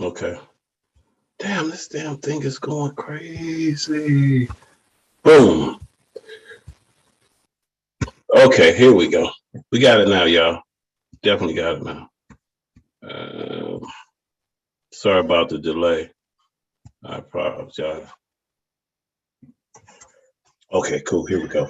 Okay. Damn, this damn thing is going crazy. Boom. Okay, here we go. We got it now, y'all. Definitely got it now. Uh, Sorry about the delay. I apologize. Okay, cool. Here we go.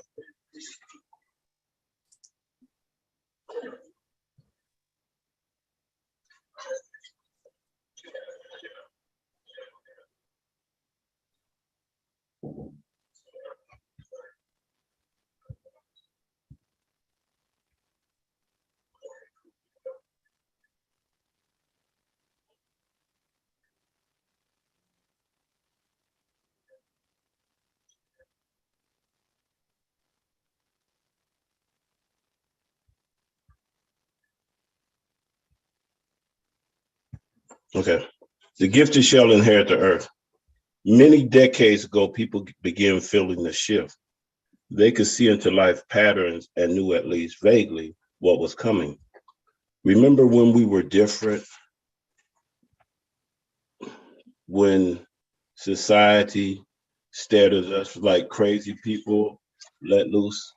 Okay. The gifted shall inherit the earth. Many decades ago, people began feeling the shift. They could see into life patterns and knew at least vaguely what was coming. Remember when we were different, when society stared at us like crazy people let loose?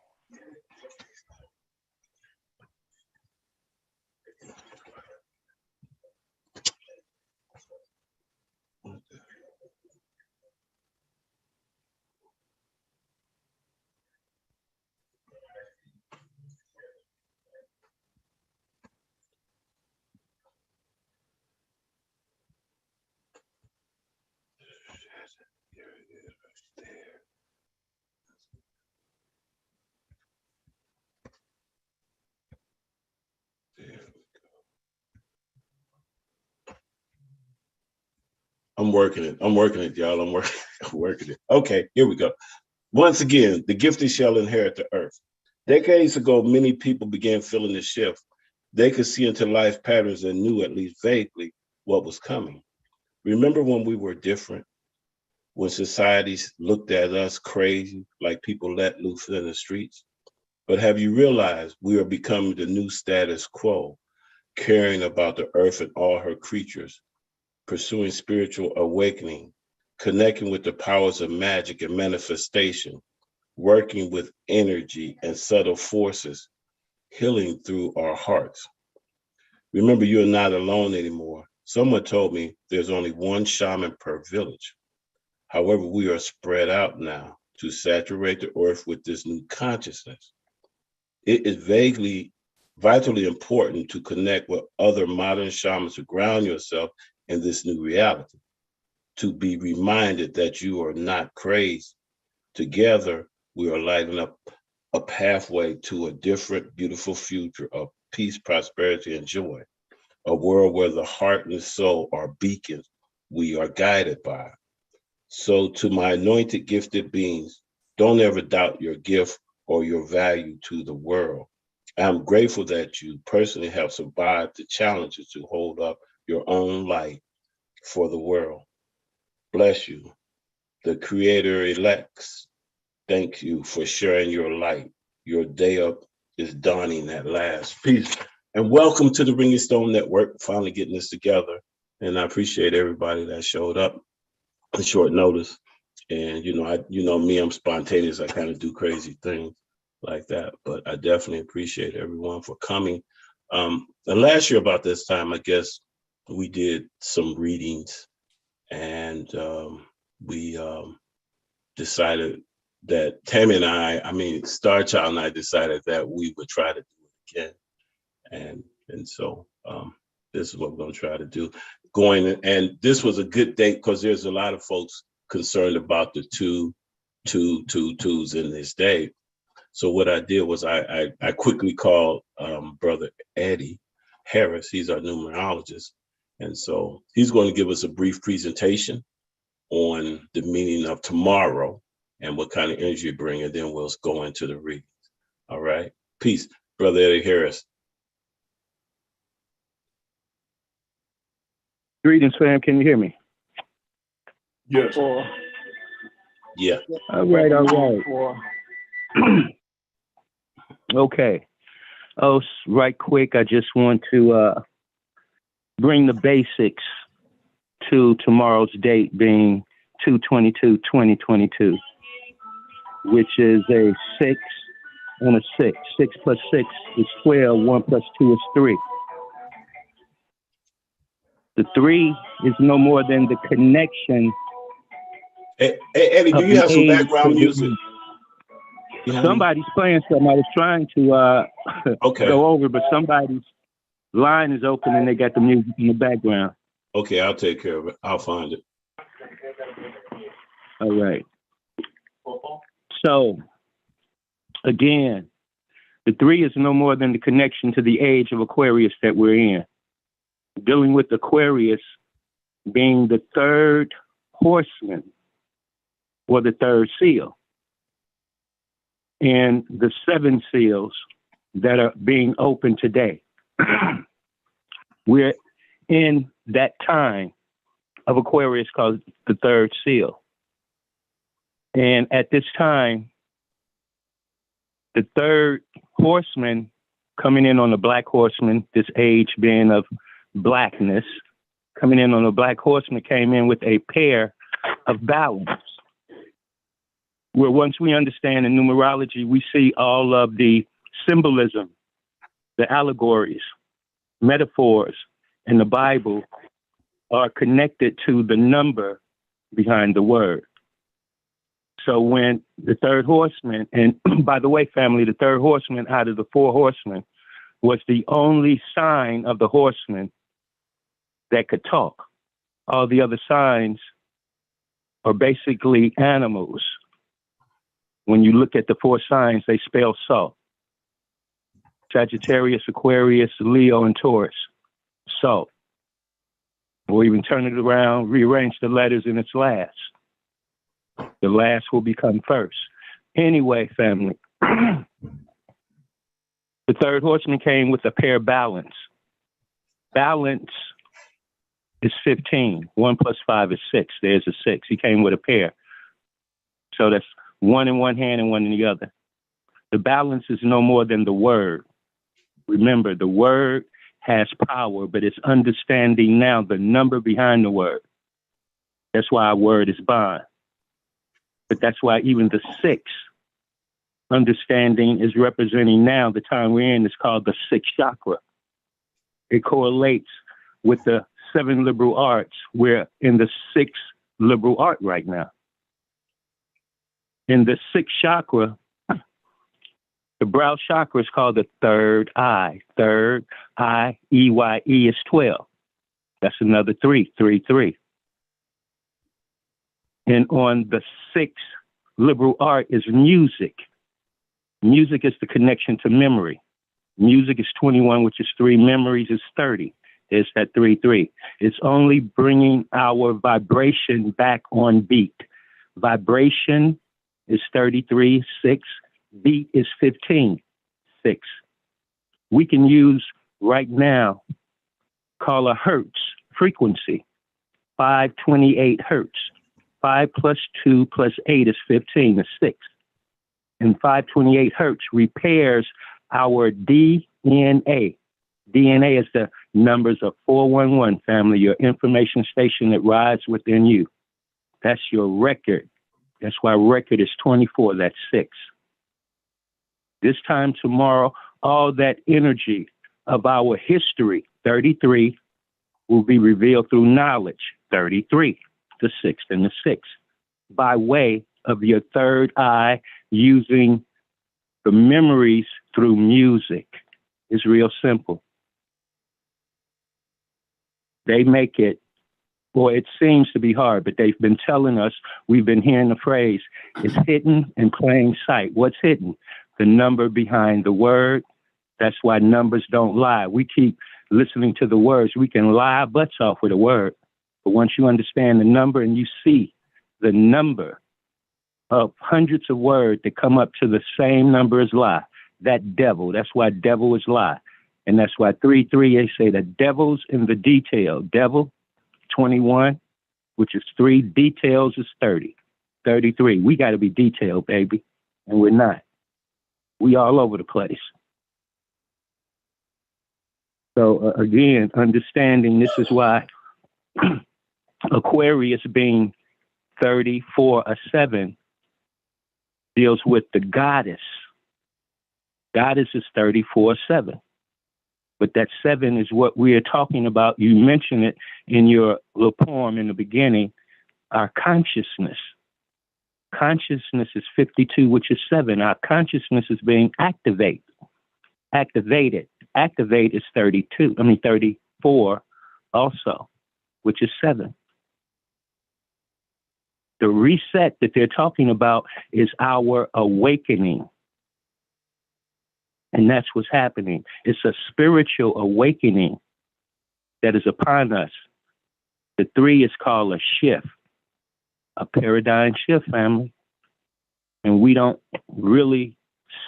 I'm working it. I'm working it, y'all. I'm working it. Okay, here we go. Once again, the gifted shall inherit the earth. Decades ago, many people began feeling the shift. They could see into life patterns and knew at least vaguely what was coming. Remember when we were different, when societies looked at us crazy, like people let loose in the streets? But have you realized we are becoming the new status quo, caring about the earth and all her creatures, pursuing spiritual awakening, connecting with the powers of magic and manifestation, working with energy and subtle forces, healing through our hearts? Remember, you're not alone anymore. Someone told me there's only one shaman per village. However, we are spread out now to saturate the earth with this new consciousness. It is vitally important to connect with other modern shamans to ground yourself in this new reality, to be reminded that you are not crazy. Together, we are lighting up a pathway to a different, beautiful future of peace, prosperity, and joy. A world where the heart and the soul are beacons we are guided by. So, to my anointed, gifted beings, don't ever doubt your gift or your value to the world. I'm grateful that you personally have survived the challenges to hold up your own light for the world. Bless you. The Creator elects. Thank you for sharing your light. Your day up is dawning at last. Peace. And welcome to the Ringing Stone Network, finally getting this together. And I appreciate everybody that showed up on short notice. And you know me, I'm spontaneous. I kind of do crazy things like that. But I definitely appreciate everyone for coming. And last year about this time, I guess we did some readings, and we decided that Tammy and I mean, Star Child and I decided that we would try to do it again. And so this is what we're going to try to do. Going, and this was a good date because there's a lot of folks concerned about the twos in this day. So what I did was I quickly called Brother Eddie Harris. He's our numerologist, and so he's going to give us a brief presentation on the meaning of tomorrow and what kind of energy it brings, and then we'll go into the reading. All right, peace, Brother Eddie Harris. Greetings, fam. Can you hear me? Yes. Yeah. All right, all right. Okay. Oh, right quick, I just want to bring the basics to tomorrow's date being 2/22/2022, which is a 6 and a 6. 6 plus 6 is 12. 1 plus 2 is 3. The 3 is no more than the connection. Hey, Eddie, do you have some background music? Somebody's playing something. I was trying to okay. go over, but somebody's line is open and they got the music in the background. Okay, I'll take care of it. I'll find it. All right. So, again, the 3 is no more than the connection to the age of Aquarius that we're in. Dealing with Aquarius being the third horseman or the third seal. And the 7 seals that are being opened today. We're in that time of Aquarius called the third seal. And at this time, the third horseman coming in on the black horseman, this age being of blackness, coming in on the black horseman came in with a pair of balance. Where once we understand in numerology, we see all of the symbolism, the allegories, metaphors in the Bible are connected to the number behind the word. So when the third horseman, and by the way, family, the third horseman out of the 4 horsemen was the only sign of the horseman that could talk. All the other signs are basically animals. When you look at the 4 signs, they spell salt. Sagittarius, Aquarius, Leo, and Taurus. Salt. Or even turn it around, rearrange the letters in its last. The last will become first. Anyway, family, the third horseman came with a pair balance. Balance is 15. 1 plus 5 is 6. There's a 6. He came with a pair. So that's 1 in one hand and 1 in the other. The balance is no more than the word. Remember, the word has power, but it's understanding now the number behind the word. That's why our word is bond. But that's why even the 6 understanding is representing now the time we're in is called the 6th chakra. It correlates with the 7 liberal arts. We're in the 6th liberal art right now. In the 6th chakra, the brow chakra is called the third eye. Third eye, EYE is 12. That's another 3, 3, 3. And on the 6th liberal art is music. Music is the connection to memory. Music is 21, which is 3. Memories is 30. There's that 3, 3. It's only bringing our vibration back on beat. Vibration is 33, 6. Beat is 15, 6. We can use right now, call a hertz frequency, 528 hertz. 5 plus 2 plus 8 is 15, is 6. And 528 hertz repairs our DNA. DNA is the numbers of 411, family, your information station that rides within you. That's your record. That's why record is 24, that's 6. This time tomorrow, all that energy of our history, 33, will be revealed through knowledge, 33, the 6th and the 6th, by way of your third eye using the memories through music. It's real simple. They make it, well, it seems to be hard, but they've been telling us, we've been hearing the phrase, it's hidden in plain sight. What's hidden? The number behind the word. That's why numbers don't lie. We keep listening to the words. We can lie our butts off with a word. But once you understand the number and you see the number of hundreds of words that come up to the same number as lie, that devil, that's why devil is lie. And that's why 3-3, they say the devil's in the detail. Devil, 21, which is 3. Details is 30. 33. We got to be detailed, baby. And we're not. We all over the place. So again, understanding this is why Aquarius being 34, a 7, deals with the goddess. Goddess is 34, 7. But that 7 is what we are talking about. You mentioned it in your little poem in the beginning, our consciousness. Consciousness is 52, which is 7. Our consciousness is being activated. Activate is 34 also, which is 7. The reset that they're talking about is our awakening. And that's what's happening. It's a spiritual awakening that is upon us. The 3 is called a shift, a paradigm shift, family. And we don't really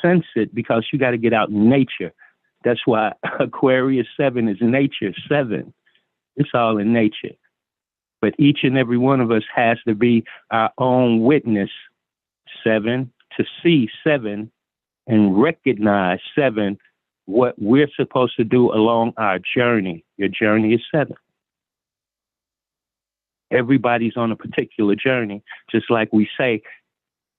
sense it because you got to get out in nature. That's why Aquarius 7 is nature 7. It's all in nature. But each and every one of us has to be our own witness, 7, to see 7 and recognize 7, what we're supposed to do along our journey. Your journey is 7. Everybody's on a particular journey. Just like we say,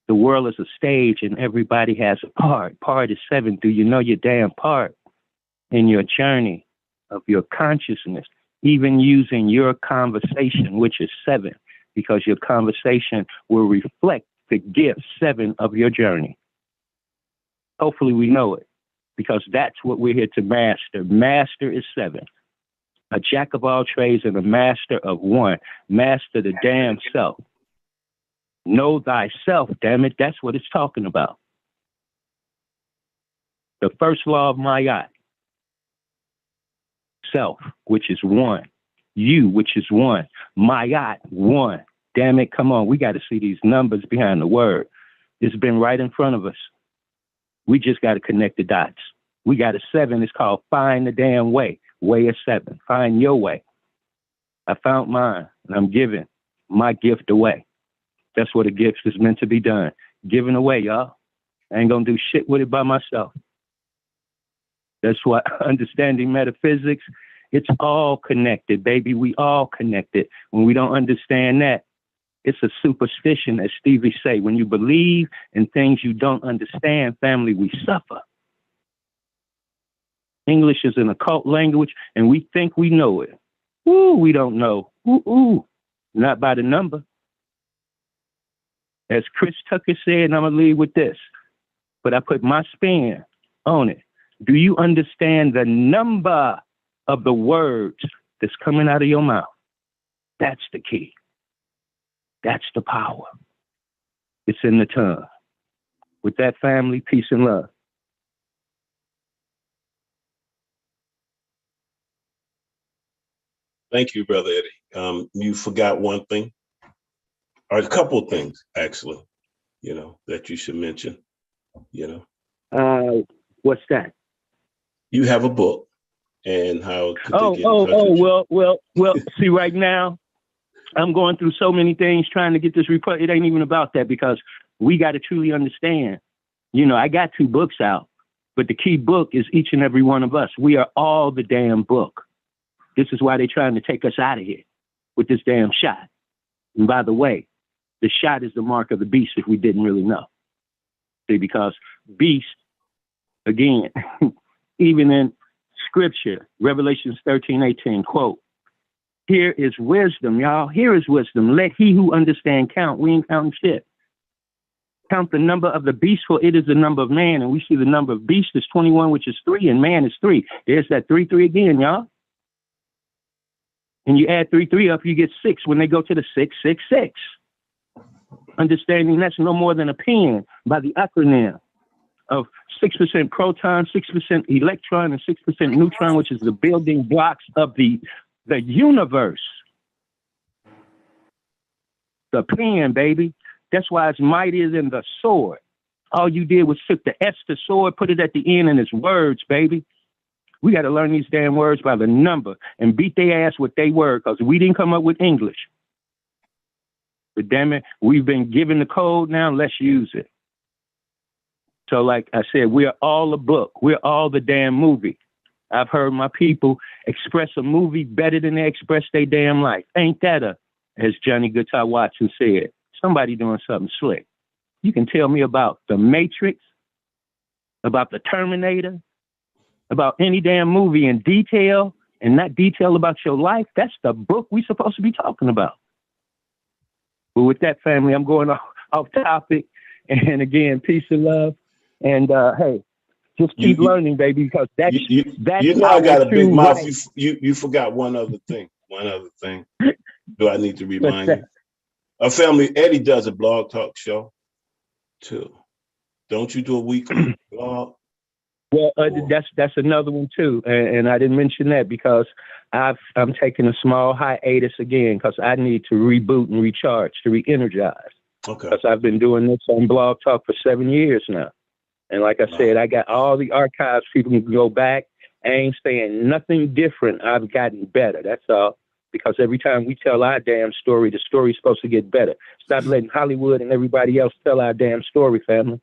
the world is a stage and everybody has a part. Part is 7. Do you know your damn part in your journey of your consciousness? Even using your conversation, which is 7, because your conversation will reflect the gift 7 of your journey. Hopefully we know it, because that's what we're here to master. Master is 7. A jack of all trades and a master of one. Master the damn self. Know thyself, damn it. That's what it's talking about. The first law of Mayat. Self, which is 1. You, which is 1. Mayat, 1. Damn it, come on. We got to see these numbers behind the word. It's been right in front of us. We just got to connect the dots. We got a 7. It's called find the damn way. Way is 7. Find your way. I found mine, and I'm giving my gift away. That's what a gift is meant to be done. Giving away, y'all. I ain't going to do shit with it by myself. That's why understanding metaphysics, it's all connected, baby. We all connected. When we don't understand that, it's a superstition, as Stevie say. When you believe in things you don't understand, family, we suffer. English is an occult language, and we think we know it. Ooh, we don't know. Ooh. Not by the number. As Chris Tucker said, and I'm going to leave with this, but I put my spin on it. Do you understand the number of the words that's coming out of your mouth? That's the key. That's the power. It's in the tongue. With that, family, peace and love. Thank you, Brother Eddie. You forgot one thing, or a couple of things, actually, that you should mention, What's that? You have a book, and how could they get in touch with you? Well, see, right now, I'm going through so many things trying to get this report. It ain't even about that, because we got to truly understand. I got 2 books out, but the key book is each and every one of us. We are all the damn book. This is why they're trying to take us out of here with this damn shot. And by the way, the shot is the mark of the beast, if we didn't really know. See, because beast, again, even in scripture, Revelations 13:18, quote, here is wisdom, y'all. Here is wisdom. Let he who understand count. We ain't counting shit. Count the number of the beast, for it is the number of man. And we see the number of beast is 21, which is 3, and man is 3. There's that 3 again, y'all. And you add 3 up, you get 6 when they go to the 666. Understanding that's no more than a pen by the acronym of 6% proton, 6% electron, and 6% neutron, which is the building blocks of the universe. The pen, baby. That's why it's mightier than the sword. All you did was took the S to sword, put it at the end, and it's words, baby. We got to learn these damn words by the number and beat their ass with they word, because we didn't come up with English. But damn it, we've been given the code now, let's use it. So like I said, we're all a book. We're all the damn movie. I've heard my people express a movie better than they express their damn life. Ain't that a as Johnny Guitar Watson said, somebody doing something slick. You can tell me about the Matrix, about the Terminator, about any damn movie in detail, and not detail about your life. That's the book we supposed to be talking about. But with that, family, I'm going off topic. And again, peace and love. And hey, just keep learning, baby, because that's you know I got a big mouth. Right. You forgot one other thing. One other thing. Do I need to remind you? Our family, Eddie does a blog talk show too. Don't you do a weekly blog? Well, that's another one too, and I didn't mention that because I'm taking a small hiatus again because I need to reboot and recharge to re-energize. Okay. Because I've been doing this on Blog Talk for 7 years now, and like I said, I got all the archives. People can go back. I ain't saying nothing different. I've gotten better. That's all. Because every time we tell our damn story, the story's supposed to get better. Stop letting Hollywood and everybody else tell our damn story, family.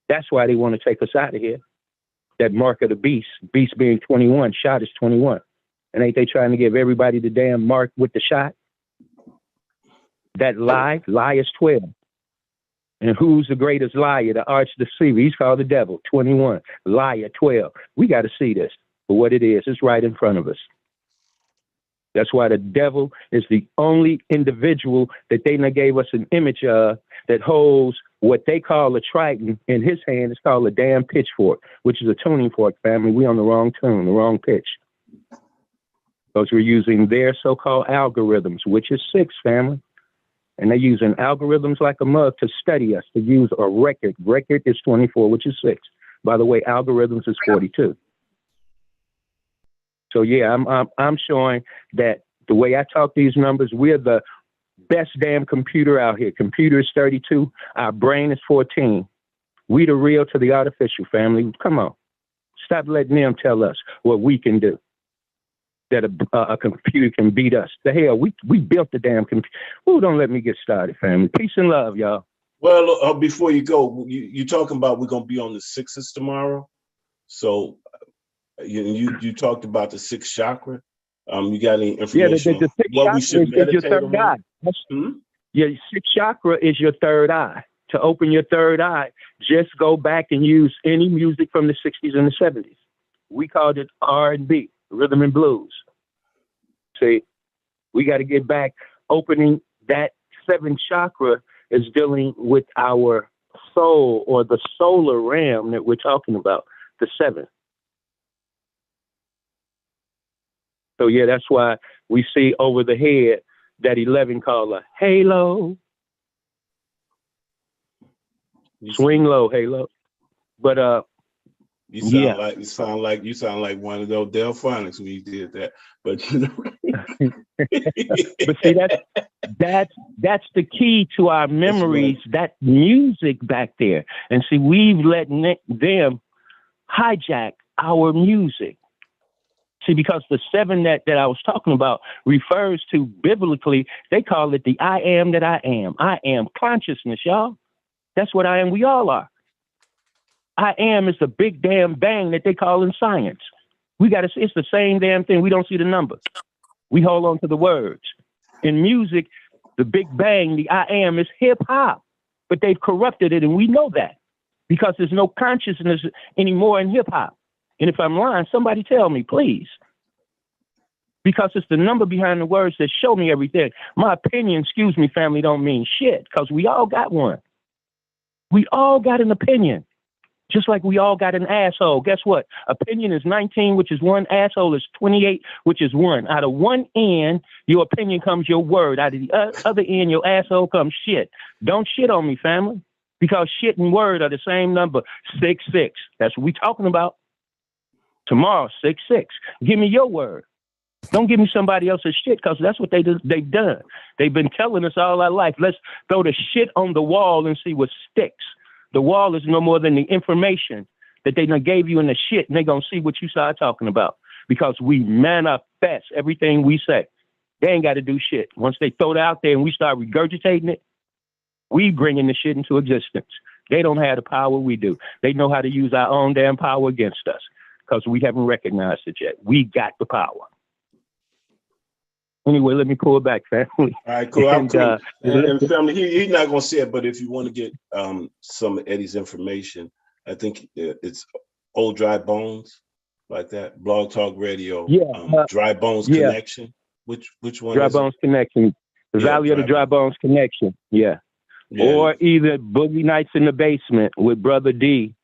That's why they want to take us out of here. That mark of the beast, beast being 21, shot is 21. And ain't they trying to give everybody the damn mark with the shot? That lie is 12. And who's the greatest liar? The arch deceiver. He's called the devil, 21. Liar, 12. We got to see this for what it is. It's right in front of us. That's why the devil is the only individual that they gave us an image of that holds what they call a trident in his hand. Is called a damn pitchfork, which is a tuning fork, family. We on the wrong tune, the wrong pitch. Because we're using their so-called algorithms, which is 6, family. And they're using algorithms like a mug to study us, to use a record. Record is 24, which is 6. By the way, algorithms is 42. So yeah, I'm showing that the way I talk these numbers, we're the best damn computer out here. Computer is 32. Our brain is 14. We the real to the artificial, family. Come on. Stop letting them tell us what we can do. That a computer can beat us. The hell, we built the damn computer. Ooh, don't let me get started, family. Peace and love, y'all. Well, before you go, you talking about we're going to be on the 6s tomorrow. So you talked about the 6th chakra. You got any information? Yeah, the 6th what we should meditate is your third eye. Your 6th chakra is your third eye. To open your third eye, just go back and use any music from the 60s and the 70s. We called it R&B, rhythm and blues. See, we got to get back. Opening that 7th chakra is dealing with our soul, or the solar realm that we're talking about, the 7th. So yeah, that's why we see over the head that 11 called a halo. Swing low, halo. But you sound like one of those Delphonics when you did that. But you know, but see, that's the key to our memories. Right. That music back there, and see, we've let them hijack our music. See, because the 7 that I was talking about refers to, biblically, they call it the I am that I am. I am consciousness, y'all. That's what I am. We all are. I am is the big damn bang that they call in science. We got to see, it's the same damn thing. We don't see the numbers. We hold on to the words. In music, the big bang, the I am, is hip hop, but they've corrupted it, and we know that because there's no consciousness anymore in hip hop. And if I'm lying, somebody tell me, please. Because it's the number behind the words that show me everything. My opinion, excuse me, family, don't mean shit, because we all got one. We all got an opinion, just like we all got an asshole. Guess what? Opinion is 19, which is 1. Asshole is 28, which is 1. Out of one end, your opinion comes your word. Out of the other end, your asshole comes shit. Don't shit on me, family, because shit and word are the same number, 6, 6. That's what we talking about. Tomorrow, 6, 6. Give me your word. Don't give me somebody else's shit, because that's what they've done. They've been telling us all our life. Let's throw the shit on the wall and see what sticks. The wall is no more than the information that they done gave you in the shit, and they're going to see what you start talking about, because we manifest everything we say. They ain't got to do shit. Once they throw it out there and we start regurgitating it, we bringing the shit into existence. They don't have the power we do. They know how to use our own damn power against us, because we haven't recognized it yet. We got the power. Anyway, let me pull it back, family. All right, cool. I'm And cool. And family, he's not gonna say it, but if you want to get some of Eddie's information, I think it's Old Dry Bones, like that. Blog Talk Radio, yeah, Dry Bones yeah, Connection. Which one Dry is it? Bones Connection, the Yeah, Valley of the Dry Dry Bones. Bones Connection. Yeah, Yeah, or either Boogie Nights in the Basement with Brother D.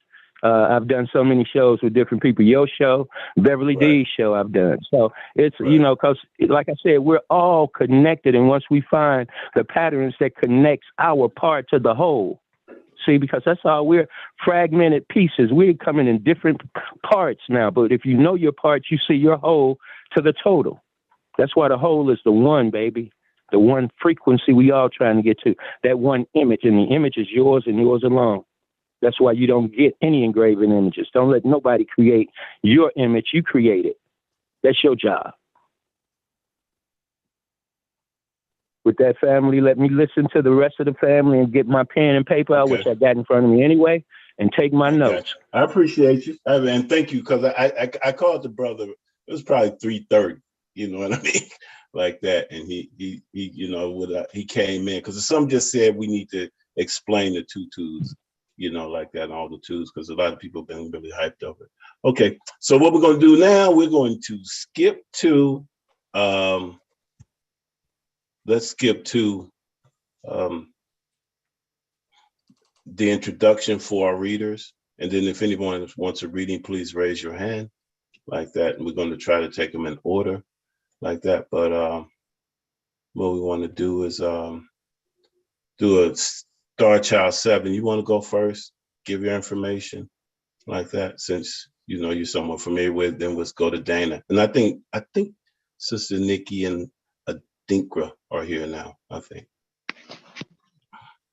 I've done so many shows with different people. Your show, Beverly right, D's show, I've done. So it's, right. because like I said, we're all connected. And once we find the patterns that connects our part to the whole, see, because that's all, we're fragmented pieces. We're coming in different parts now. But if you know your parts, you see your whole to the total. That's why the whole is the one, baby. The one frequency we all trying to get to. That one image, and the image is yours and yours alone. That's why you don't get any engraving images. Don't let nobody create your image. You create it. That's your job. With that, family, let me listen to the rest of the family and get my pen and paper out, which Okay, I got in front of me anyway, and take my I got notes. you. I appreciate you, and thank you, because I called the brother. It was probably 3:30. You know what I mean, like that, and he he came in because some just said we need to explain the tutus, like that, and all the twos, because a lot of people have been really hyped over it. Okay, so what we're going to do now, we're going to skip to, let's skip to the introduction for our readers. And then if anyone wants a reading, please raise your hand, like that. And we're going to try to take them in order, like that. But what we want to do is do a Star Child 7. You want to go first? Give your information, like that, since you're somewhat familiar with. Then let's go to Dana. And I think Sister Nikki and Adinkra are here now, I think.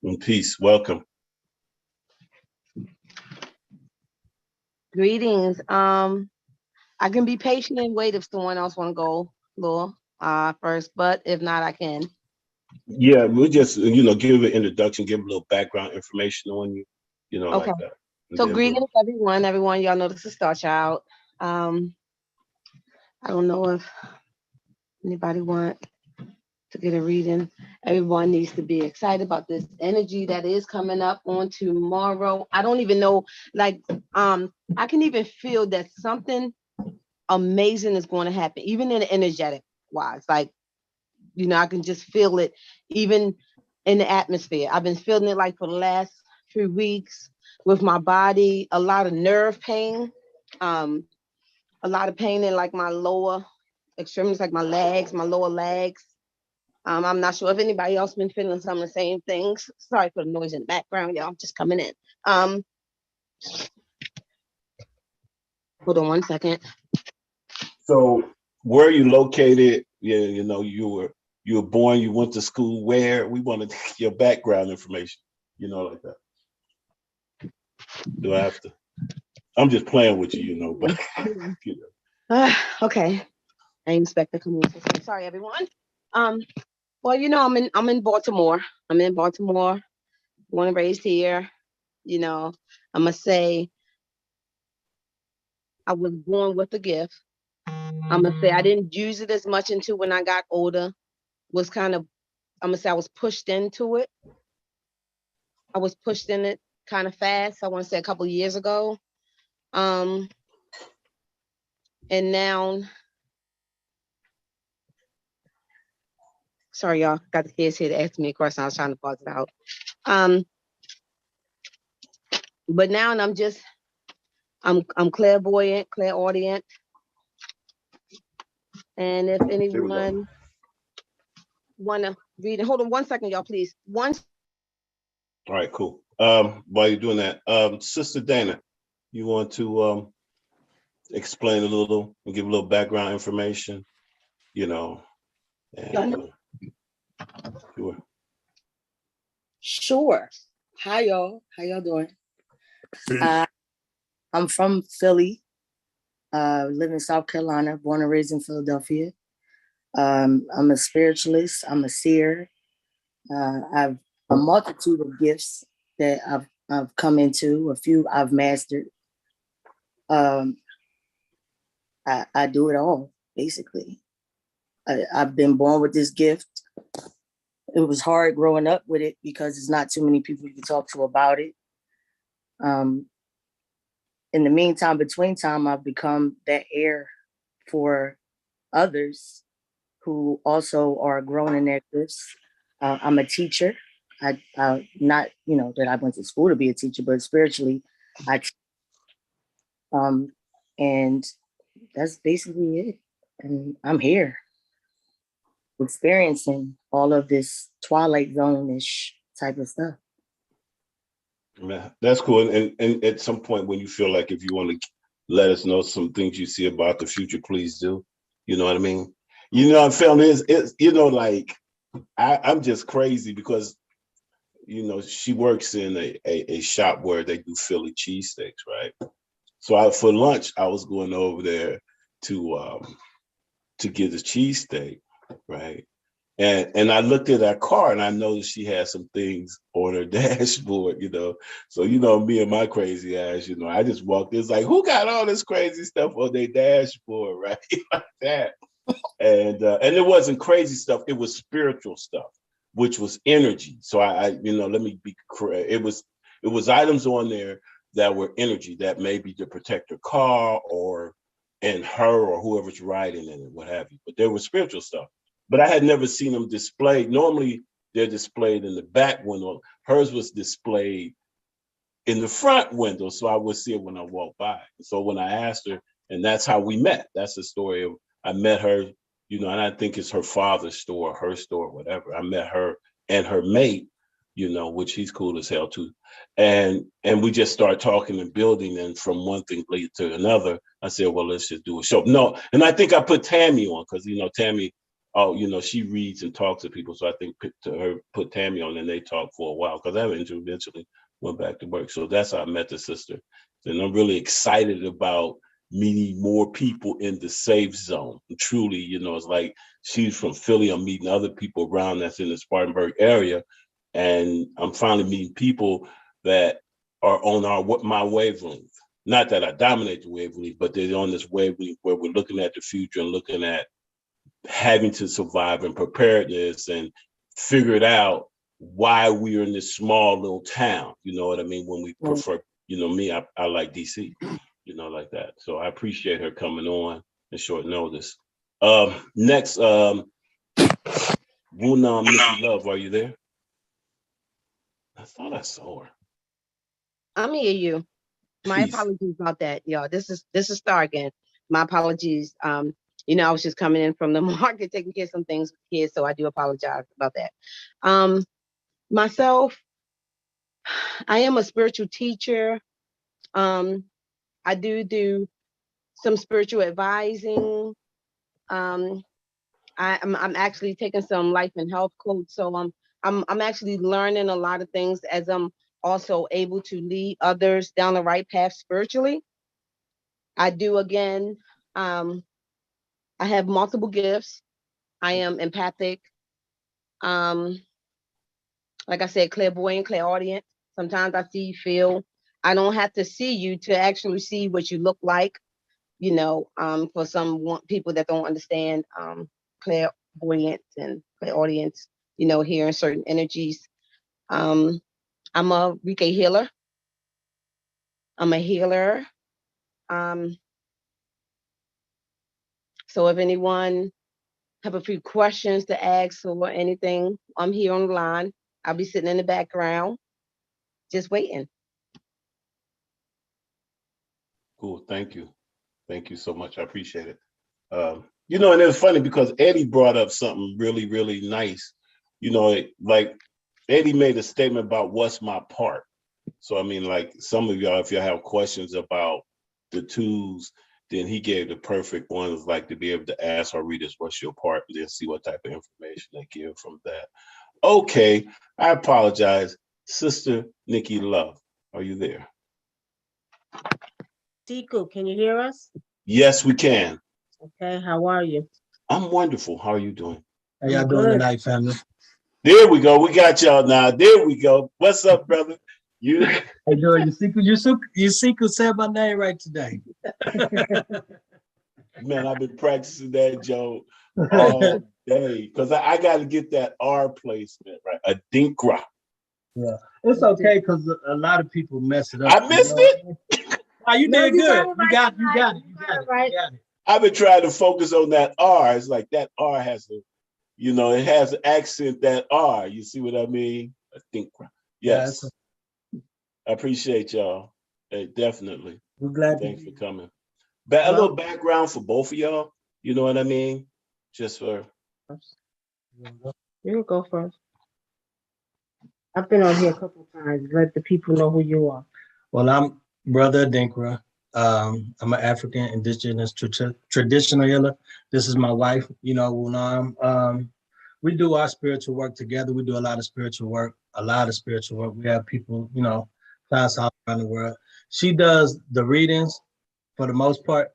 And peace. Welcome. Greetings. I can be patient and wait if someone else want to go, Laura, first, but if not, I can. Yeah, we'll just give an introduction, give a little background information on you, Okay. like that. And So then greetings, everyone. Everyone, y'all know this is Star Child. I don't know if anybody want to get a reading. Everyone needs to be excited about this energy that is coming up on tomorrow. I don't even know, like, I can even feel that something amazing is going to happen, even in the energetic wise. Like, I can just feel it, even in the atmosphere. I've been feeling it like for the last few weeks with my body, a lot of nerve pain, a lot of pain in like my lower extremities, like my legs, my lower legs. I'm not sure if anybody else been feeling some of the same things. Sorry for the noise in the background, y'all. I'm just coming in. Hold on one second. So where are you located? Yeah, you were born, you went to school where? We want to your background information, like that. Do I have to? I'm just playing with you, but Okay. I ain't expect to come in. Sorry, everyone. Well, I'm in Baltimore. I'm in Baltimore, born and raised here. I'm gonna say I was born with a gift. I'm gonna say I didn't use it as much until when I got older. Was kind of, I'm gonna say I was pushed into it. I was pushed in it kind of fast. I want to say a couple of years ago. Um, and now, sorry, y'all, got the kids here to ask me a question. I was trying to pause it out. Um, but now I'm clairvoyant, clairaudient. And if anyone wanna read it, hold on one second, y'all, please. All right, cool. While you're doing that, Sister Dana, you want to explain a little and give a little background information, and sure. Sure. Hi, y'all. How y'all doing? I'm from Philly. Live in South Carolina, born and raised in Philadelphia. I'm a spiritualist. I'm a seer. I've a multitude of gifts that I've come into. A few I've mastered. I do it all, basically. I've been born with this gift. It was hard growing up with it because there's not too many people you can talk to about it. In the meantime, between time, I've become that heir for others who also are growing in their gifts. I'm a teacher. I not, you know, that I went to school to be a teacher, but spiritually, I and that's basically it. And I'm here experiencing all of this Twilight Zone-ish type of stuff. Man, that's cool. And at some point when you feel like if you want to let us know some things you see about the future, please do. You know what I mean? You know, I felt it's you know, like I'm just crazy because you know she works in a shop where they do Philly cheesesteaks, right? So for lunch I was going over there to get a cheesesteak, right? And I looked at her car and I noticed she had some things on her dashboard, you know. So, you know, me and my crazy ass, you know, I just walked in, it's like, who got all this crazy stuff on their dashboard, right? Like that. And it wasn't crazy stuff, it was spiritual stuff, which was energy. So I you know, let me be correct. It was items on there that were energy that maybe to protect her car or and her or whoever's riding in it, what have you. But there was spiritual stuff. But I had never seen them displayed. Normally, they're displayed in the back window. Hers was displayed in the front window, so I would see it when I walked by. So when I asked her, and that's how we met. That's the story of I met her, you know, and I think it's her father's store, her store, whatever. I met her and her mate, you know, which he's cool as hell too. And we just started talking and building, and from one thing lead to another. I said, well, let's just do a show. No, and I think I put Tammy on because you know Tammy. Oh, you know, she reads and talks to people. So I think put Tammy on and they talked for a while because I eventually went back to work. So that's how I met the sister. And I'm really excited about meeting more people in the safe zone. And truly, you know, it's like she's from Philly. I'm meeting other people around that's in the Spartanburg area. And I'm finally meeting people that are on my wavelength. Not that I dominate the wavelength, but they're on this wavelength where we're looking at the future and looking at having to survive and preparedness and figured out why we're in this small little town. You know what I mean? When we prefer, you know, me, I like DC, you know, like that. So I appreciate her coming on in short notice. Next, Wunam Nikki Love, are you there? I thought I saw her. I'm here, you. My Peace. apologies about that, y'all. This is Star again. My apologies. You know, I was just coming in from the market taking care of some things with kids, so I do apologize about that. Myself, I am a spiritual teacher. I do some spiritual advising. I'm actually taking some life and health coach, so I'm actually learning a lot of things as I'm also able to lead others down the right path spiritually. I do again. I have multiple gifts. I am empathic. Um, like I said, clairvoyant, clairaudient. Sometimes I see, feel. I don't have to see you to actually see what you look like. You know, for some people that don't understand clairvoyance and clairaudience, you know, hearing certain energies. I'm a Reiki healer. I'm a healer. Um, so if anyone have a few questions to ask or anything, I'm here on the line. I'll be sitting in the background, just waiting. Cool. Thank you. Thank you so much. I appreciate it. You know, and it's funny because Eddie brought up something really, really nice. You know, like Eddie made a statement about what's my part. So, I mean, like some of y'all, if y'all have questions about the tools, then he gave the perfect ones, like to be able to ask our readers, what's your part? And then see what type of information they give from that. Okay, I apologize. Sister Nikki Love, are you there? Usiku, can you hear us? Yes, we can. Okay, how are you? I'm wonderful. How are you doing? How y'all doing tonight, family? There we go. We got y'all now. There we go. What's up, brother? You How you doing? Usiku said my name right today. Man, I've been practicing that, Joe, all day because I got to get that R placement right. A dinkra. Yeah, it's okay because a lot of people mess it up. I missed it. Oh, you No, did you good. got it right. You got it. Right. You got it. I've been trying to focus on that R. It's like that R has a, it has an accent, that R. You see what I mean? A dinkra. Yes. Yeah, I appreciate y'all. Hey, definitely. we're glad. Thanks for coming. A little background for both of y'all. You know what I mean? Just for. You can go first. I've been on here a couple of times. Let the people know who you are. Well, I'm Brother Dinkra. I'm an African indigenous traditional healer. This is my wife. When we do our spiritual work together. We do a lot of spiritual work. We have people, class all around the world. She does the readings for the most part.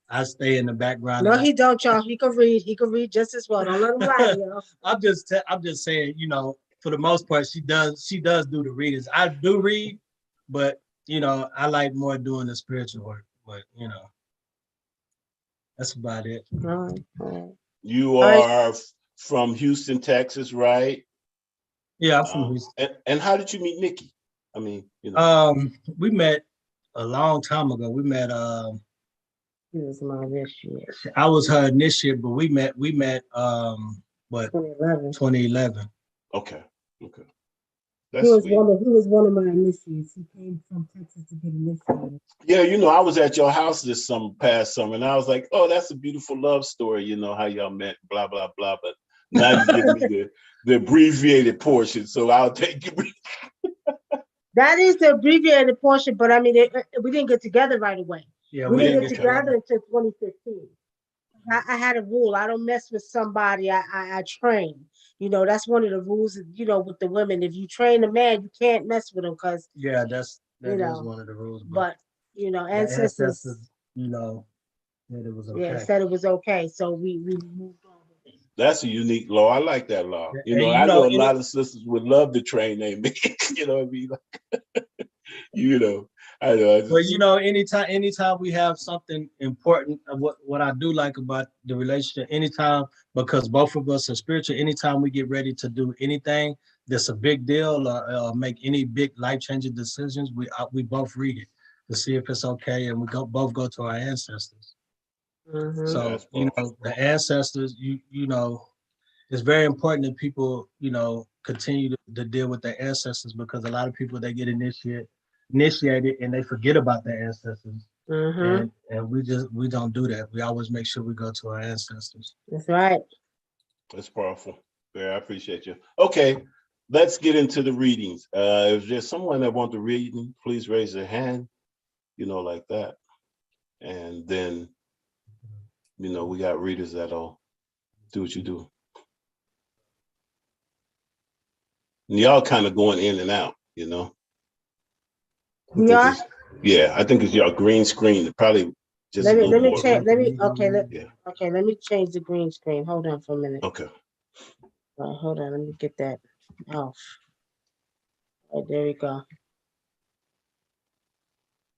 I stay in the background. No, he don't, y'all. He can read. He can read just as well. Don't let him lie, y'all. I'm just saying, for the most part, she does do the readings. I do read, but I like more doing the spiritual work. But that's about it. All right. You are from Houston, Texas, right? Yeah, I'm from Houston. And how did you meet Nikki? I mean, we met a long time ago. We met. He was my initiate. I was her initiate, but we met. What? 2011. Okay. He was one of my initiates. He came from Texas to get initiated. Yeah, I was at your house this past summer, and I was like, "Oh, that's a beautiful love story." How y'all met, blah blah blah. But now you give me the abbreviated portion, so I'll take it. That is the abbreviated portion, but I mean, we didn't get together right away. Yeah, we didn't get together until 2015. I had a rule. I don't mess with somebody I train. That's one of the rules, with the women. If you train a man, you can't mess with him because that is one of the rules. But ancestors said it was okay. Yeah, said it was okay. So we moved on with it. That's a unique law. I like that law. And I know a lot of sisters would love to train their men. You know what I mean? I know. But anytime we have something important, what I do like about the relationship, anytime, because both of us are spiritual, anytime we get ready to do anything that's a big deal or make any big life-changing decisions, we both read it to see if it's okay, and we both go to our ancestors. Mm-hmm. So the ancestors, it's very important that people continue to deal with their ancestors, because a lot of people, they get initiated and they forget about their ancestors. Mm-hmm. And we don't do that. We always make sure we go to our ancestors. That's right. That's powerful. Yeah, I appreciate you. Okay, let's get into the readings. If there's someone that wants to read, please raise their hand, like that. And then, we got readers that'll do what you do. And y'all kind of going in and out, Yeah. I think it's your green screen. Probably just let me more. change. Let me change the green screen. Hold on for a minute. Okay. Hold on. Let me get that off. Right, there we go.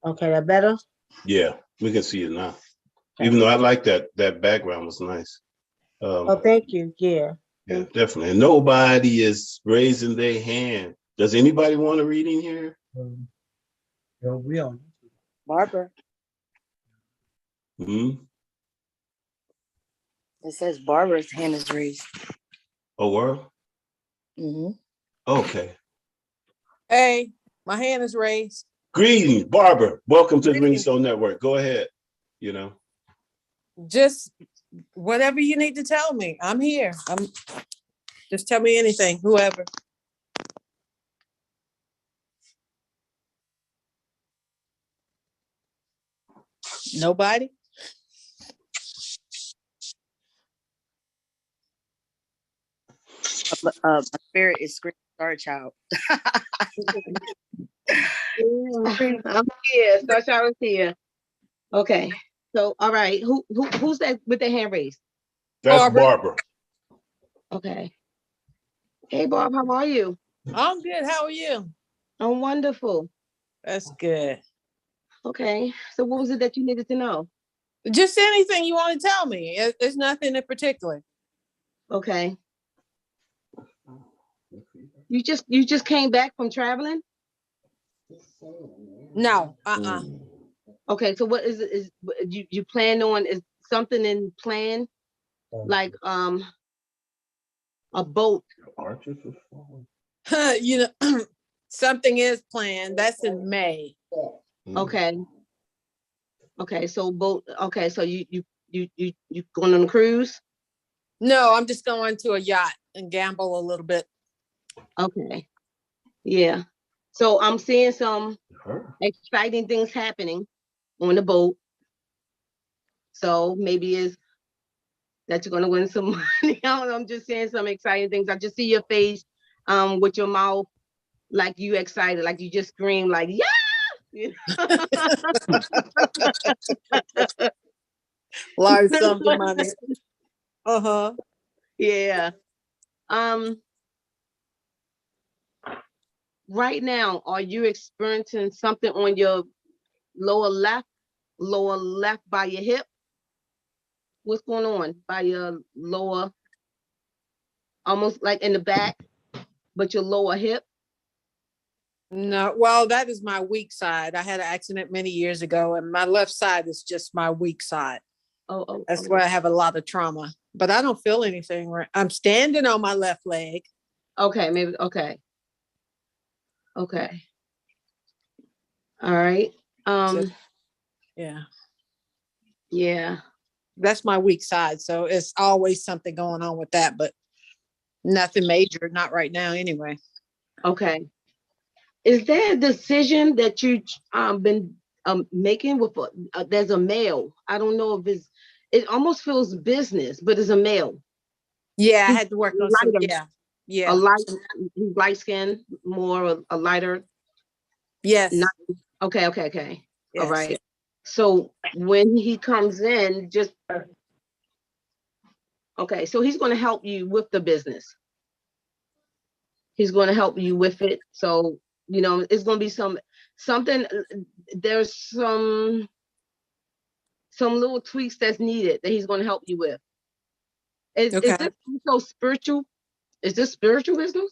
Okay, that better? Yeah, we can see it now. Okay. Even though I like that background was nice. Thank you. Yeah. Yeah, definitely. And nobody is raising their hand. Does anybody want a reading here? We on Barbara. Hmm. It says Barbara's hand is raised. Oh, world. Mm-hmm. Okay. Hey, my hand is raised. Greetings, Barbara. Welcome to the Greenstone Network. Go ahead. Just whatever you need to tell me. I'm here. Just tell me anything, whoever. Nobody? My spirit is screaming Star Child. I'm here. Star Child is here. Okay. So, all right. Who's that with their hand raised? That's Barbara. Okay. Hey, Barb, how are you? I'm good. How are you? I'm wonderful. That's good. Okay. So what was it that you needed to know? Just anything you want to tell me. There's nothing in particular. Okay. You just came back from traveling? No, Okay, so what is you plan on, is something in plan, like a boat? Arches is falling. You know, something is planned. That's in May. Okay. Okay, so boat. Okay, so you going on a cruise? No, I'm just going to a yacht and gamble a little bit. Okay. Yeah. So I'm seeing some Her. exciting things happening on the boat. So maybe it's that you're gonna win some money. I'm just saying some exciting things. I just see your face, with your mouth like you excited, like you just scream like yeah. You Large know? sums of money. Uh-huh. Yeah. Um. Right now, are you experiencing something on your lower left by your hip? What's going on by your lower, almost like in the back, but your lower hip? No, well, that is my weak side. I had an accident many years ago, and my left side is just my weak side. That's where I have a lot of trauma. But I don't feel anything. Right. I'm standing on my left leg. Okay, maybe. Okay. Okay. All right. So, yeah, Yeah. that's my weak side. So it's always something going on with that, but nothing major, not right now anyway. Okay. Is there a decision that you been making with there's a male? I don't know if it almost feels business, but it's a male. Yeah, I He's had to work on some. lighter, Yeah, a yeah, light, he's light skin, more a lighter. yes, Not okay, okay, okay. All yes. right. So when he comes in, just okay, so he's going to help you with the business. He's going to help you with it. So, it's going to be something, there's some little tweaks that's needed that he's going to help you with. Is Okay. this also spiritual? Is this spiritual business?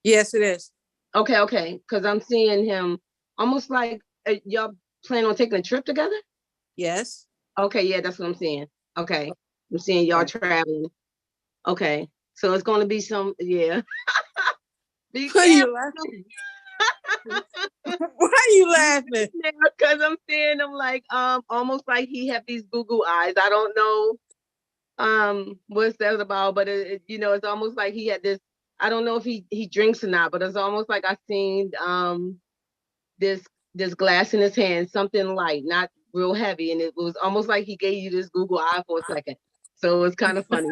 Yes, it is. Okay, okay. Because I'm seeing him almost like y'all plan on taking a trip together? Yes. Okay, yeah, that's what I'm seeing. Okay. I'm seeing y'all Okay. traveling. Okay. So it's going to be yeah. Be Why are you careful. laughing? Why are you laughing? Because I'm seeing him like almost like he have these Google eyes. I don't know what's that about, but it's almost like he had this. I don't know if he drinks or not, but it's almost like I seen this glass in his hand, something light, not real heavy, and it was almost like he gave you this Google eye for a second. So it's kind of funny.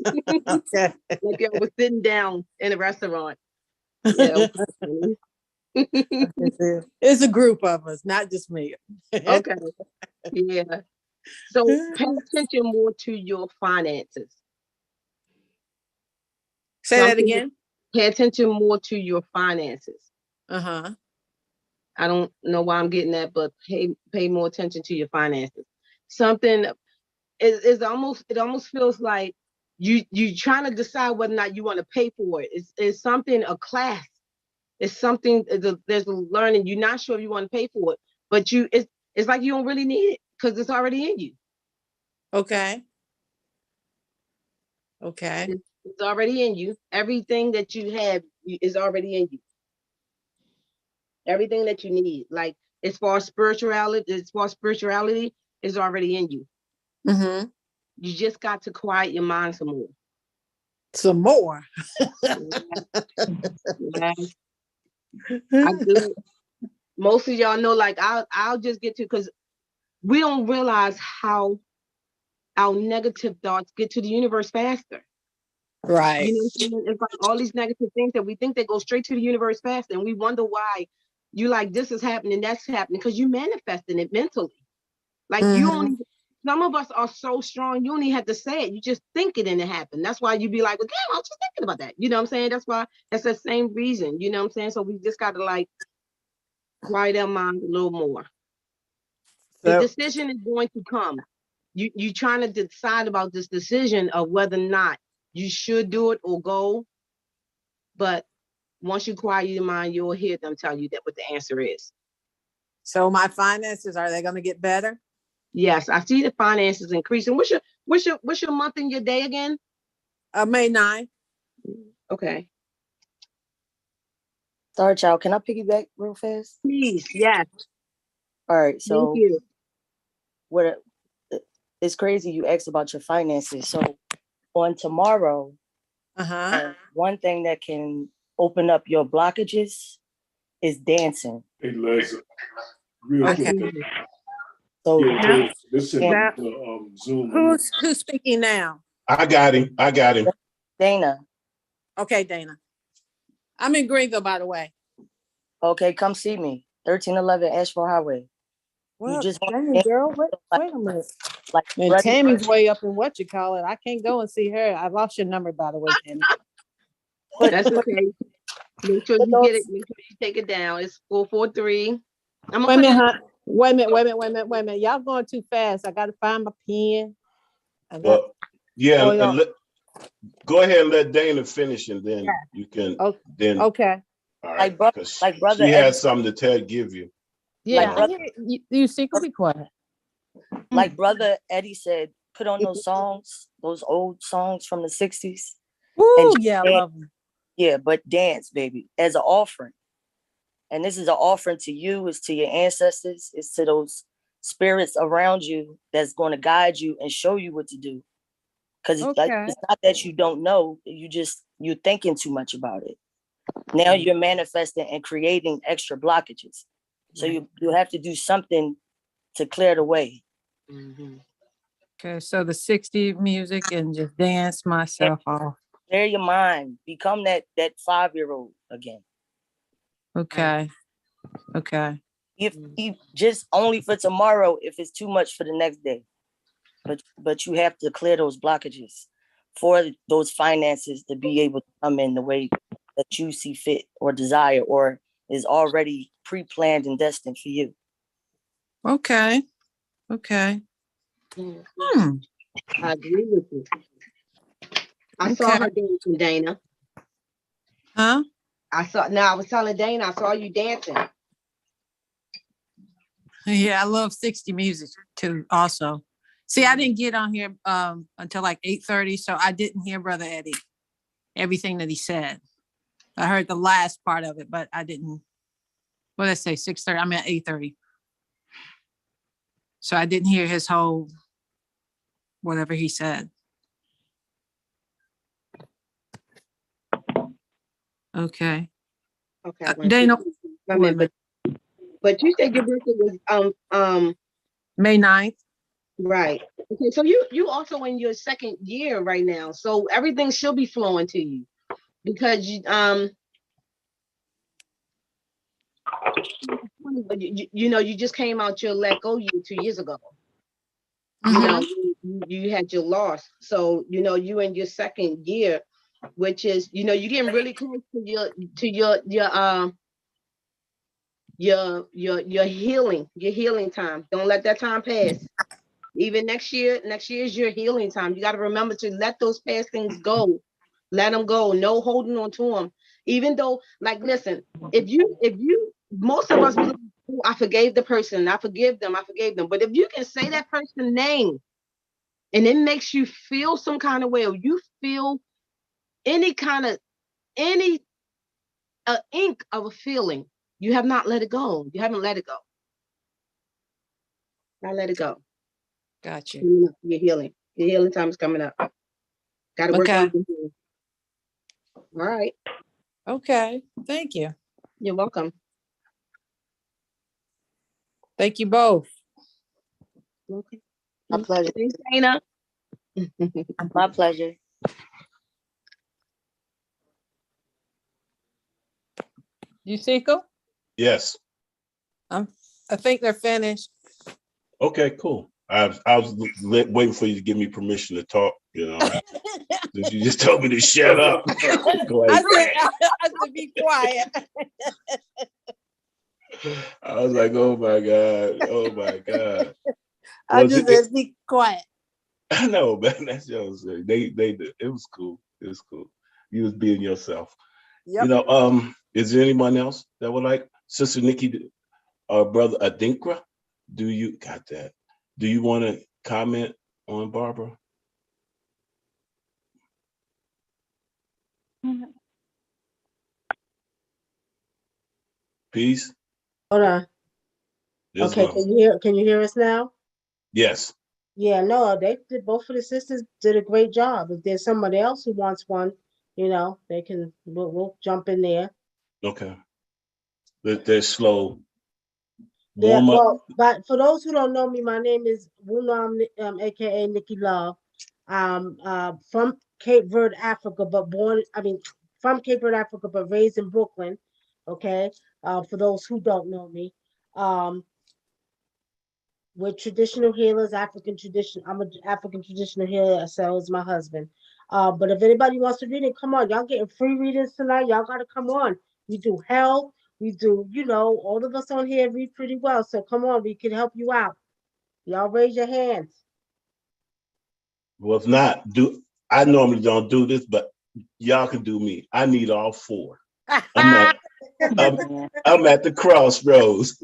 Okay. Like I was sitting down in a restaurant. Yeah. It's a group of us, not just me. Okay. Yeah. So pay attention more to your finances. Say that again. Pay attention more to your finances. Uh-huh. I don't know why I'm getting that, but pay more attention to your finances. Something is almost, it almost feels like you trying to decide whether or not you want to pay for it. It's something, a class. It's something, there's a learning. You're not sure if you want to pay for it, but it's like you don't really need it because it's already in you. Okay. Okay. It's already in you. Everything that you have is already in you. Everything that you need, like as far as spirituality, is already in you. Mm-hmm. You just got to quiet your mind some more. Some more. Yeah. I do. Most of y'all know, like I'll just get to, because we don't realize how our negative thoughts get to the universe faster. Right. It's like all these negative things that we think that go straight to the universe fast, and we wonder why you like this is happening, that's happening, because you manifesting it mentally. Like you only, some of us are so strong, you only have to say it. You just think it and it happened. That's why you be like, well, damn, I was just thinking about that. You know what I'm saying? That's why, that's the same reason. You know what I'm saying? So we just got to like quiet our mind a little more. The decision is going to come. You trying to decide about this decision of whether or not you should do it or go. But once you quiet your mind, you'll hear them tell you that what the answer is. So my finances, are they going to get better? Yes, I see the finances increasing. What's your month and your day again? May 9th. Okay. Star Child, can I piggyback real fast? Please, yes. All right, Thank so you. what it's crazy you asked about your finances. So on tomorrow, one thing that can open up your blockages is dancing. Hey, Liza, real Okay. quick. So Yeah, listen, Now, Zoom. who's speaking now? I got him. Dana, Okay, Dana. I'm in Greenville, by the way. okay, come see me. 1311 Asheville Highway. Well, just want dang, to girl, wait a minute. like And Brother- Tammy's way up in what you call it. I can't go and see her. I lost your number, by the way, Tammy. That's okay. Make sure you get it. Make sure you take it down. It's 443. Wait a minute, huh? Wait a minute. Y'all going too fast. I got to find my pen. Well, yeah. Go ahead and let Dana finish, and then you can. Okay. Then okay. All right. Like brother, she has something to give you. Yeah, Like you see, be quiet. Like brother Eddie said, put on those songs, those old songs from the 60s. Woo, yeah, I love them. Yeah, but dance, baby, as an offering. And this is an offering to you, it's to your ancestors, it's to those spirits around you that's going to guide you and show you what to do. Because it's not that you don't know, you're thinking too much about it. Now you're manifesting and creating extra blockages. So you have to do something to clear the way. Okay, so the 60s music and just dance myself off. Clear your mind. Become that 5-year-old again. Okay. If just only for tomorrow, if it's too much for the next day. But you have to clear those blockages for those finances to be able to come in the way that you see fit or desire or is already pre-planned and destined for you. Okay. I agree with you. I saw her dancing, Dana. Huh? I was telling Dana, I saw you dancing. Yeah, I love 60 music too, also. See, I didn't get on here until like 8:30, so I didn't hear Brother Eddie, everything that he said. I heard the last part of it, but I didn't, what did I say, 6:30? I mean 8:30. So I didn't hear his whole, whatever he said. Okay. Dana, but you said your birthday was May 9th. Right. Okay, so you also in your second year right now, so everything should be flowing to you because you you just came out your let go year 2 years ago. You had your loss, so you in your second year, which is you're getting really close to your healing time. Don't let that time pass. Even next year is your healing time. You got to remember to let those past things go. Let them go. No holding on to them. Even though, like, listen, if you, most of us, I forgave the person. I forgive them. But if you can say that person's name and it makes you feel some kind of way, or you feel any ink of a feeling, you have not let it go. You haven't let it go. Not let it go. Gotcha. Your healing time is coming up. Got to work on it. All right. Okay. Thank you. You're welcome. Thank you both. Okay. My pleasure. Thanks, Dana. My pleasure. Usiku? Yes. I think they're finished. Okay, cool. I was waiting for you to give me permission to talk, You just told me to shut up. I said to be quiet. I was like, oh my God. I just said be quiet. I know, man. That's just they it was cool. It's cool. You was being yourself. Yep. Is there anyone else that would like Sister Nikki or Brother Adinkra? Do you got that? Do you want to comment on Barbara? Peace. Hold on. Yes, Okay, ma'am. can you hear us now? Yes. Yeah, no, they did, both of the sisters did a great job. If there's somebody else who wants one, they can, we'll jump in there. Okay. They're slow. Yeah, Warm up. well, but for those who don't know me, my name is Wunam, aka Nikki Love. From Cape Verde, Africa, from Cape Verde, Africa, but raised in Brooklyn. Okay. For those who don't know me. We're traditional healers, African tradition. I'm an African traditional healer, so is my husband. But if anybody wants to read it, come on. Y'all getting free readings tonight. Y'all gotta come on. We do health. We do, all of us on here read pretty well. So come on, we can help you out. Y'all raise your hands. Well, if not, I normally don't do this, but y'all can do me. I need all four. I'm at the crossroads.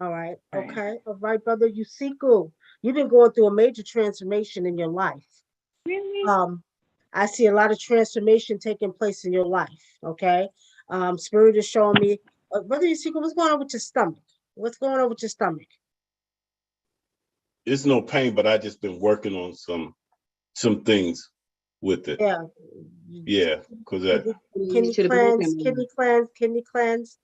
All right. Okay. All right, brother Usiku. You've been going through a major transformation in your life. Really? I see a lot of transformation taking place in your life. Okay. Spirit is showing me, brother Usiku, what's going on with your stomach? What's going on with your stomach? It's no pain, but I just been working on some things with it. Yeah. Yeah, because kidney cleanse.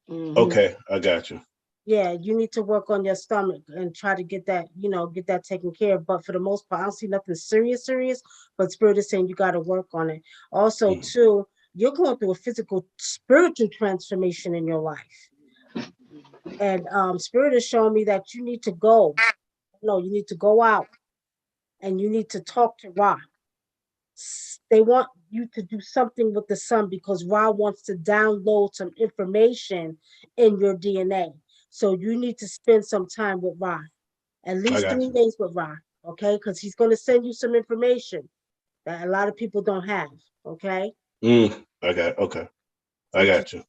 Okay, I got you. Yeah, you need to work on your stomach and try to get that, get that taken care of. But for the most part, I don't see nothing serious, but Spirit is saying you got to work on it. Also, too, you're going through a physical, spiritual transformation in your life. And Spirit is showing me that you need to go. No, you need to go out and you need to talk to Ra. They want you to do something with the sun because Ra wants to download some information in your DNA. So you need to spend some time with Ra, at least 3 days with Ra, okay? Because he's going to send you some information that a lot of people don't have, okay? Okay. I got you.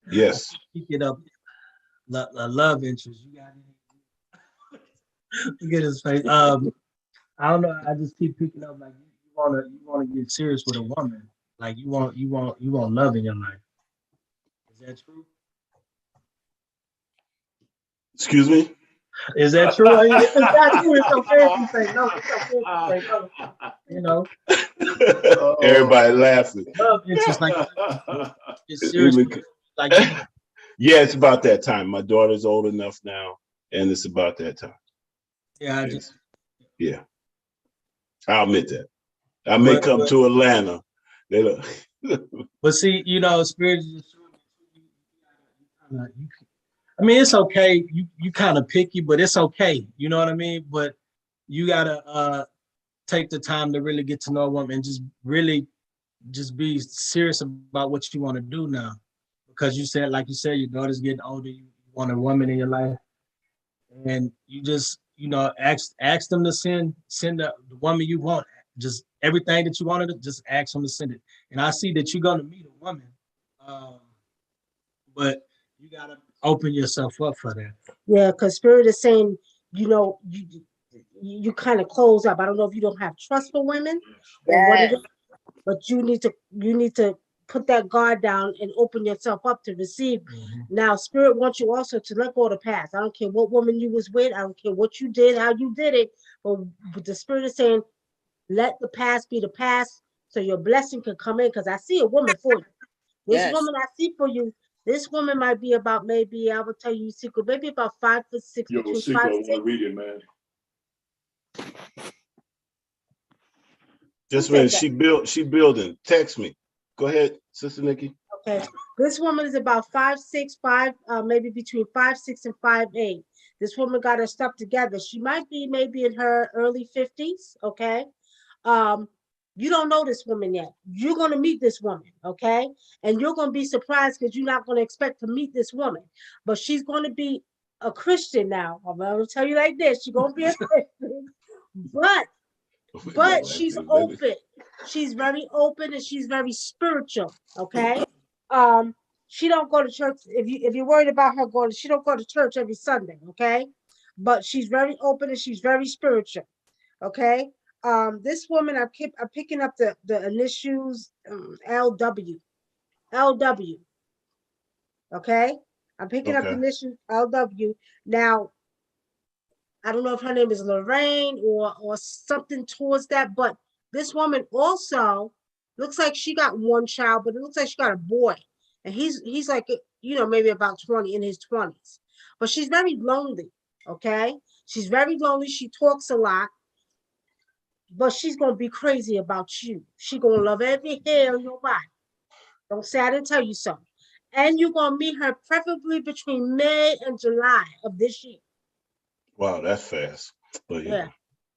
Yes. Keep it up. Love interest. You got it. Look at his face. I don't know. I just keep picking up like you wanna get serious with a woman. Like you want love in your life. Is that true? Excuse me? Is that true? I mean, if it's not true, it's okay if you say no. It's okay if you say no. Everybody laughing. Love interest like it's serious. Like yeah, it's about that time. My daughter's old enough now, and it's about that time. Yeah, yeah. I'll admit that. I may come to Atlanta. But see, Spirit is I mean, it's okay. You kind of picky, but it's okay. You know what I mean? But you gotta take the time to really get to know a woman and just be serious about what you want to do now. Because like you said, your daughter's getting older, you want a woman in your life. And you just, ask them to send the woman you want. Just everything that you wanted to just ask them to send it. And I see that you're gonna meet a woman. But you gotta open yourself up for that. Yeah, because Spirit is saying, you kind of close up. I don't know if you don't have trust for women or what it is, but you need to put that guard down and open yourself up to receive. Now, Spirit wants you also to let go of the past. I don't care what woman you was with. I don't care what you did, how you did it. But the Spirit is saying, let the past be the past so your blessing can come in. Because I see a woman for you. This woman I see for you, this woman might be about, maybe, I will tell you secret, maybe about 5'6". Yo, Usiku, I want to read it, man. Just when she building. Text me. Go ahead, Sister Nikki. Okay. This woman is about 5'6", maybe between 5'6" and 5'8". This woman got her stuff together. She might be maybe in her early 50s. Okay. You don't know this woman yet. You're going to meet this woman, okay? And you're going to be surprised because you're not going to expect to meet this woman. But she's going to be a Christian now. I'm gonna tell you like this: she's gonna be a Christian, but she's open. She's very open and she's very spiritual. Okay. Um, she don't go to church. If you're worried about her going, she don't go to church every Sunday. Okay, but she's very open and she's very spiritual. Okay. This woman, I'm picking up the initials LW. LW. Okay. I'm picking up the Okay. initials LW. Now, I don't know if her name is Lorraine or something towards that, but this woman also looks like she got one child, but it looks like she got a boy. And he's like, maybe about 20, in his 20s. But she's very lonely. Okay. She's very lonely. She talks a lot. But she's gonna be crazy about you. She gonna love every hair on your body. Don't say I didn't tell you so. And you're gonna meet her preferably between May and July of this year. Wow, that's fast. But Yeah.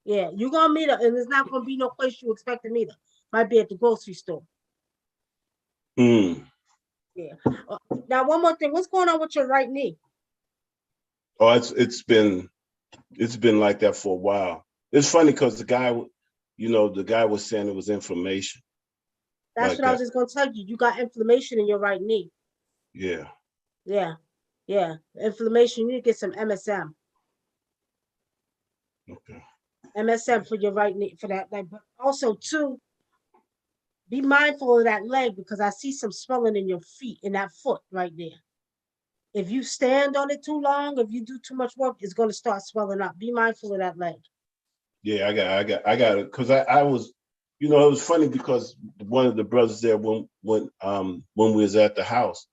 Yeah, you're gonna meet her, and it's not gonna be no place you expect to meet her. Might be at the grocery store. Mm. Yeah. Now, one more thing. What's going on with your right knee? Oh, it's been like that for a while. It's funny because the guy was saying it was inflammation. That's like what I was just gonna tell you. You got inflammation in your right knee. Yeah. Yeah. Yeah. Inflammation. You need to get some MSM. Okay. MSM for your right knee for that leg. But also too, be mindful of that leg because I see some swelling in your feet, in that foot right there. If you stand on it too long, if you do too much work, it's going to start swelling up. Be mindful of that leg. Yeah, I got it. Because I was, it was funny because one of the brothers there when we was at the house,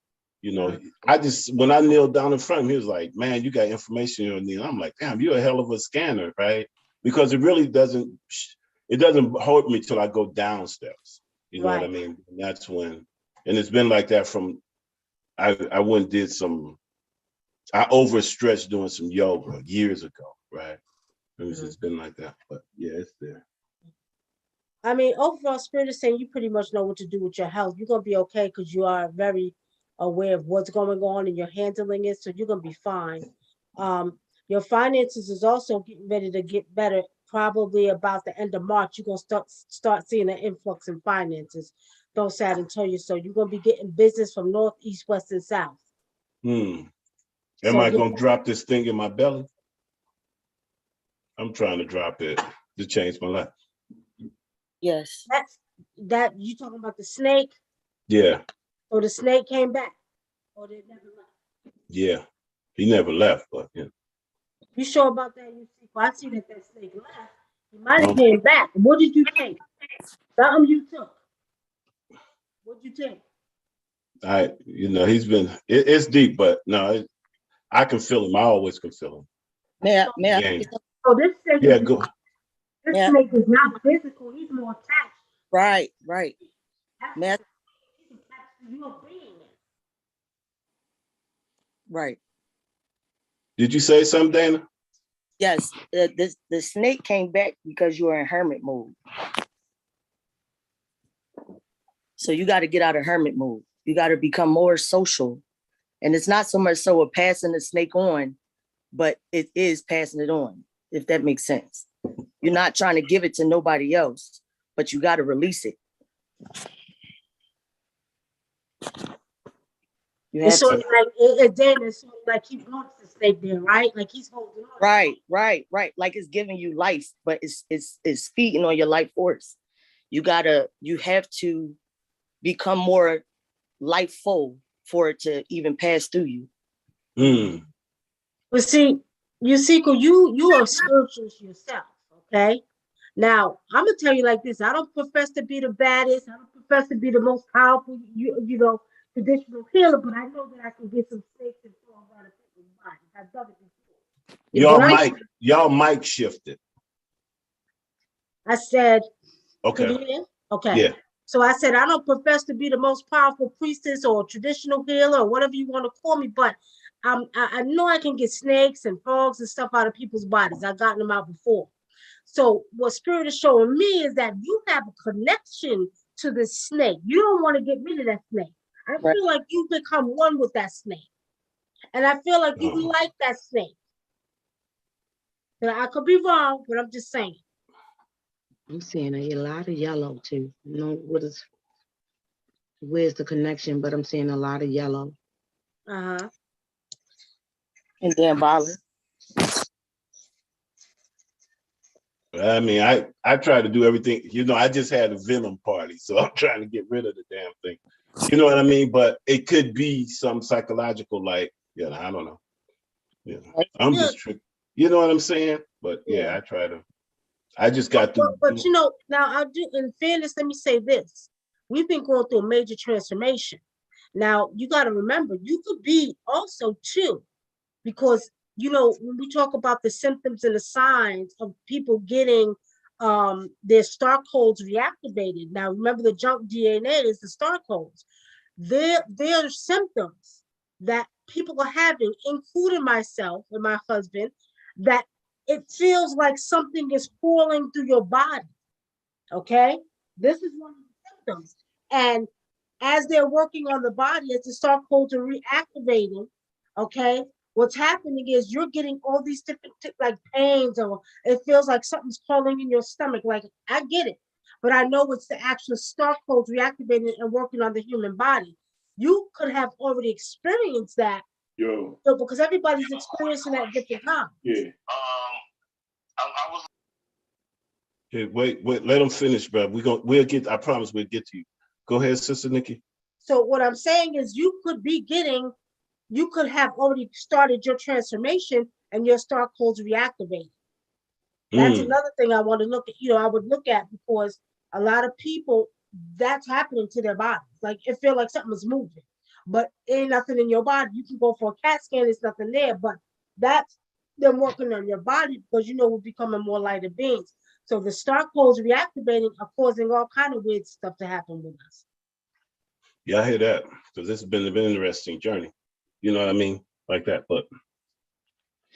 when I kneeled down in front of him, he was like, "Man, you got information in your knee." And I'm like, "Damn, you're a hell of a scanner, right?" Because it really doesn't hurt me till I go downstairs. You know what I mean? And that's when, and it's been like that from. I went and did I overstretched doing some yoga years ago, right? It's been like that, but yeah, it's there. I mean, overall, Spirit is saying you pretty much know what to do with your health. You're going to be okay because you are very aware of what's going on and you're handling it, so you're going to be fine. Your finances is also getting ready to get better. Probably about the end of March, you're going to start seeing an influx in finances. Don't say I didn't tell you so. You're going to be getting business from north, east, west, and south. Am So I going to drop this thing in my belly? I'm trying to drop it to change my life. Yes. That you talking about the snake? Yeah. So the snake came back, or they never left? Yeah, he never left, but yeah. You sure about that? You see, well, I see that snake left. He might have came back. What did you take? Something you took. What'd you take? He's been. It's deep, but no, I can feel him. I always can feel him. So this snake. Yeah, go. This snake is not physical. He's more attached. Right. He's attached to your being. Right. Did you say something, Dana? Yes. The snake came back because you were in hermit mode. So you got to get out of hermit mode. You got to become more social. And it's not so much so of passing the snake on, but it is passing it on, if that makes sense. You're not trying to give it to nobody else, but you got to release it. It's sort of like Dana, sort of like he wants the snake there, right? Like he's holding on. Right. Like it's giving you life, but it's feeding on your life force. You have to become more lifeful for it to even pass through you. But see, Usiku, you are spiritual yourself, okay? Now, I'm gonna tell you like this: I don't profess to be the baddest, I don't profess to be the most powerful, traditional healer, but I know that I can get some snakes and fall out of people's bodies. I've done it before. Y'all mic shifted. I said, okay. Okay. Yeah. So I said, I don't profess to be the most powerful priestess or traditional healer or whatever you want to call me, but I know I can get snakes and frogs and stuff out of people's bodies. I've gotten them out before. So what Spirit is showing me is that you have a connection to the snake. You don't want to get rid of that snake. I feel like you become one with that snake. And I feel like you like that snake. Now, I could be wrong, but I'm just saying. I'm seeing a lot of yellow too. No, where's the connection? But I'm seeing a lot of yellow. Uh-huh. And then violet. I mean, I try to do everything. You know, I just had a venom party, so I'm trying to get rid of the damn thing. You know what I mean? But it could be some psychological, like, you know, I don't know. You know, I'm just tripping. You know what I'm saying? But yeah, I just got to. But you know, now I do. In fairness, let me say this: we've been going through a major transformation. Now you got to remember, you could be also too, because you know when we talk about the symptoms and the signs of people getting their star codes reactivated. Now remember, the junk DNA is the star codes. There are symptoms that people are having, including myself and my husband, that it feels like something is crawling through your body. Okay, this is one of the symptoms. And as they're working on the body, as the star codes are reactivating, okay, what's happening is you're getting all these different like pains, or it feels like something's crawling in your stomach. Like, I get it, but I know it's the actual star codes reactivating and working on the human body. You could have already experienced that. So because everybody's experiencing that at different times. Yeah. I was. Hey, wait, let them finish, bro. We'll get. I promise we'll get to you. Go ahead, Sister Nikki. So what I'm saying is, you could have already started your transformation and your star codes reactivated. That's another thing I want to look at. You know, I would look at, because a lot of people, that's happening to their bodies. Like, it feels like something is moving, but ain't nothing in your body. You can go for a CAT scan, there's nothing there, but that's them working on your body, because you know we're becoming more lighter beings. So the star codes reactivating are causing all kind of weird stuff to happen with us. Yeah, I hear that, because this has been an interesting journey. You know what I mean? Like that. But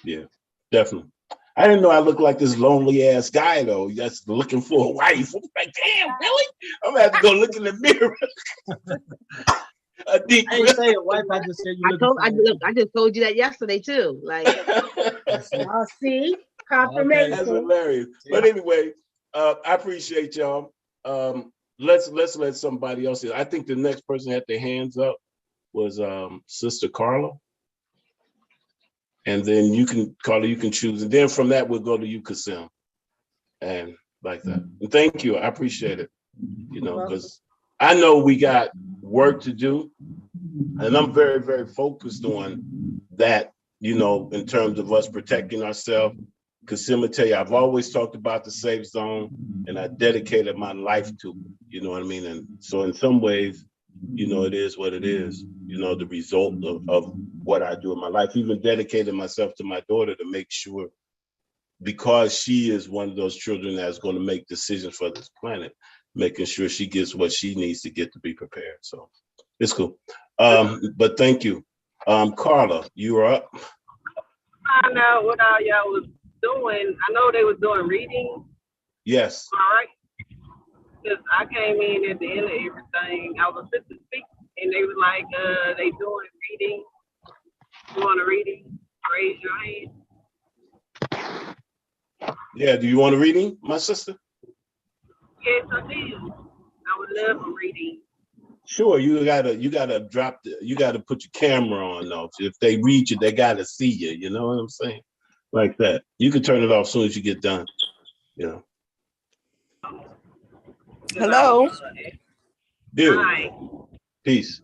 yeah, definitely. I didn't know I looked like this lonely ass guy though. That's looking for a wife. I'm like, damn, really? I'm gonna have to go look in the mirror. I didn't say a wife. I just said you. I just told you that yesterday too. Like, I'll see confirmation. That's hilarious. Yeah. But anyway, I appreciate y'all. Let's let somebody else. I think the next person had their hands up was Sister Carla. And then you can, Carla, you can choose. And then from that, we'll go to you, Kasim. And like that. And thank you. I appreciate it. You know, because I know we got work to do. And I'm very, very focused on that, you know, in terms of us protecting ourselves. Kasim will tell you, I've always talked about the safe zone, and I dedicated my life to it. You know what I mean? And so in some ways, you know, it is what it is, you know, the result of what I do in my life. Even dedicated myself to my daughter to make sure, because she is one of those children that's going to make decisions for this planet, making sure she gets what she needs to get to be prepared. So it's cool. But thank you. Carla, you are up. I know what all y'all was doing. I know they was doing reading. Yes. All right. Because I came in at the end of everything. I was fit to speak, and they were like, they doing reading. You want a reading? Raise your hand. Yeah, do you want a reading, my sister? Yes, I do. I would love a reading. Sure, you gotta put your camera on though. If they read you, they gotta see you. You know what I'm saying? Like that. You can turn it off as soon as you get done. You know. Hello. Dude. Hi. Peace.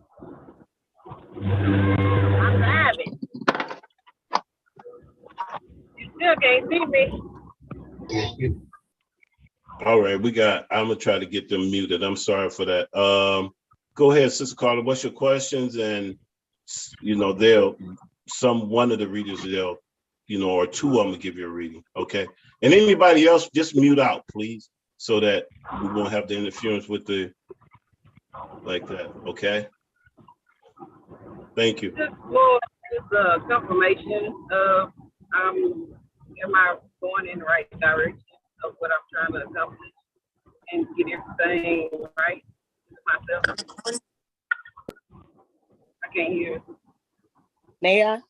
I'm having. You still can't see me. All right, I'm gonna try to get them muted. I'm sorry for that. Go ahead, Sister Carla. What's your questions? And you know, one of the readers, you know, or two of them will give you a reading. Okay. And anybody else, just mute out, please, so that we won't have the interference with like that. Okay. Thank you. Just a confirmation of am I going in the right direction of what I'm trying to accomplish and get everything right myself. I can't hear. May I?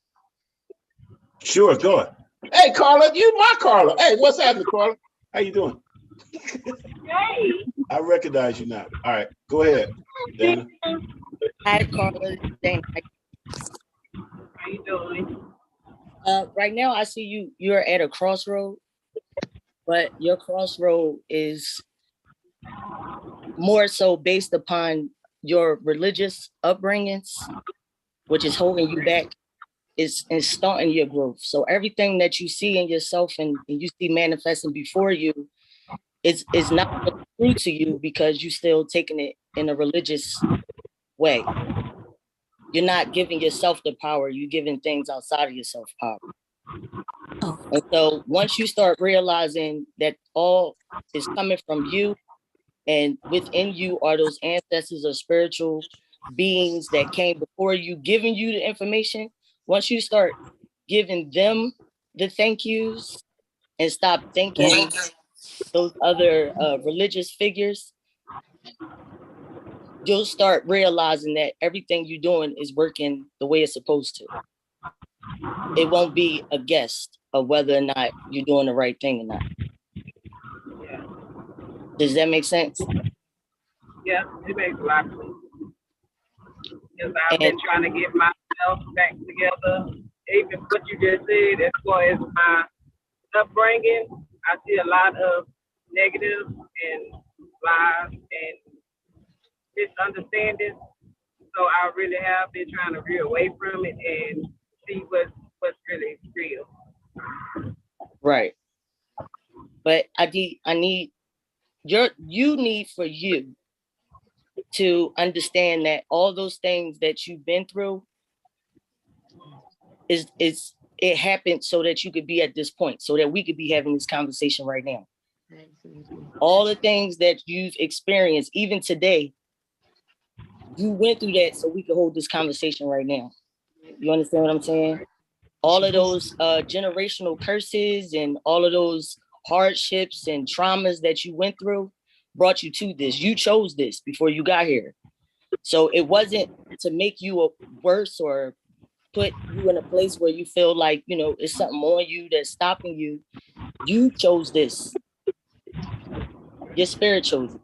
Sure, go ahead. Hey, Carla, you my Carla. Hey, what's happening, Carla? How you doing? Hey. I recognize you now. All right, go ahead, Dana. Hi, Carla. Dana. How you doing? Right now, I see you're at a crossroad, but your crossroad is more so based upon your religious upbringings, which is holding you back, is stunting your growth. So everything that you see in yourself and you see manifesting before you is not true to you because you still taking it in a religious way. You're not giving yourself the power, you're giving things outside of yourself power. And so once you start realizing that all is coming from you, and within you are those ancestors or spiritual beings that came before you, giving you the information, once you start giving them the thank yous and stop thanking those other religious figures, you'll start realizing that everything you're doing is working the way it's supposed to. It won't be a guess of whether or not you're doing the right thing or not. Yeah. Does that make sense? Yeah, it makes a lot of sense. Because I've been trying to get myself back together. Even what you just said, as far as my upbringing, I see a lot of negative and lies and misunderstandings. So I really have been trying to veer away from it and see what's really real. Right. But you need for you to understand that all those things that you've been through it happened so that you could be at this point, so that we could be having this conversation right now. All the things that you've experienced, even today, you went through that so we could hold this conversation right now. You understand what I'm saying? All of those generational curses and all of those hardships and traumas that you went through brought you to this. You chose this before you got here. So it wasn't to make you worse or put you in a place where you feel like, it's something on you that's stopping you. You chose this. Your spirit chose it.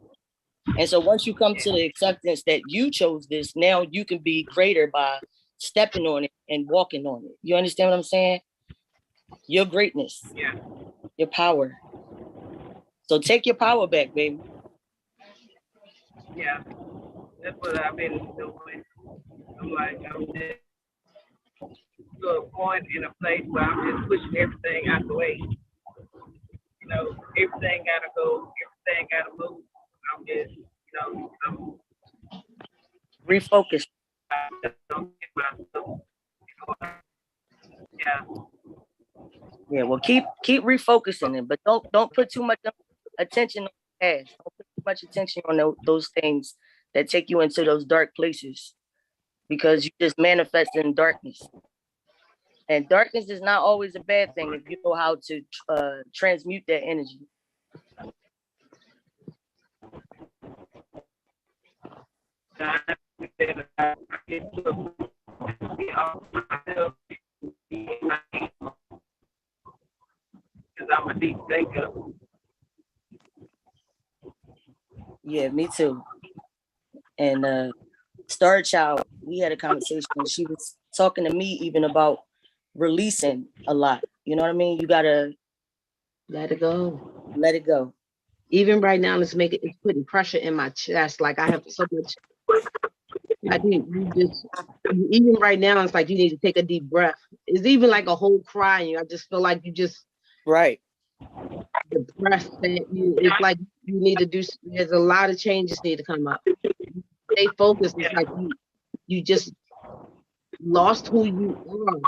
And so once you come to the acceptance that you chose this, now you can be greater by stepping on it and walking on it. You understand what I'm saying? Your greatness, your power. So take your power back, baby. Yeah, that's what I've been doing. I'm just to a point in a place where I'm just pushing everything out the way. Everything gotta go, everything gotta move. I'm just, I'm refocus. Yeah, well, keep refocusing it, but don't put too much attention on the past. Don't put too much attention on those things that take you into those dark places, because you just manifest in darkness. And darkness is not always a bad thing if you know how to transmute that energy. Because I'm a deep thinker. Yeah, me too. And Star Child, we had a conversation. She was talking to me even about releasing a lot. You know what I mean? You gotta let it go. Let it go. Even right now, it's putting pressure in my chest. Like I have so much. I think even right now, it's like you need to take a deep breath. It's even like a whole crying. I just feel like you just right. The breath that it's like you need to do. There's a lot of changes need to come up. Stay focused. It's like you just lost who you are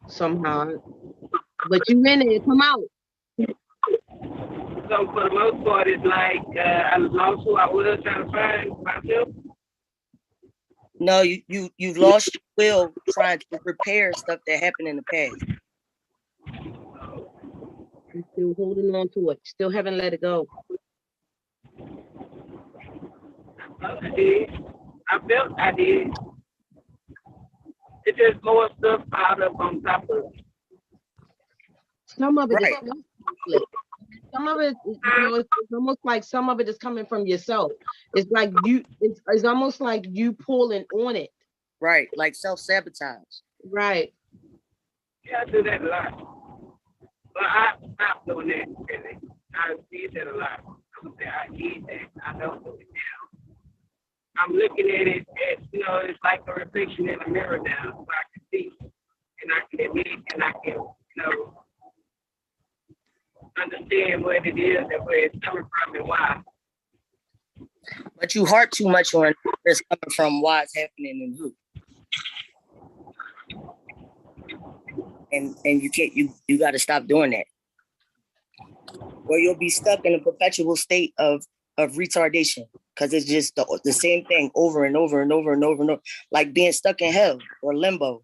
somehow, but you in it. Come out. So for the most part, it's like I lost who I was trying to find myself. No, you've lost your will trying to repair stuff that happened in the past. You're still holding on to it. Still haven't let it go. I did. I felt I did. It's just more stuff piled up on top of it. Some of it is Right. split. Some of it, it's almost like some of it is coming from yourself. It's like it's almost like you pulling on it. Right. Like self-sabotage. Right. Yeah, I do that a lot. But I stopped doing that, really. I did that a lot. I would say I did that. I don't do it now. I'm looking at it as, it's like a reflection in the mirror now, so I can see and I can admit and I can, understand what it is and where it's coming from and why. But you heart too much on where it's coming from, why it's happening, and who. And you can't, you got to stop doing that, or you'll be stuck in a perpetual state of retardation, because it's just the same thing over and over and over and over and over, like being stuck in hell or limbo.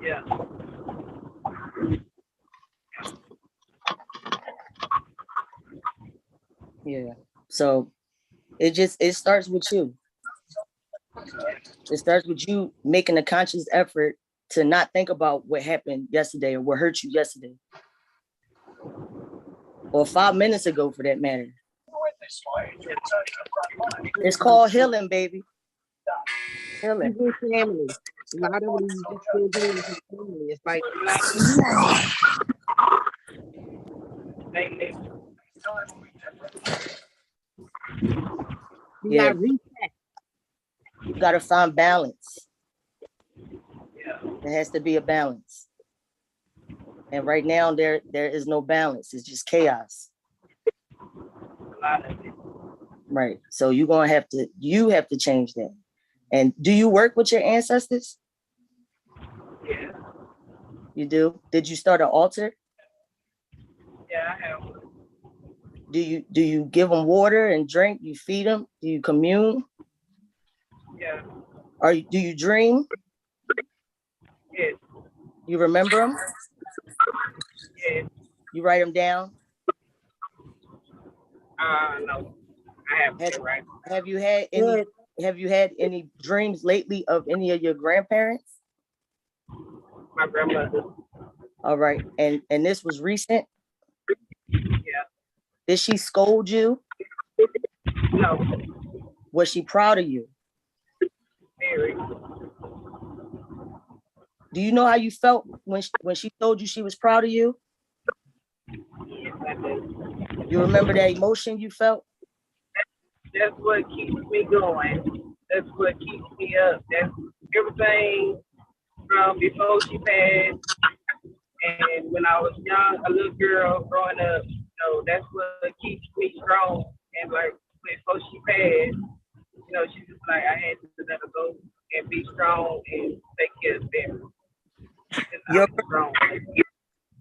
Yeah. Yeah. So it starts with you. It starts with you making a conscious effort to not think about what happened yesterday or what hurt you yesterday, or 5 minutes ago, for that matter. It's called healing, baby. Healing. Even family. A lot of them you just still doing with your family. It's like you Yeah. got reset. You got to find balance. There has to be a balance. And right now there is no balance. It's just chaos. Right. So you have to change that. And do you work with your ancestors? Yeah. You do? Did you start an altar? Yeah, I have. Do you give them water and drink? You feed them? Do you commune? Yeah. Or do you dream? Yes. You remember them? Yes. You write them down? No. I haven't. Right. Have you had any dreams lately of any of your grandparents? My grandmother. All right. And this was recent? Yeah. Did she scold you? No. Was she proud of you? Very. Do you know how you felt when she told you she was proud of you? Yes, I do. You remember that emotion you felt? That's what keeps me going. That's what keeps me up. That's everything from before she passed and when I was young, a little girl growing up. That's what keeps me strong. And like before she passed, she was like, I had to let her go and be strong and take care of them. You're strong.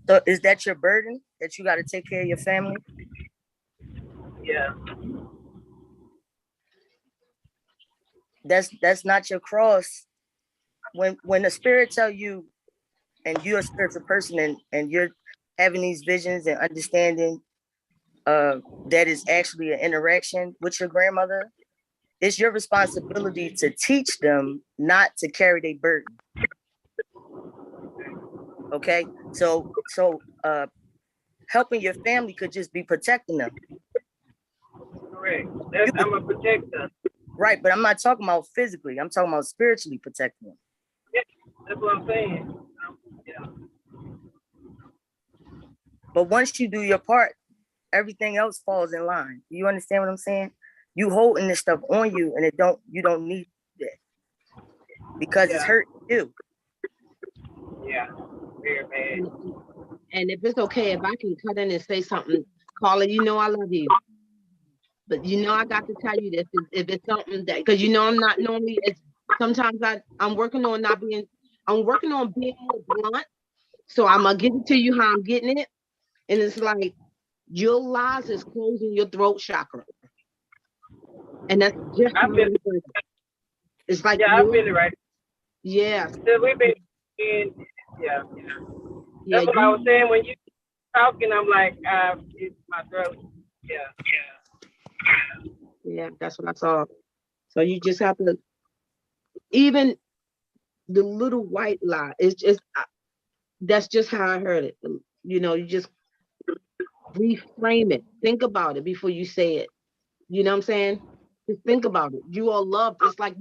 So is that your burden, that you got to take care of your family? Yeah. That's not your cross. When the spirit tell you, and you're a spiritual person, and you're having these visions and understanding that is actually an interaction with your grandmother, it's your responsibility to teach them not to carry their burden. Okay, so helping your family could just be protecting them. Correct. I'm a protector. Right, but I'm not talking about physically. I'm talking about spiritually protecting them. Yeah, that's what I'm saying. Yeah. But once you do your part, everything else falls in line. Do you understand what I'm saying? You holding this stuff on you, and you don't need that because it's hurting you. Yeah, very bad. And if it's okay, if I can cut in and say something, Carla, I love you. But I got to tell you this, if it's something that, because I'm not normally, sometimes I'm working on being more blunt. So I'm gonna give it to you how I'm getting it. And it's like your lies is closing your throat chakra. And that's just it's like I feel it right. Yeah. So we've been in, yeah. That's what I was saying when you talking, I'm like, it's my throat. Yeah, that's what I saw. So you just have to, even the little white lie. It's just that's just how I heard it. You know, you just reframe it. Think about it before you say it. You know what I'm saying? Just think about it. You are loved. It's like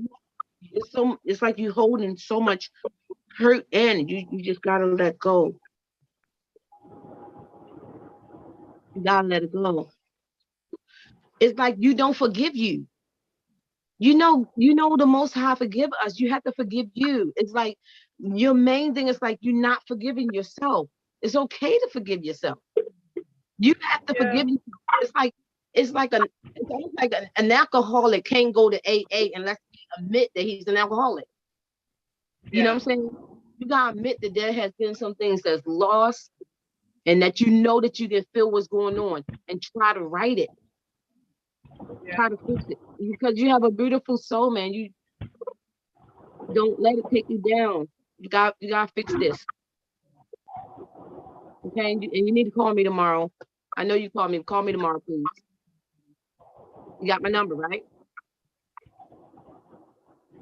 you holding so much hurt in. You just gotta let go. You gotta let it go. It's like you don't forgive you. You know the most high forgive us. You have to forgive you. It's like your main thing is like you're not forgiving yourself. It's okay to forgive yourself. You have to Yeah. forgive yourself. It's almost like an alcoholic can't go to AA unless he admit that he's an alcoholic. You know Yeah. what I'm saying? You gotta admit that there has been some things that's lost and that you know that you can feel what's going on and try to right it. Yeah. Try to fix it. Because you have a beautiful soul, man. You don't let it take you down. You gotta fix this. Okay. And you need to call me tomorrow. I know you call me. Call me tomorrow, please. You got my number, right?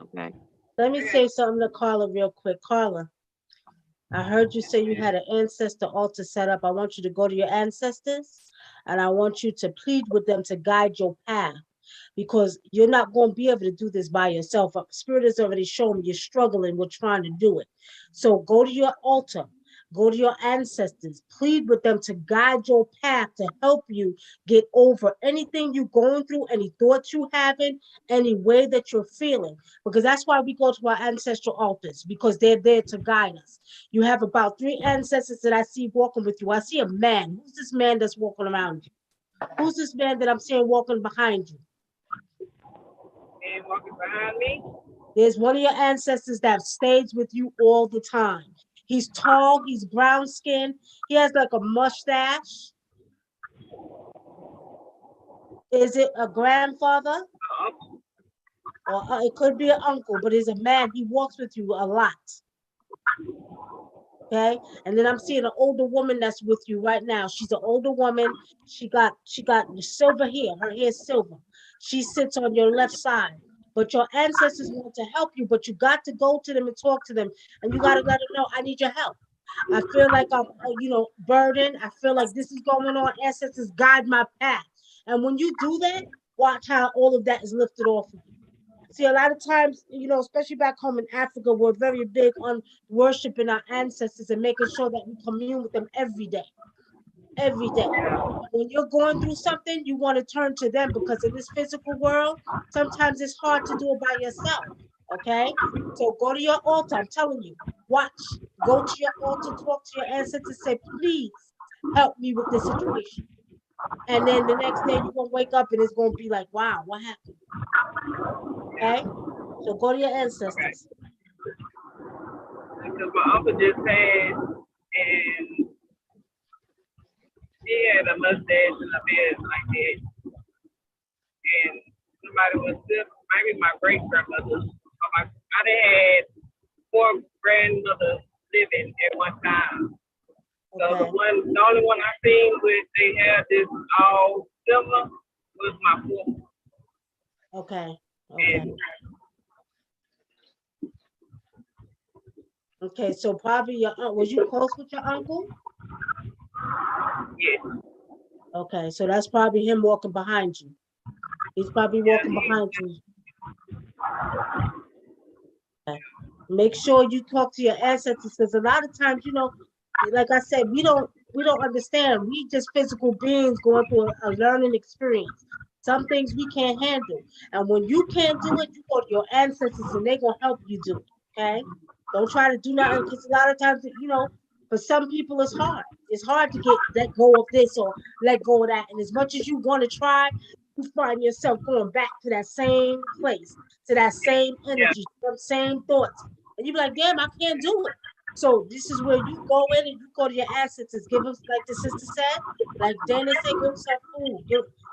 Okay. Let me say something to Carla real quick. Carla, I heard you say you had an ancestor altar set up. I want you to go to your ancestors and I want you to plead with them to guide your path because you're not going to be able to do this by yourself. Spirit has already shown me you're struggling with trying to do it. So go to your altar, go to your ancestors, plead with them to guide your path to help you get over anything you're going through, any thoughts you having, any way that you're feeling. Because that's why we go to our ancestral altars, because they're there to guide us. You have about 3 ancestors that I see walking with you. I see a man. Who's this man that's walking around you? Who's this man that I'm seeing walking behind you? And walking behind me. There's one of your ancestors that stays with you all the time. He's tall, he's brown skinned, he has like a mustache. Is it a grandfather? Or it could be an uncle, but he's a man. He walks with you a lot. Okay, and then I'm seeing an older woman that's with you right now. She's an older woman. She got silver hair. Her hair is silver. She sits on your left side. But your ancestors want to help you, but you got to go to them and talk to them, and you got to let them know, I need your help. I feel like I'm, burdened. I feel like this is going on. Ancestors guide my path, and when you do that, watch how all of that is lifted off of you. See, a lot of times, especially back home in Africa, we're very big on worshiping our ancestors and making sure that we commune with them every day. Every day. When you're going through something, you want to turn to them because in this physical world, sometimes it's hard to do it by yourself. Okay? So go to your altar. I'm telling you, watch. Go to your altar, talk to your ancestors, say, please help me with this situation. And then the next day you're gonna wake up and it's gonna be like, wow, what happened? Okay? So go to your ancestors. Because my uncle just passed and he had a mustache and a beard like that. And somebody was still, maybe my great grandmother. I done had 4 grandmothers living at one time. So Okay. the only one I seen with they had this all silver was my 4th. Okay. Okay. And Okay. So probably your was you close with your uncle? yes. Okay. So that's probably him walking behind you. He's probably walking behind you. Okay. Make sure you talk to your ancestors because a lot of times, like I said, we don't understand. We just physical beings going through a learning experience. Some things we can't handle. And when you can't do it, you go to your ancestors and they're gonna help you do it. Okay? Don't try to do nothing because a lot of times, for some people it's hard. It's hard to let go of this or let go of that. And as much as you want to try, you find yourself going back to that same place, to that same energy, to them same thoughts. And you be like, damn, I can't do it. So this is where you go in and you go to your ancestors. Give them, like the sister said, like Dana said, give them some food.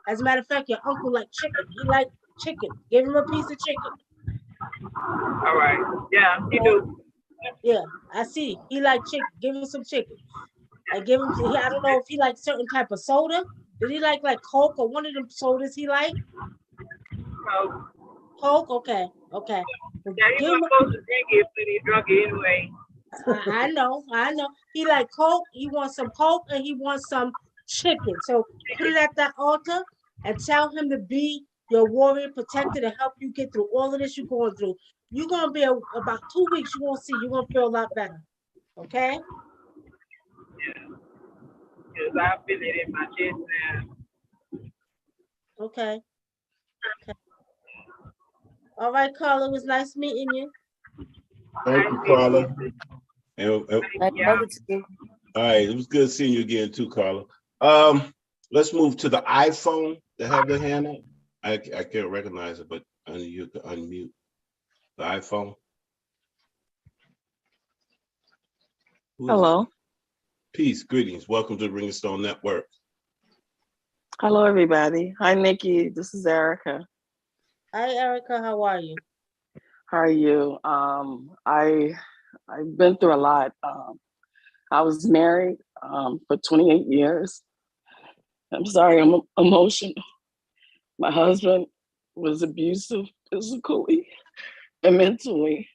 As a matter of fact, your uncle like chicken. He like chicken. Give him a piece of chicken. All right. Yeah, you do. Yeah, I see. He like chicken. Give him some chicken. And give him. I don't know if he like certain type of soda. Did he like Coke or one of them sodas he like? So, Coke. Okay. Okay. Yeah, he Give wasn't him supposed to drink it, but he drunk it anyway. I know. He like Coke. He wants some Coke and he wants some chicken. So put it at that altar and tell him to be your warrior protector to help you get through all of this you're going through. You're gonna be about 2 weeks. You're gonna see. You're gonna feel a lot better. Okay. Because I feel it in my chest now. Okay. Okay. All right, Carla. It was nice meeting you. Thank you, Carla. Like Yeah. brother to you. All right, it was good seeing you again too, Carla. Let's move to the iPhone that have their hand up. I can't recognize it, but you can unmute the iPhone. Hello. Peace, greetings. Welcome to the Ring of Stone Network. Hello, everybody. Hi, Nikki. This is Erica. Hi, Erica. How are you? How are you? I've been through a lot. I was married for 28 years. I'm sorry, I'm emotional. My husband was abusive physically and mentally.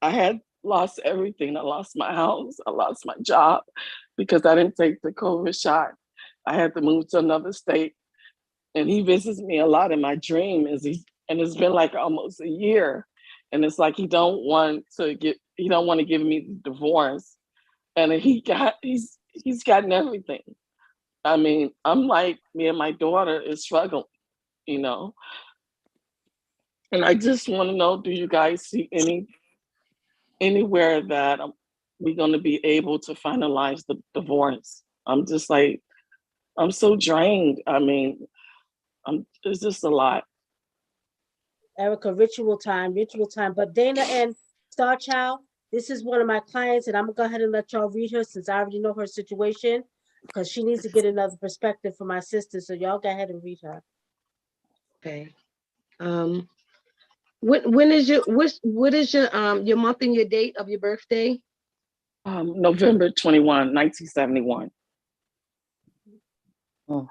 I had lost everything. I lost my house. I lost my job because I didn't take the COVID shot. I had to move to another state. And he visits me a lot in my dream and it's been like almost a year. And it's like he don't want to give me the divorce. And he's gotten everything. I mean, I'm like, me and my daughter is struggling, you know. And I just want to know, do you guys see anywhere that we're going to be able to finalize the divorce? I'm just like, I'm so drained. I mean, it's just a lot. Erica, ritual time. But Dana and Star Child, this is one of my clients, and I'm gonna go ahead and let y'all read her since I already know her situation, because she needs to get another perspective from my sister. So y'all go ahead and read her. Okay. When is what is your month and your date of your birthday? November 21, 1971. Oh.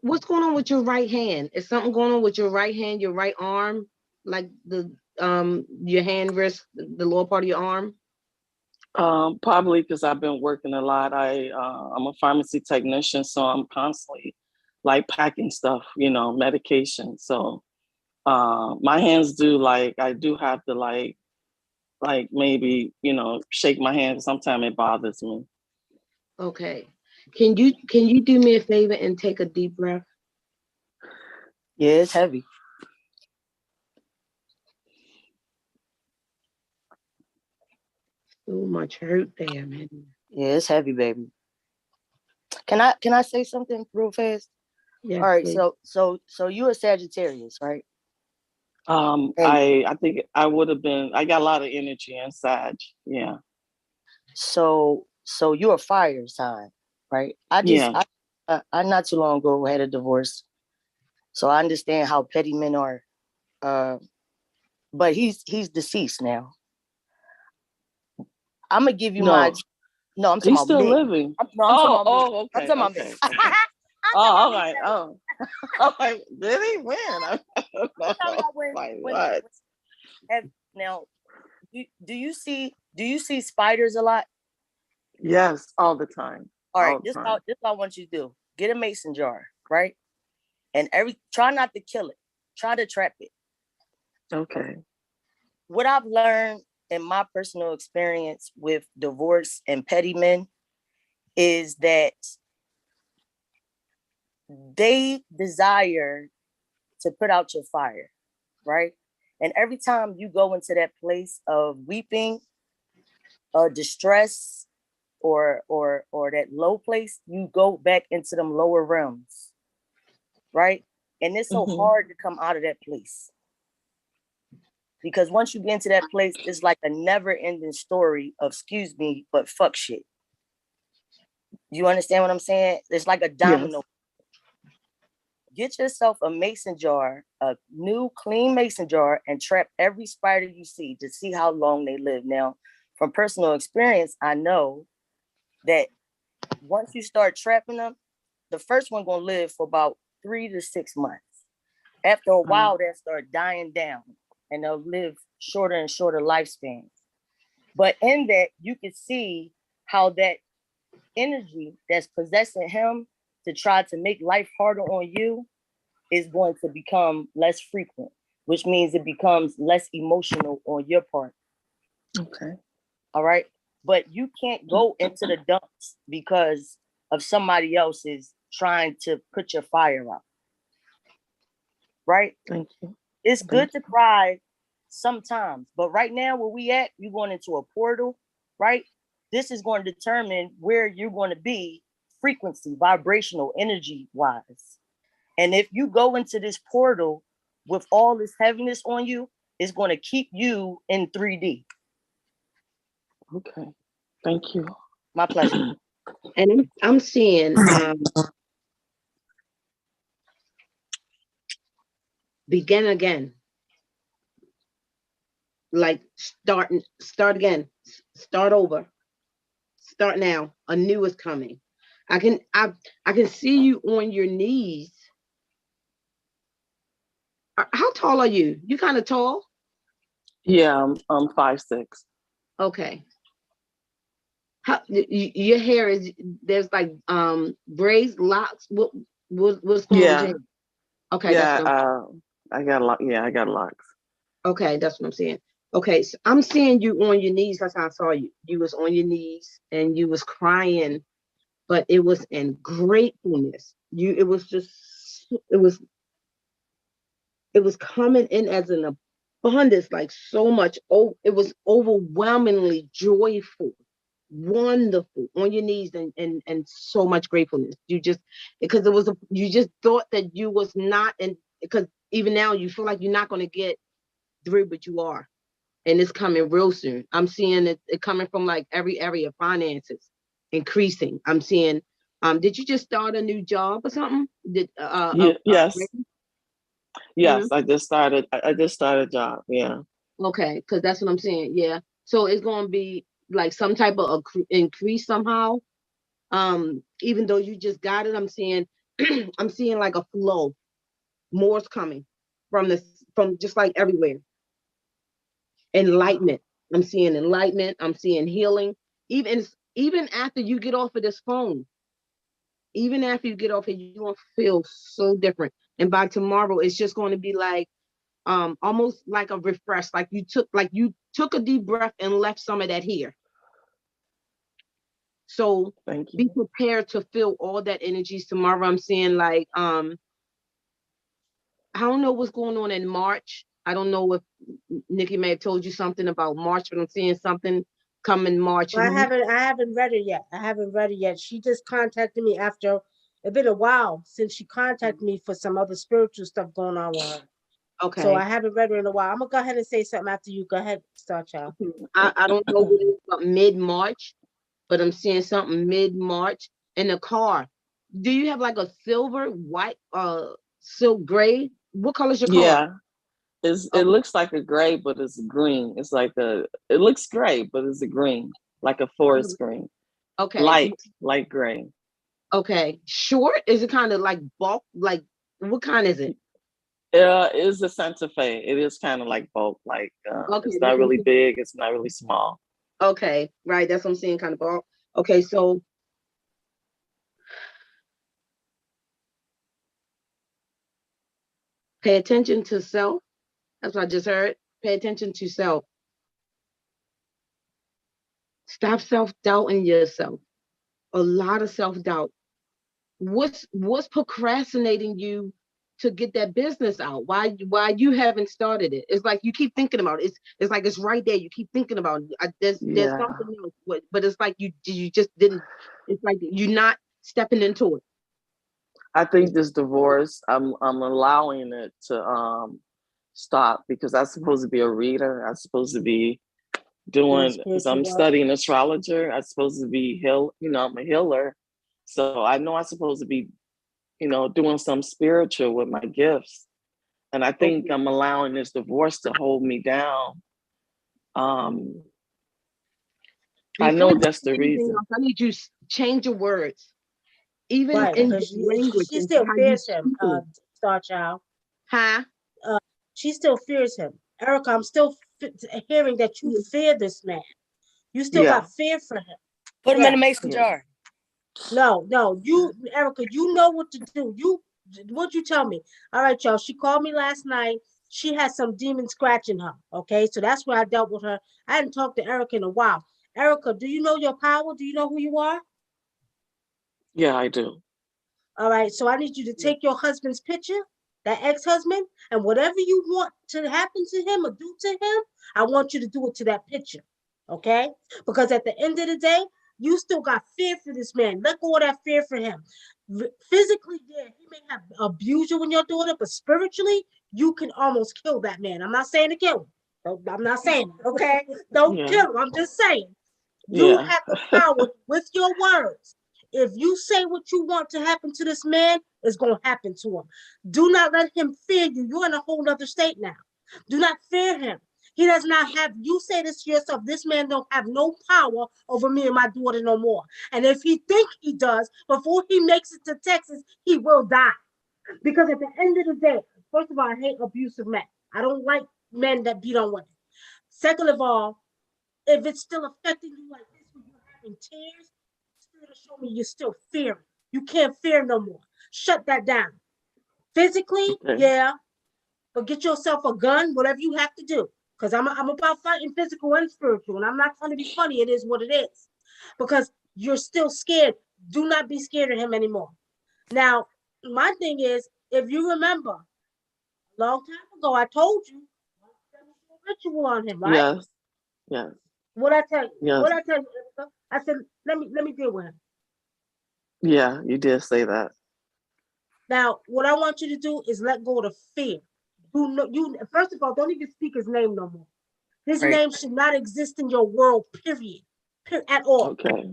What's going on with your right hand? Is something going on with your right hand, your right arm, like your hand wrist, the lower part of your arm? Probably because I've been working a lot. I'm a pharmacy technician, so I'm constantly like packing stuff, medication. So my hands do I do have to like maybe, shake my hand. Sometimes it bothers me. Okay. Can you do me a favor and take a deep breath? Yeah, it's heavy. So much hurt there, man. Yeah, it's heavy, baby. Can I say something real fast? Yes, all right, please. so you a Sagittarius, right? I think I would have been. I got a lot of energy inside. Yeah. So you're a fire sign, right? I not too long ago had a divorce, so I understand how petty men are. But he's deceased now. I'm gonna give you I'm talking he's about still me. living. I'm talking about me. Okay. I'm talking about me. All right. Oh, like, did he win? I'm talking about when now, do you see spiders a lot? Yes, all the time. All right, this what I want you to do. Get a mason jar, right? And try not to kill it. Try to trap it. Okay. What I've learned in my personal experience with divorce and petty men is that they desire to put out your fire, right? And every time you go into that place of weeping, distress, or that low place, you go back into them lower realms, right? And it's so hard to come out of that place. Because once you get into that place, it's like a never-ending story of, excuse me, but fuck shit. You understand what I'm saying? It's like a domino. Yes. Get yourself a mason jar, a new clean mason jar, and trap every spider you see to see how long they live. Now, from personal experience, I know that once you start trapping them, the first one gonna live for about 3 to 6 months. After a while, they'll start dying down. and they'll live shorter and shorter lifespans. But in that, you can see how that energy that's possessing him to try to make life harder on you is going to become less frequent, which means it becomes less emotional on your part. Okay. All right. But you can't go into the dumps because of somebody else is trying to put your fire out. Right? Thank you. It's good to cry sometimes, but right now where we at, you're going into a portal, right? This is going to determine where you're going to be frequency, vibrational, energy wise. And if you go into this portal with all this heaviness on you, it's going to keep you in 3D. Okay. Thank you. My pleasure. And I'm seeing begin again. Like start again, start over, start now. A new is coming. I can see you on your knees. How tall are you? You kind of tall. Yeah, I'm 5'6". Okay. Your hair is there's like braids, locks. What's going on with your hair? Okay, yeah, that's what I got a lot. Yeah, I got locks. okay, that's what I'm saying. Okay, so I'm seeing you on your knees. That's how I saw you. You was on your knees and you was crying, but it was in gratefulness. It was just, it was coming in as an abundance, like so much. Oh, it was overwhelmingly joyful, wonderful, on your knees and so much gratefulness. You just, because it was, you just thought that you was not, and because even now you feel like you're not going to get through, but you are. And it's coming real soon. I'm seeing it coming from like every area, finances increasing. I'm seeing, did you just start a new job or something? Yes. Yes, Mhm. I just started. I just started a job. Yeah. Okay, because that's what I'm saying. Yeah. So it's going to be like some type of increase somehow. Even though you just got it, I'm seeing, I'm seeing like a flow. More's coming from just like everywhere. Enlightenment. I'm seeing enlightenment. I'm seeing healing. Even after you get off of this phone, even after you get off it, you're gonna feel so different. And by tomorrow, it's just going to be like almost like a refresh, like you took a deep breath and left some of that here. So Thank be you. prepared to feel all that energies tomorrow. I'm seeing like I don't know what's going on in March. I don't know if Nikki may have told you something about March, but I'm seeing something coming March. I haven't read it yet. I haven't read it yet. She just contacted me after it's been a while since she contacted me for some other spiritual stuff going on with her. Okay. So I haven't read it in a while. I'm gonna go ahead and say something after you. Go ahead, Star Child. I don't know what it is about mid-March, but I'm seeing something mid-March in the car. Do you have like a silver, white, silk gray? What color is your car? Yeah. It looks like a gray, but it's green. It's like it looks gray, but it's a green, like a forest green. Okay. Light gray. Okay. Short? Is it kind of like bulk? Like what kind is it? It is a Santa Fe. It is kind of like bulk. Like Okay, it's not really big. It's not really small. Okay, right. That's what I'm saying, kind of bulk. Okay, so pay attention to self. That's what I just heard. Pay attention to self. Stop self-doubting yourself. A lot of self-doubt. What's procrastinating you to get that business out? Why you haven't started it? It's like you keep thinking about it. It's like it's right there. You keep thinking about it. There's something else, but it's like you just didn't. It's like you're not stepping into it. I think this divorce, I'm allowing it to stop because I'm supposed to be a reader. I'm supposed to be doing, because I'm studying astrologer. I'm supposed to be I'm a healer. So I know I'm supposed to be, doing some spiritual with my gifts. And I think I'm allowing this divorce to hold me down. I know that's the reason. I need you to change your words. Even right, in language. she still fears him, Star Child. Huh? She still fears him. Erica, I'm still hearing that you fear this man. You still got fear for him. Put him in a mason jar. No, Erica, you know what to do. What'd you tell me? All right, y'all. She called me last night. She had some demon scratching her. Okay, so that's where I dealt with her. I hadn't talked to Erica in a while. Erica, do you know your power? Do you know who you are? Yeah, I do. All right, so I need you to take your husband's picture, that ex-husband, and whatever you want to happen to him or do to him, I want you to do it to that picture. Okay? Because at the end of the day, you still got fear for this man. Let go of that fear for him. Physically, yeah, he may have abused you when you're doing it, but spiritually, you can almost kill that man. I'm not saying to kill him. I'm not saying it, okay? Don't kill him. I'm just saying. You have the power with your words. If you say what you want to happen to this man, it's going to happen to him. Do not let him fear you. You're in a whole other state now. Do not fear him. He does not have, you say this to yourself, this man don't have no power over me and my daughter no more. And if he think he does, before he makes it to Texas, he will die. Because at the end of the day, first of all, I hate abusive men. I don't like men that beat on women. Second of all, if it's still affecting you like this, when you're having tears, still to show me you're still fearing. You can't fear no more. Shut that down. Physically, yeah, but get yourself a gun, whatever you have to do. Because I'm about fighting physical and spiritual, and I'm not trying to be funny. It is what it is. Because you're still scared. Do not be scared of him anymore. Now, my thing is, if you remember, a long time ago, I told you, ritual on him, right? Yes. Yes. What I tell you? Yes. What I tell you? I said, let me deal with him. Yeah, you did say that. Now, what I want you to do is let go of the fear. You first of all, don't even speak his name no more. His name should not exist in your world, period at all. Okay.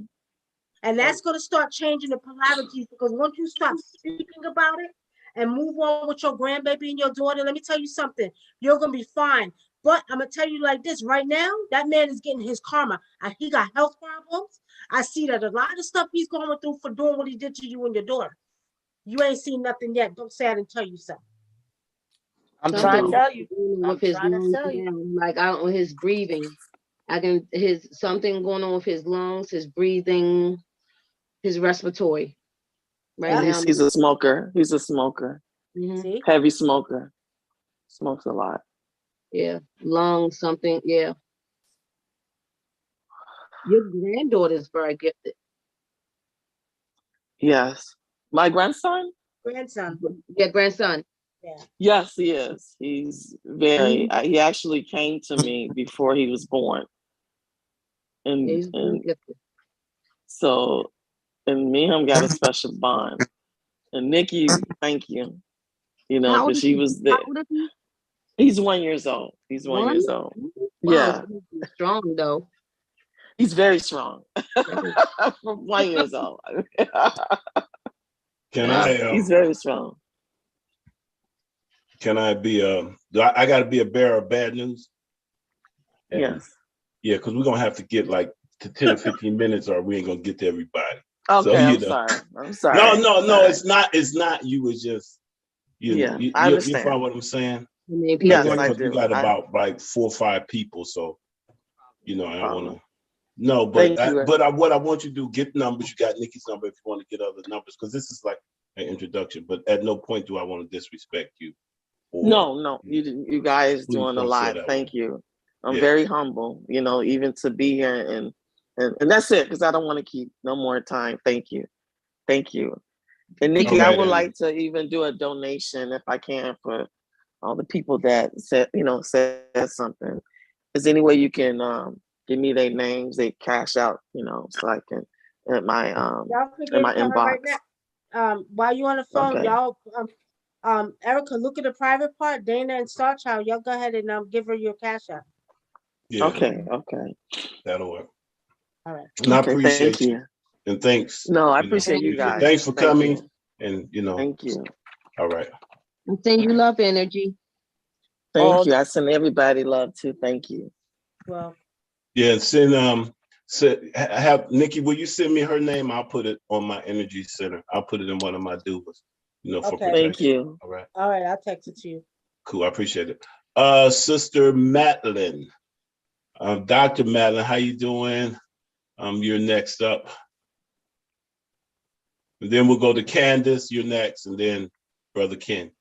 And that's going to start changing the polarities, because once you stop speaking about it and move on with your grandbaby and your daughter, let me tell you something, you're going to be fine. But I'm going to tell you like this, right now, that man is getting his karma. He got health problems. I see that a lot of stuff he's going through for doing what he did to you and your daughter. You ain't seen nothing yet. Don't say I didn't tell you something. I'm trying to tell you. With his lungs, like out on his breathing, something going on with his lungs, his breathing, his respiratory. Right now, he's a smoker. He's a smoker. Mm-hmm. Heavy smoker. Smokes a lot. Yeah, lungs, something. Yeah. Your granddaughter's very gifted. Yes. My grandson? Grandson. Yeah, grandson. Yeah. Yes, he is. He's very, he actually came to me before he was born. And so, and me and him got a special bond. And Nikki, thank you. You know, because she was there. He's 1 year old. He's 1 year old. Wow, Yeah. He's strong though. He's very strong. For 1 year old. Can I? He's very strong. Can I be I got to be a bearer of bad news? And, yes. Yeah, because we're gonna have to get like to 10 or 15 minutes, or we ain't gonna get to everybody. Okay, so, I'm sorry. No, it's not. It's not. You was just, you follow what I'm saying? Yes, I do. We got about like 4 or 5 people, so I don't want to. No, but what I want you to do, get numbers. You got Nikki's number if you want to get other numbers, because this is like an introduction. But at no point do I want to disrespect you. No, you guys doing a lot. Thank you. I'm very humble, even to be here and that's it, because I don't want to keep no more time. Thank you. And Nikki, I would like to even do a donation if I can for all the people that said something. Is there any way you can give me their names, they cash out, so I can in my inbox. Right now. While you on the phone, y'all Erica, look at the private part. Dana and Starchild, y'all go ahead and give her your cash out. Yeah. Okay. That'll work. All right. And I appreciate you. And thanks. No, I appreciate you guys. Thanks for coming. And Thank you. All right. I send you love energy. Thank you. I send everybody love too. Thank you. Well. Yeah, have Nikki, will you send me her name? I'll put it on my energy center. I'll put it in one of my duvas, for protection. Thank you. All right. All right, I'll text it to you. Cool. I appreciate it. Sister Madeline. Dr. Madeline, how you doing? You're next up. And then we'll go to Candace, you're next, and then Brother Ken.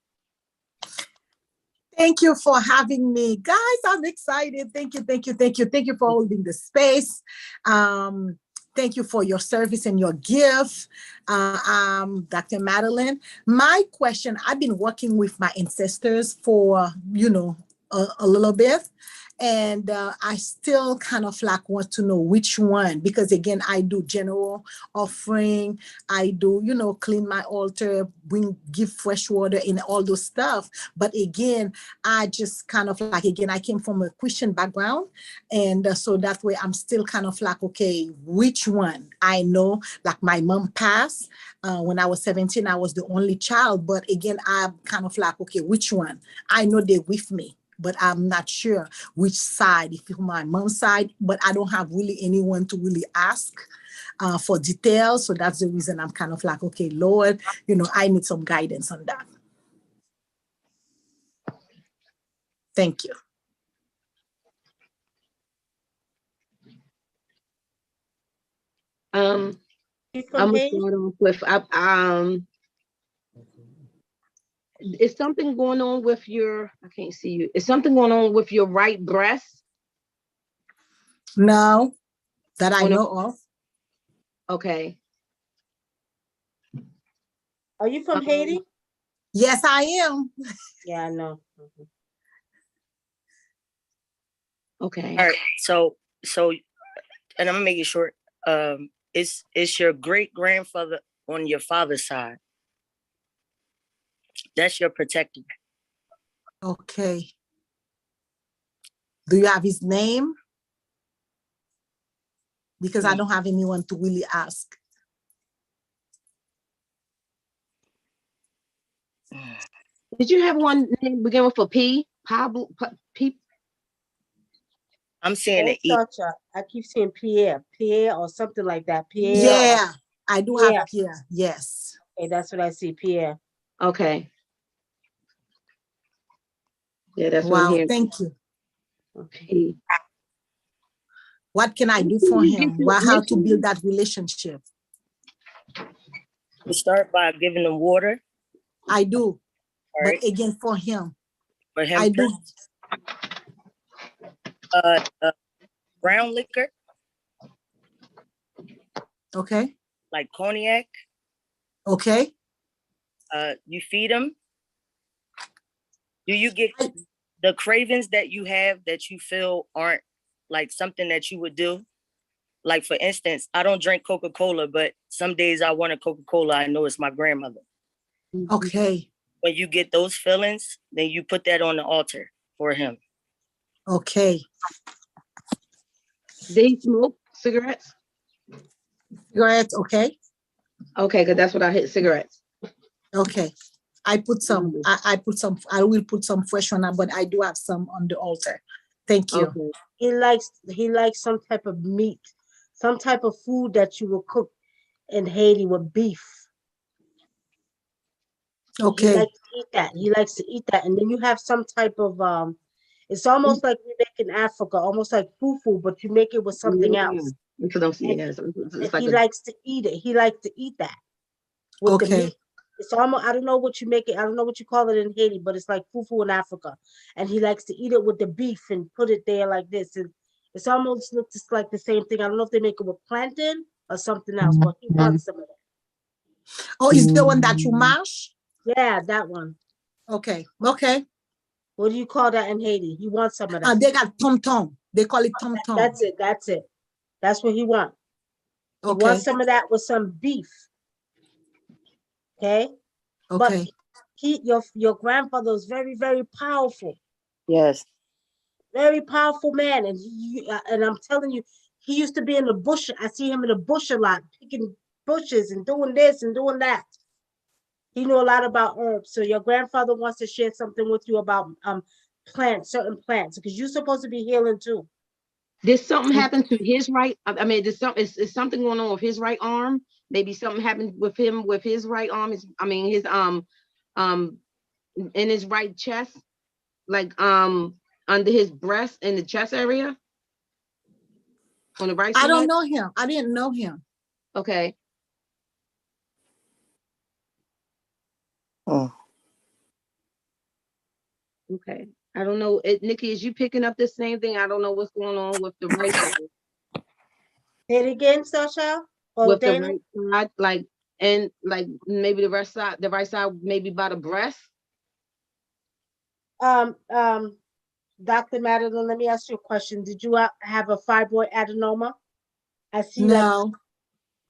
Thank you for having me. Guys, I'm excited. Thank you, thank you, thank you. Thank you for holding the space. Thank you for your service and your gift, Dr. Madeline. My question, I've been working with my ancestors for, a little bit. And I still kind of like want to know which one, because again, I do general offering. I do, clean my altar, give fresh water and all those stuff. But again, I just kind of like, again, I came from a Christian background. And so that way I'm still kind of like, okay, which one? I know like my mom passed when I was 17, I was the only child. But again, I'm kind of like, okay, which one? I know they're with me, but I'm not sure which side, if it's my mom's side, but I don't have really anyone to really ask for details. So that's the reason I'm kind of like, okay, Lord, I need some guidance on that. Thank you. I'm gonna start off with is something going on with your, I can't see you. Is something going on with your right breast? No, that I know of. Okay. Are you from Haiti? Yes, I am. Yeah, I know. Okay. All right. So, and I'm gonna make it short. It's your great grandfather on your father's side. That's your protector. Okay. Do you have his name? Because I don't have anyone to really ask. Did you have one name begin with a P? Pablo? P? I'm saying it. I keep saying Pierre or something like that. Pierre. Yeah, I do have Pierre. Yes. Okay, that's what I see, Pierre. Okay. Yeah, that's wow. what I'm hearing. Thank you. Okay. What can I do for him? How to build that relationship? You start by giving him water. I do. Right. But again, for him, I do. Brown liquor. Okay. Like cognac. Okay. You feed him. Do you get the cravings that you have that you feel aren't like something that you would do? Like, for instance, I don't drink Coca-Cola, but some days I want a Coca-Cola. I know it's my grandmother. Okay. When you get those feelings, then you put that on the altar for him. Okay. Did he smoke cigarettes? Cigarettes, okay. Okay, because that's what I hit, cigarettes. Okay. I put some, I will put some fresh one, but I do have some on the altar. Thank you. Okay. He likes some type of meat, some type of food that you will cook in Haiti with beef. Okay. He likes to eat that. And then you have some type of it's almost like we make in Africa, almost like fufu, but you make it with something else. He likes to eat it. He likes to eat that with the meat. It's almost, I don't know what you make it, I don't know what you call it in Haiti, but it's like fufu in Africa. And he likes to eat it with the beef and put it there like this. And it's almost looks just like the same thing. I don't know if they make it with plantain or something else, but he wants some of that. Oh, is the one that you mash? Yeah, that one. Okay. Okay. What do you call that in Haiti? He wants some of that. They got tom-tom. They call it tom-tom. That's it. That's it. That's what he wants. He wants some of that with some beef. Okay. Okay. But your grandfather was very, very powerful. Yes. Very powerful man, and I'm telling you, he used to be in the bush. I see him in the bush a lot, picking bushes and doing this and doing that. He knew a lot about herbs. So your grandfather wants to share something with you about plants, certain plants, because you're supposed to be healing too. Did something happen to his right? I mean, is something going on with his right arm? Maybe something happened with him with his right arm. His in his right chest. under his breast in the chest area? On the right side? I don't know him. I didn't know him. Okay. Oh. Okay. I don't know. Nikki, is you picking up the same thing? I don't know what's going on with the right side. Say it again, Sasha. With the right side, and maybe the right side, maybe by the breast. Dr. Madeline, let me ask you a question. Did you have a fibroid adenoma? I see No.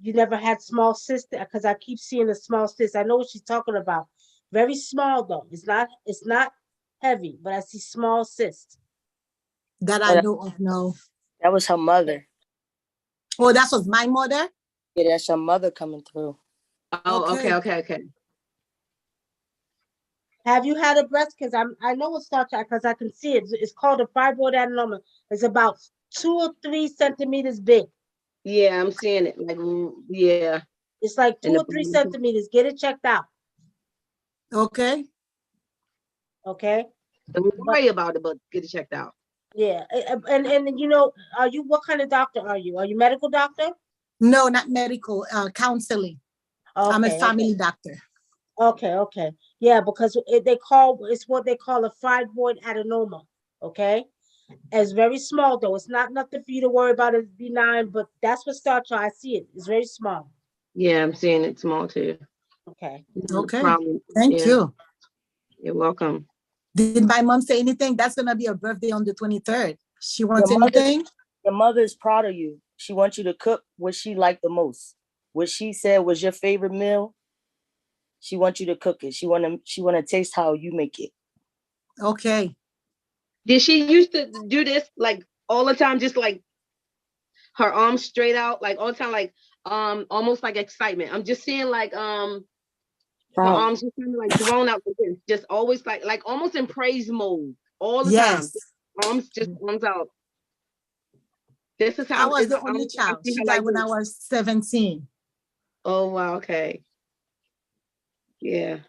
You never had small cysts, because I keep seeing a small cyst. I know what she's talking about. Very small though. It's not heavy, but I see small cysts. That I know of, no. That was her mother. Oh, that was my mother? Yeah, that's your mother coming through. Oh, okay. Have you had a breast? Because I know it's not, because I can see it. It's called a fibroid adenoma. It's about 2 or 3 centimeters big. Yeah, I'm seeing it. Yeah. It's like 2 or 3 centimeters. Get it checked out. Okay. Don't worry about it, but get it checked out. Yeah, and what kind of doctor are you? Are you a medical doctor? No, not medical. Counseling. Okay, I'm a family doctor. Okay. Yeah, because it's what they call a fibroid adenoma. Okay, it's very small though. It's not nothing for you to worry about. It's benign, but that's what starts. I see it. It's very small. Yeah, I'm seeing it small too. Okay. Okay. Thank you. You're welcome. Did my mom say anything? That's gonna be her birthday on the 23rd. She wants anything? Your mother is proud of you. She wants you to cook what she liked the most. What she said was your favorite meal. She wants you to cook it. She wanna taste how you make it. Okay. Did she used to do this all the time, just her arms straight out, all the time, almost like excitement? I'm just seeing her arms just kind of thrown out like this, just always like almost in praise mode all the time. Arms out. This is how I was the only child. She died when I was 17. Oh wow, okay. Yeah.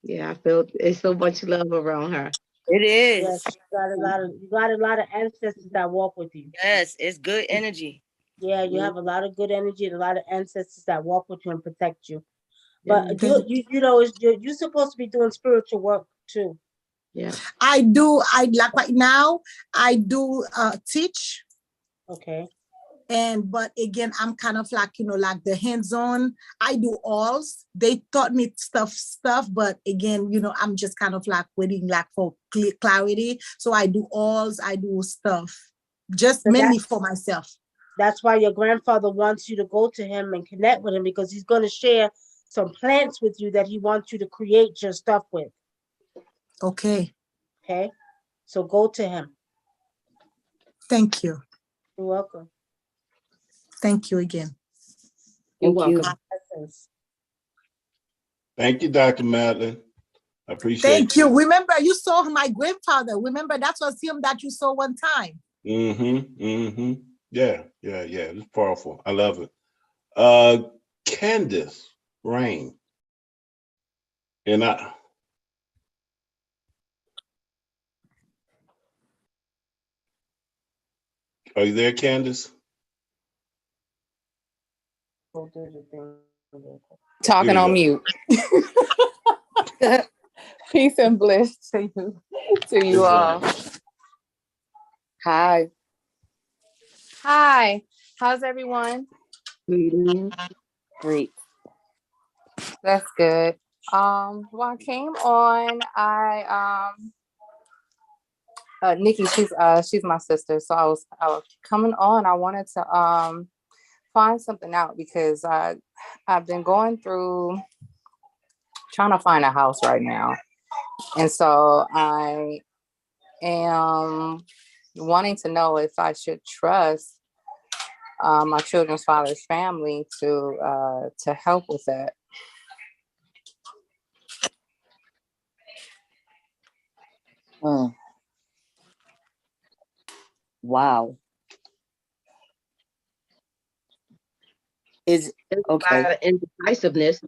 Yeah, I feel it's so much love around her. It is. Yes, you got a lot of ancestors that walk with you. Yes, it's good energy. Yeah, you have a lot of good energy and a lot of ancestors that walk with you and protect you. But you're supposed to be doing spiritual work too. Yeah. I do. Right now, I do teach. Okay. But again, I'm kind of like the hands-on. I do alls. They taught me stuff, but again, I'm just kind of waiting for clarity. So I do alls, I do stuff, just mainly for myself. That's why your grandfather wants you to go to him and connect with him, because he's going to share some plants with you that he wants you to create your stuff with. Okay. Okay. So go to him. Thank you. You're welcome. Thank you again. You're welcome. Thank you, Dr. Madeline. I appreciate it. Thank you. Remember, you saw my grandfather. Remember, that was him that you saw one time. Yeah. It's powerful. I love it. Candace Rain. And are you there, Candace? Talking on mute. Peace and bliss to you all. Hi. How's everyone? Great. That's good. Well, I came on. Nikki, she's my sister, so I was coming on. I wanted to find something out, because I've been going through trying to find a house right now, and so I am wanting to know if I should trust my children's father's family to help with that. Wow. Is okay. A lot of indecisiveness.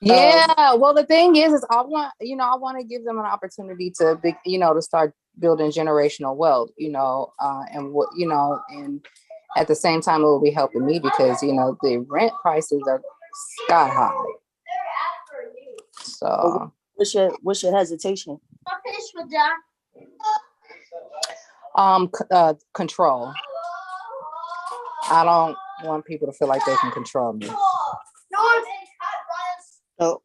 Yeah, well, the thing is I want to give them an opportunity to to start building generational wealth, and what, and at the same time it will be helping me because the rent prices are sky high. So what's your hesitation? Control. I don't want people to feel like they can control me. So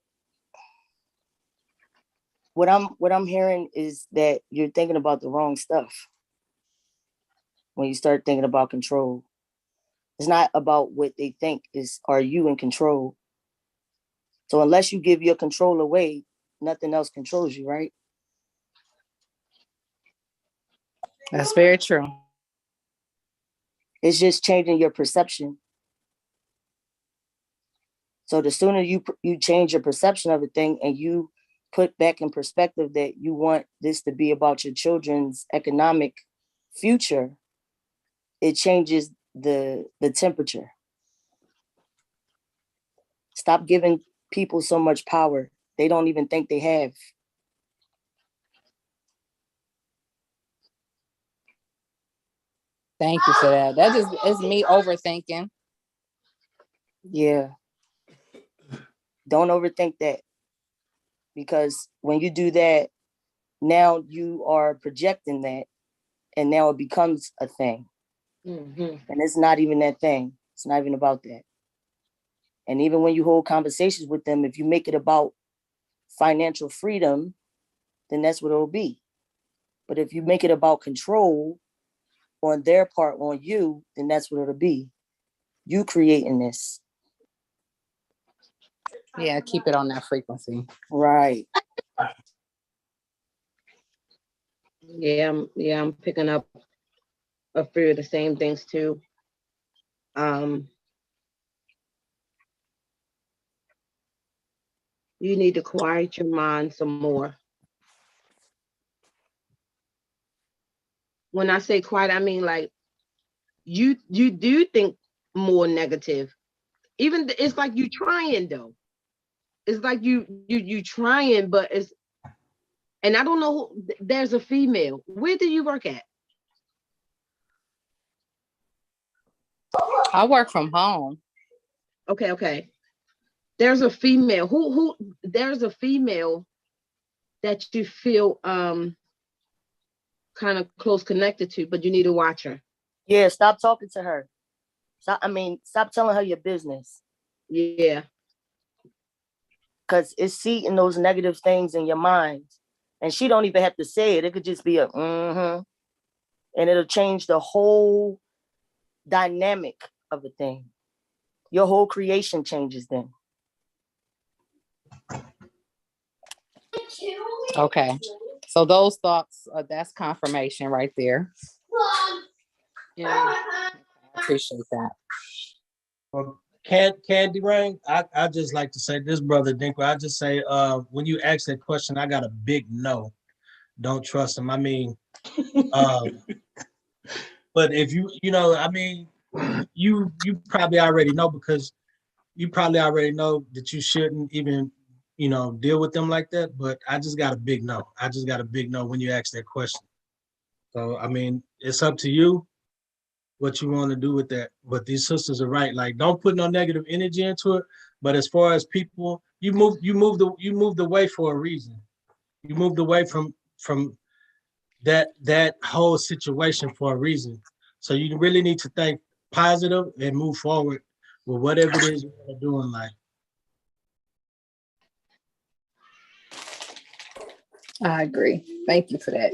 what I'm hearing is that you're thinking about the wrong stuff. When you start thinking about control, it's not about what they think, is are you in control? So unless you give your control away, nothing else controls you, right? That's very true. It's just changing your perception. So the sooner you change your perception of a thing and you put back in perspective that you want this to be about your children's economic future, it changes the temperature. Stop giving people so much power they don't even think they have. Thank you for that. That just is me overthinking. Yeah. Don't overthink that. Because when you do that, now you are projecting that, and now it becomes a thing. Mm-hmm. And it's not even that thing. It's not even about that. And even when you hold conversations with them, if you make it about financial freedom, then that's what it'll be. But if you make it about control on their part, on you, then that's what it'll be. You creating this. Yeah, keep it on that frequency. Right. Yeah, I'm picking up a few of the same things too. You need to quiet your mind some more. When I say quiet, I mean like you do think more negative. Even it's like you trying though. It's like you trying, but it's, and I don't know. There's a female. Where do you work at? I work from home. Okay. There's a female who there's a female that you feel kind of close connected to, but you need to watch her. Yeah, stop talking to her. Stop telling her your business. Yeah. Because it's seeding those negative things in your mind. And she don't even have to say it. It could just be a mm-hmm. And it'll change the whole dynamic of a thing. Your whole creation changes then. Okay. So those thoughts, that's confirmation right there. Yeah. I appreciate that. Well, Candy Rain, I just like to say this, brother Dinkler. I just say, when you ask that question, I got a big no. Don't trust him. I mean, but if you probably already know, because you probably already know that you shouldn't even, deal with them like that. But I just got a big no. I just got a big no when you ask that question. So, I mean, it's up to you what you want to do with that. But these sisters are right. Like, don't put no negative energy into it. But as far as people, you moved away for a reason. You moved away from that whole situation for a reason. So you really need to think positive and move forward with whatever it is you want to do in life. I agree. Thank you for that.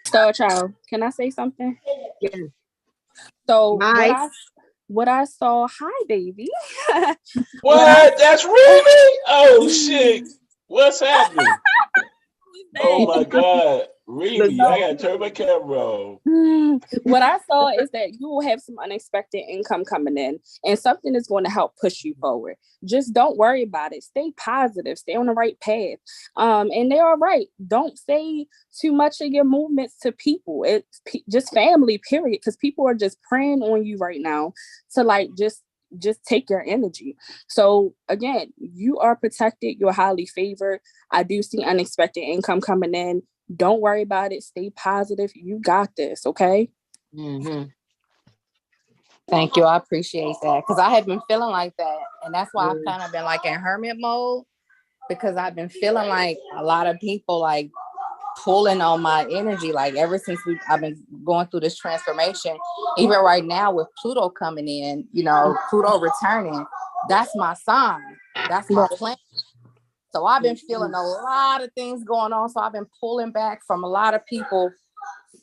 So, child, can I say something? Yeah. So nice. what I saw, hi baby. What? That's Remy? Oh shit. What's happening? Oh my God. Remy, I gotta turn my camera on. What I saw is that you will have some unexpected income coming in, and something is going to help push you forward. Just don't worry about it. Stay positive. Stay on the right path. And they're all right. Don't say too much of your movements to people. It's just family, period. Because people are just preying on you right now to like just just take your energy. So again, you are protected. You're highly favored. I do see unexpected income coming in. Don't worry about it. Stay positive. You got this. Okay. Mm-hmm. Thank you. I appreciate that because I have been feeling like that. And that's why I've kind of been like in hermit mode because I've been feeling like a lot of people like pulling on my energy. Like ever since I've been going through this transformation, even right now with Pluto coming in, you know, Pluto returning, that's my sign. That's my plan. So I've been feeling a lot of things going on. So I've been pulling back from a lot of people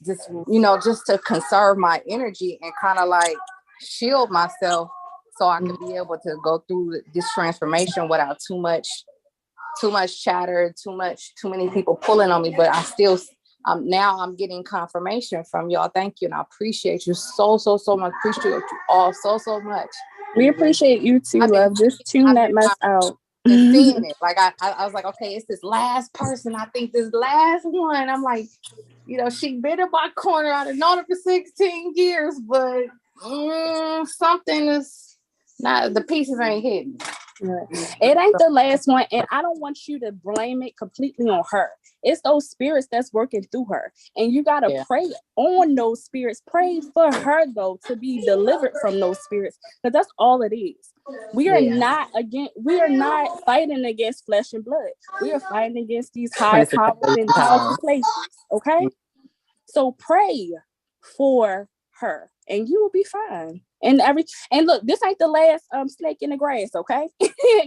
just, you know, just to conserve my energy and kind of like shield myself so I can be able to go through this transformation without too much chatter, too many people pulling on me. But I still, now I'm getting confirmation from y'all. Thank you. And I appreciate you so much. Appreciate you all so much. We appreciate you too, love. Just tune that mess out. And seeing it. Like I was like, okay, it's this last person. I think this last one. I'm like, you know, she been in my corner. I've known her for 16 years, but something is not, the pieces ain't hidden. It ain't the last one, and I don't want you to blame it completely on her. It's those spirits that's working through her, and you gotta pray on those spirits. Pray for her though to be delivered from those spirits, because that's all it is. We are not fighting against flesh and blood. We are fighting against these high powers and powerful places. Okay, so pray for her, and you will be fine. And look, this ain't the last snake in the grass, okay?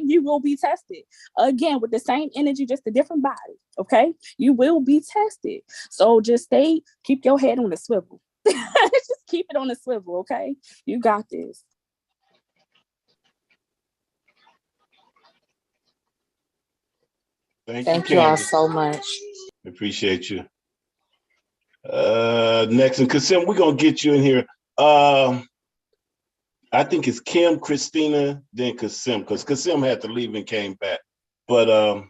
You will be tested again with the same energy, just a different body, okay? You will be tested. So just keep your head on the swivel. Just keep it on the swivel, okay? You got this. Thank you all so much. Appreciate you. Next, and Kasim, we're gonna get you in here. I think it's Kim, Christina, then Kasim, because Kasim had to leave and came back. But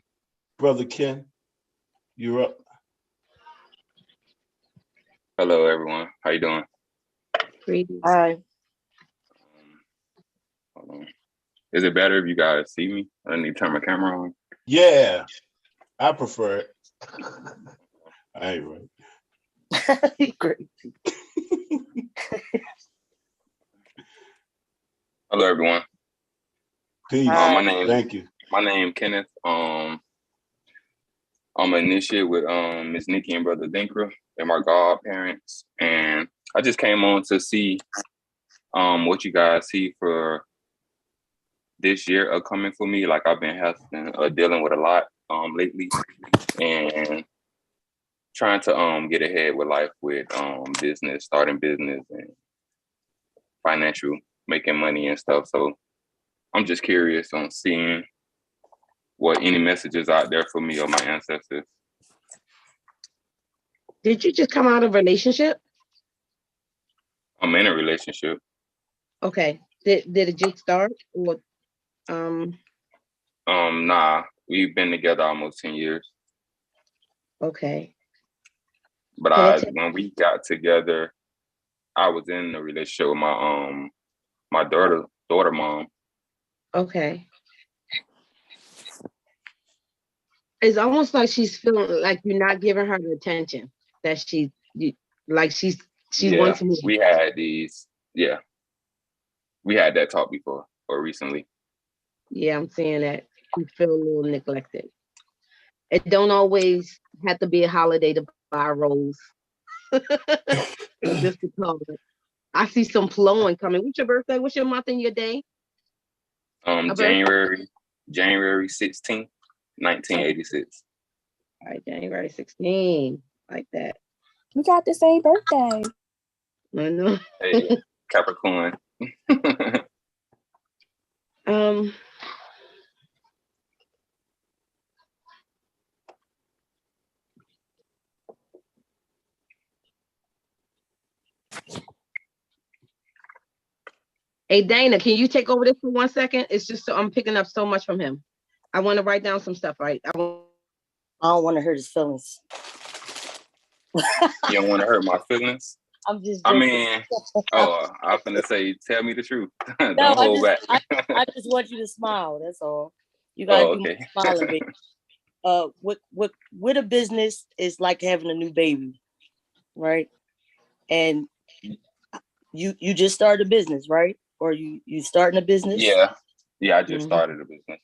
Brother Ken, you're up. Hello, everyone. How you doing? Hi. Hold on. Is it better if you guys see me? I need to turn my camera on. Yeah, I prefer it. I ain't right. Great. Hello, everyone. Peace. Thank you. My name Kenneth. I'm an initiate with Miss Nikki and Brother Dinkra. They're my godparents, and I just came on to see what you guys see for this year upcoming for me. Like I've been dealing with a lot lately, and trying to get ahead with life with business, starting business and financial, making money and stuff. So I'm just curious on seeing what any messages out there for me or my ancestors. Did you just come out of a relationship? I'm in a relationship. Okay. Did it just start? Or Nah, we've been together almost 10 years. Okay. But when we got together, I was in a relationship with my daughter mom. Okay. It's almost like she's feeling like you're not giving her the attention that she wants me. We had that talk before or recently. Yeah, I'm saying that you feel a little neglected. It don't always have to be a holiday to buy a rose. Just because I see some flowing coming. What's your birthday? What's your month and your day? January 16th, 1986. All right, January 16th, like that. We got the same birthday. I know. Hey, Capricorn. Hey, Dana, can you take over this for 1 second? It's just so I'm picking up so much from him. I want to write down some stuff, right? I don't want to hurt his feelings. You don't want to hurt my feelings? I'm just I joking. mean, oh, I was gonna say, tell me the truth. Don't No, hold back. I just want you to smile. That's all. You gotta Oh, do okay. more smiling, baby. With a business is like having a new baby, right? And you just started a business, right? Or you starting a business? Yeah, I just started a business.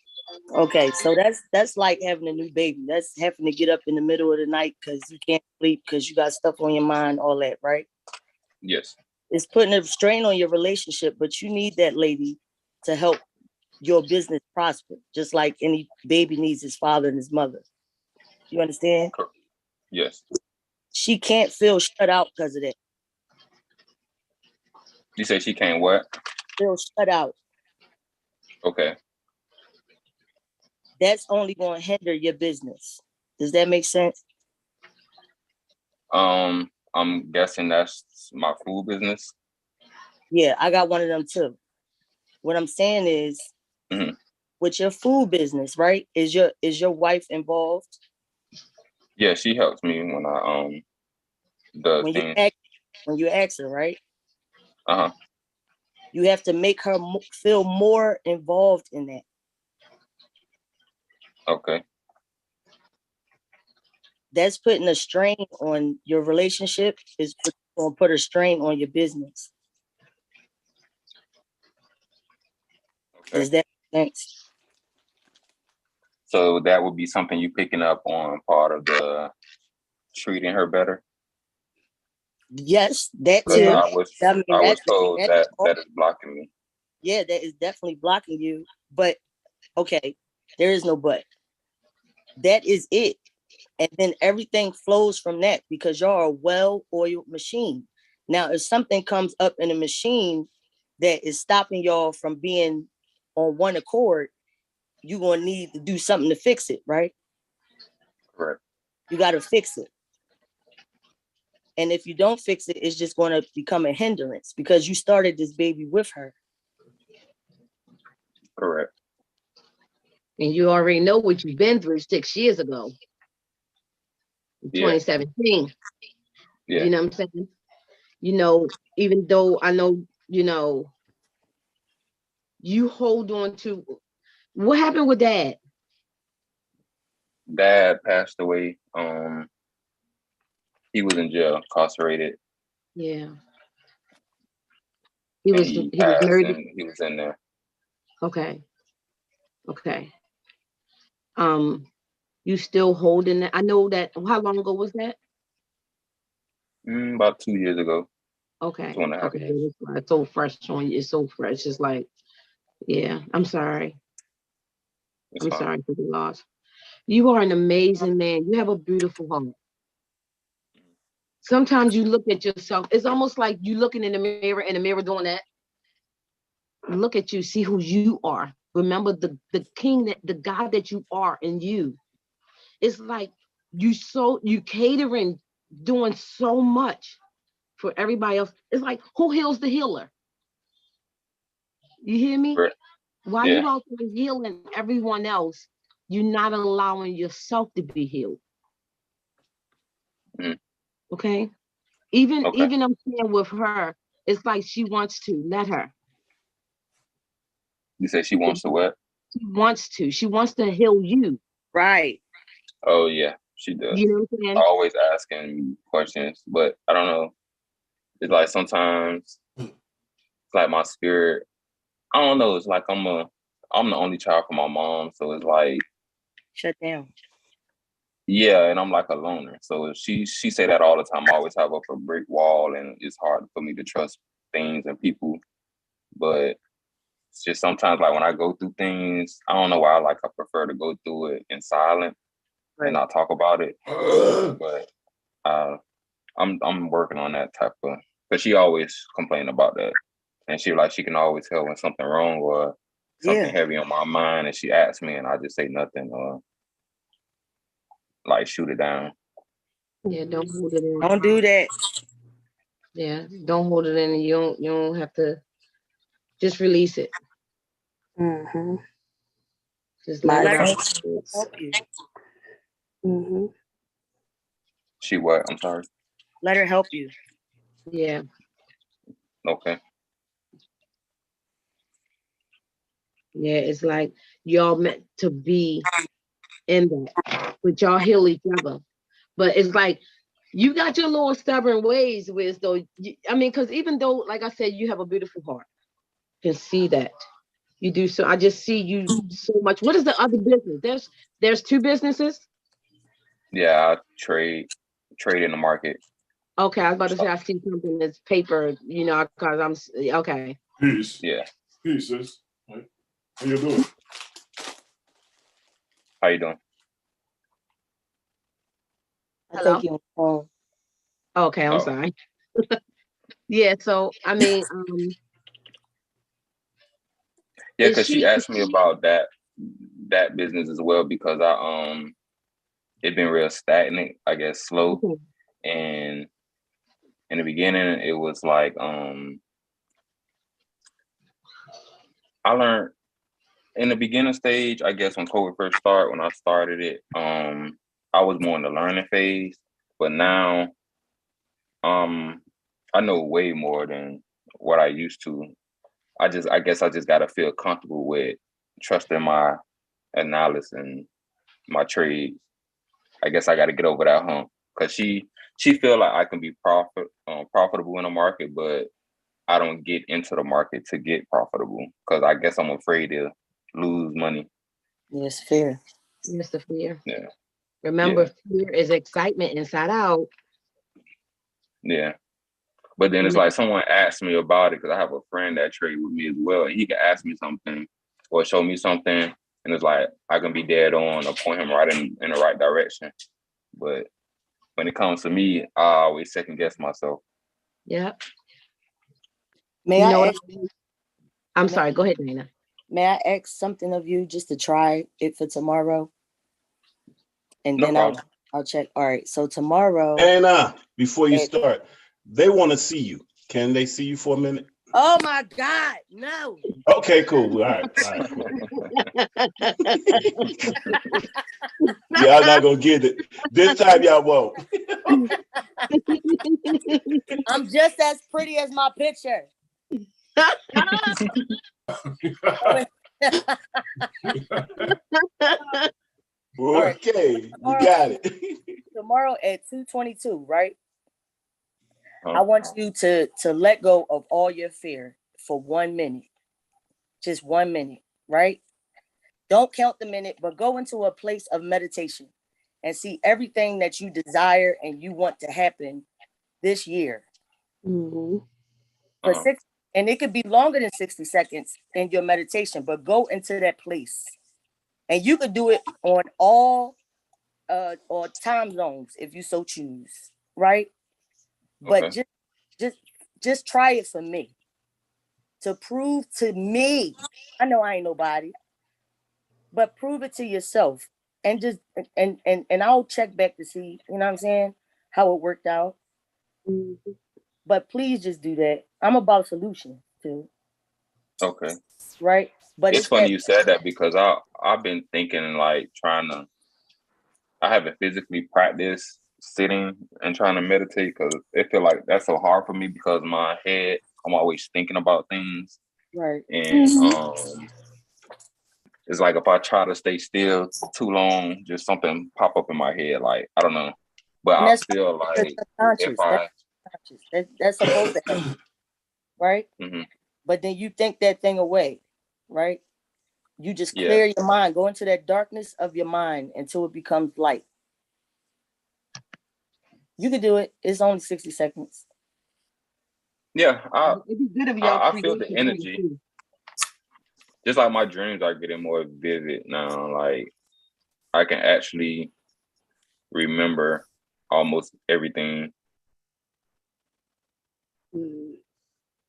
Okay, so that's like having a new baby. That's having to get up in the middle of the night because you can't sleep because you got stuff on your mind, all that, right? Yes. It's putting a strain on your relationship, but you need that lady to help your business prosper, just like any baby needs his father and his mother. You understand? Yes. She can't feel shut out because of that. You say she can't what? Feel shut out. Okay. That's only going to hinder your business. Does that make sense? I'm guessing that's my food business. Yeah, I got one of them too. What I'm saying is, with your food business, right? Is your wife involved? Yeah, she helps me when I does things. When you ask her, right? Uh-huh. You have to make her feel more involved in that. Okay. That's putting a strain on your relationship. Is going to put a strain on your business. Okay. Does that make sense? So that would be something you picking up on part of the treating her better? Yes, that too. I was told that is blocking me. Yeah, that is definitely blocking you. But okay, there is no but. That is it. And then everything flows from that because you're a well-oiled machine. Now, if something comes up in a machine that is stopping y'all from being on one accord, you're going to need to do something to fix it, right? Correct. You got to fix it. And if you don't fix it, it's just going to become a hindrance because you started this baby with her. Correct. And you already know what you've been through 6 years ago. 2017. Yeah. You know what I'm saying? You know, even though I know, you know, you hold on to what happened with Dad? Dad passed away. He was in jail, incarcerated. Yeah. He was married. And he was in there. Okay. Okay. You still holding that? I know that. How long ago was that? About 2 years ago. Okay. 2.5 years. It's so fresh on you. It's so fresh. It's like, yeah, I'm sorry. I'm sorry for the loss. You are an amazing man. You have a beautiful heart. Sometimes you look at yourself. It's almost like you looking in the mirror doing that. Look at you, see who you are. Remember the king, the God that you are in you. It's like you catering, doing so much for everybody else. It's like, who heals the healer? You hear me? Right. While you out there healing everyone else, you're not allowing yourself to be healed. Okay? Even I'm saying with her, it's like she wants to. Let her. You say she wants to what? She wants to. She wants to heal you. Right. Oh yeah, she does. You know what I'm saying? Always asking questions, but I don't know. It's like sometimes it's like my spirit. I don't know. It's like I'm the only child for my mom, so it's like shut down. Yeah, and I'm like a loner. So she say that all the time. I always have up a brick wall, and it's hard for me to trust things and people. But it's just sometimes, like when I go through things, I don't know why. Like I prefer to go through it in silence and not talk about it. But I'm working on that type of. But she always complain about that, and she can always tell when something wrong or something heavy on my mind, and she asks me, and I just say nothing or like shoot it down. Yeah, don't hold it in. Don't do that. Yeah, don't hold it in. You don't have to. Just release it. Just let it out. Help you. She what? I'm sorry. Let her help you. Yeah. Okay. Yeah, it's like y'all meant to be in that, but y'all heal each other. But it's like you got your little stubborn ways, Wiz, though. I mean, because even though, like I said, you have a beautiful heart, I can see that. You do so. I just see you so much. What is the other business? There's two businesses. Yeah, I trade in the market. Okay, I was about to say I see something that's paper, because I'm okay. Peace. Yeah. Peace, sis. How you doing? How you doing? I Hello? think you. Okay, I'm Oh. sorry. Yeah, so I mean, Yeah, is because she asked me about that business as well because it been real stagnant, I guess slow. Okay. And in the beginning it was like I learned in the beginning stage, I guess when COVID first started, when I started it, I was more in the learning phase. But now I know way more than what I used to. I guess I just gotta feel comfortable with trusting my analysis and my trades. I guess I gotta get over that hump. Cause she feel like I can be profitable in the market, but I don't get into the market to get profitable. Cause I guess I'm afraid to lose money. Yes, fear. Yes, the fear. Yeah. Remember, fear is excitement inside out. Yeah. But then it's like someone asked me about it because I have a friend that trade with me as well. And he can ask me something or show me something. And it's like I can be dead on or point him right in the right direction. But when it comes to me, I always second guess myself. Yeah. May I ask, I'm sorry, go ahead, Nina. may I ask something of you just to try it for tomorrow? And No then problem. I'll check. All right. So tomorrow. And before you start, they want to see you. Can they see you for a minute? Oh my God, no. Okay, cool. All right, cool. Y'all not gonna get it. This time y'all won't. I'm just as pretty as my picture. Okay, you got it. Tomorrow at 2:22, right? I want you to let go of all your fear for 1 minute. Just 1 minute, right? Don't count the minute, but go into a place of meditation and see everything that you desire and you want to happen this year. Mm-hmm. For 6, and it could be longer than 60 seconds in your meditation, but go into that place. And you could do it on all or time zones if you so choose, right? But just try it for me. To prove to me, I know I ain't nobody, but prove it to yourself. And just and I'll check back to see, you know what I'm saying, how it worked out. Mm-hmm. But please just do that. I'm about solutions too. Okay. Right. But it's funny you said that because I've been thinking like I haven't physically practiced sitting and trying to meditate because it feel like that's so hard for me because my head, I'm always thinking about things. Right. And it's like if I try to stay still too long, just something pop up in my head. Like, I don't know. But I feel like if that's supposed to happen, right? Mm-hmm. But then you think that thing away, right? You just clear your mind, go into that darkness of your mind until it becomes light. You can do it. It's only 60 seconds. Yeah, It'd be good if y'all I feel the energy. Just like my dreams are getting more vivid now. Like I can actually remember almost everything.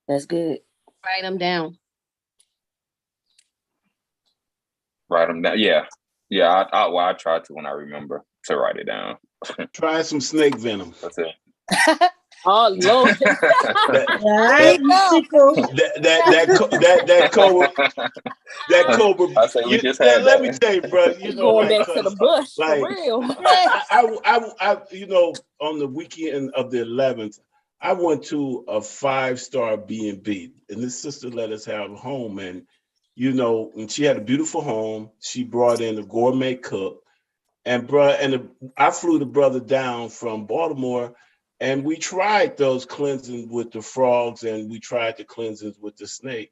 That's good. Write them down. Write them down. Yeah. I try to when I remember to write it down. Try some snake venom. That's it. Oh Lord! That cobra. I say we just had let me tell you, bro. You know, going back to the bush for real. I on the weekend of the 11th, I went to a 5-star B&B, and this sister let us have a home. And, and she had a beautiful home. She brought in a gourmet cook. And I flew the brother down from Baltimore, and we tried those cleansings with the frogs, and we tried the cleansings with the snake.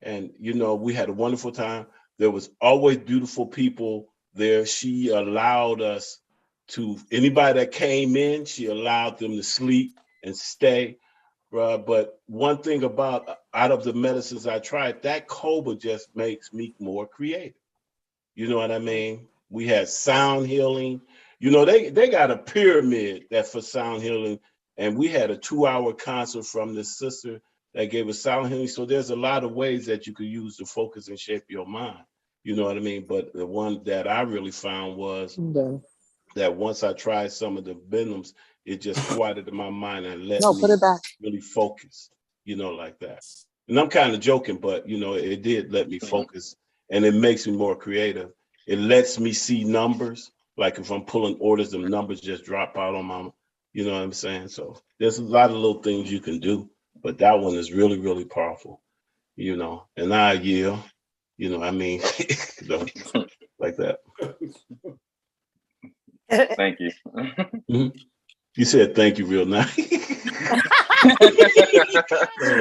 And, we had a wonderful time. There was always beautiful people there. She allowed us anybody that came in, she allowed them to sleep and stay. But one thing out of the medicines I tried, that cobra just makes me more creative. You know what I mean? We had sound healing. They got a pyramid that for sound healing, and we had a 2-hour concert from this sister that gave us sound healing. So there's a lot of ways that you could use to focus and shape your mind. You know what I mean? But the one that I really found was that once I tried some of the venoms, it just quieted my mind and let me really focus, like that. And I'm kind of joking, but, it did let me focus, and it makes me more creative. It lets me see numbers. Like if I'm pulling orders, the numbers just drop out on my, you know what I'm saying? So there's a lot of little things you can do, but that one is really, really powerful, and I yield, I mean, like that. Thank you. Mm-hmm. You said thank you real nice.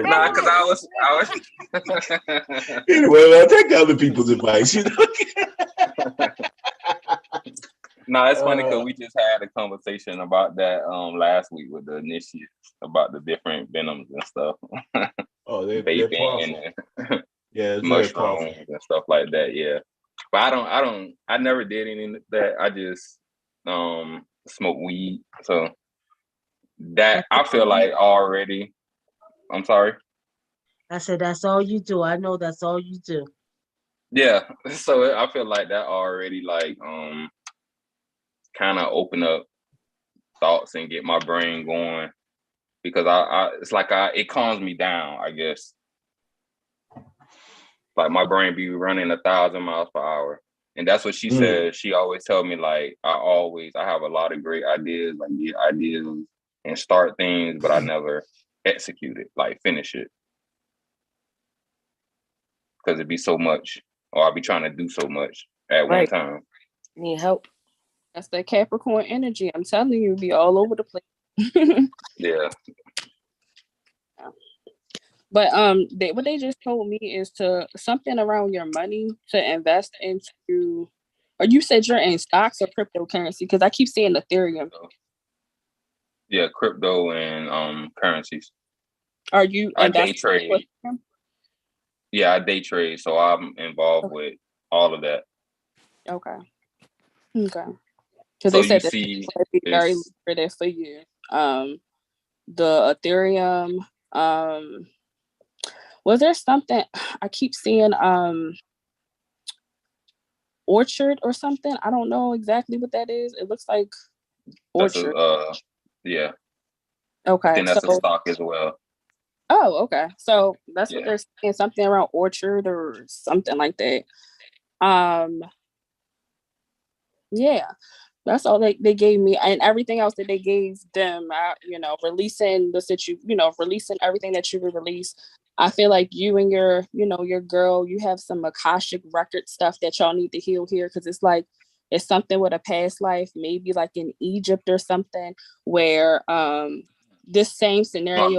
Nah, because I was. Anyway, I'll take other people's advice. No, it's funny because we just had a conversation about that last week with the initiates about the different venoms and stuff. Oh, they're powerful. And yeah, it's mushrooms very powerful and stuff like that. Yeah, but I never did any of that. I just smoke weed. So that I feel like already. I'm sorry. I said that's all you do. I know that's all you do. Yeah, so I feel like that already kind of open up thoughts and get my brain going, because it's like it calms me down, I guess. Like my brain be running 1,000 miles per hour. And that's what she said. She always tell me, like, I have a lot of great ideas, like get ideas and start things, but I never execute it, like finish it. Because it'd be so much, or I'll be trying to do so much at one time. Need help. That's that Capricorn energy. I'm telling you, be all over the place. Yeah. But what they just told me is to something around your money to invest into, or you said you're in stocks or cryptocurrency, because I keep seeing Ethereum. Yeah, crypto and currencies. Are you? I day trade. Yeah, I day trade, so I'm involved with all of that. Okay. Because so they said you that see, would be very lucrative for you. The Ethereum. Was there something I keep seeing? Orchard or something. I don't know exactly what that is. It looks like Orchard. Yeah. Okay. I think that's a stock as well. Oh, okay. So that's what they're saying, something around Orchard or something like that. Yeah. That's all they gave me, and everything else that they gave them, releasing releasing everything that you would release. I feel like you and your girl, you have some Akashic record stuff that y'all need to heal here, because it's something with a past life, maybe like in Egypt or something, where this same scenario, the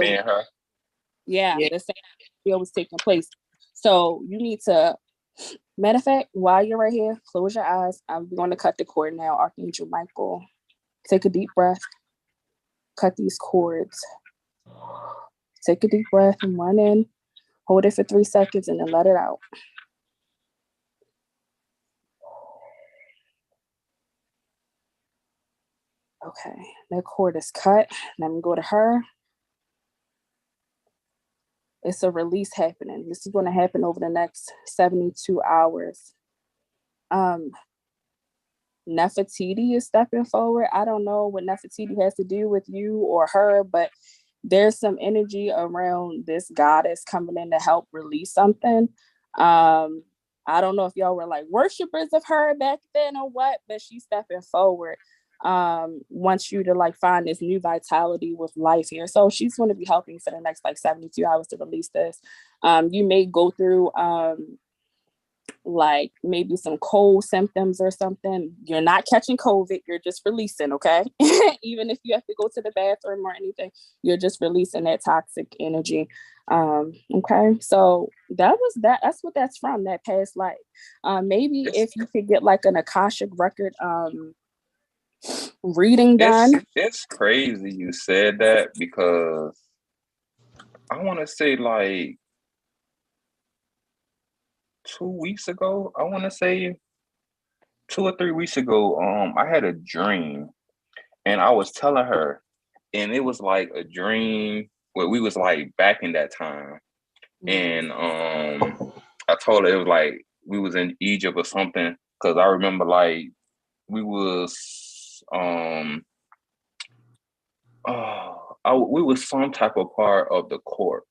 same scenario was taking place. So you need to, matter of fact, while you're right here, close your eyes. I'm going to cut the cord now. Archangel Michael, take a deep breath. Cut these cords. Take a deep breath and one in. Hold it for 3 seconds and then let it out. Okay, that cord is cut. Let me go to her. It's a release happening. This is going to happen over the next 72 hours. Nefertiti is stepping forward. I don't know what Nefertiti has to do with you or her, but there's some energy around this goddess coming in to help release something. I don't know if y'all were like worshipers of her back then or what, but she's stepping forward. wants you to like find this new vitality with life here. So she's going to be helping you for the next like 72 hours to release this. You may go through like maybe some cold symptoms or something. You're not catching COVID, you're just releasing, okay? Even if you have to go to the bathroom or anything, you're just releasing that toxic energy. Okay, so that's what that's from, that past life. Maybe if you could get like an Akashic record reading done. It's crazy you said that, because I want to say like 2 weeks ago, I want to say 2 or 3 weeks ago, I had a dream, and I was telling her, and it was like a dream where we was like back in that time, and I told her it was like we was in Egypt or something, because I remember like we was we was some type of part of the court,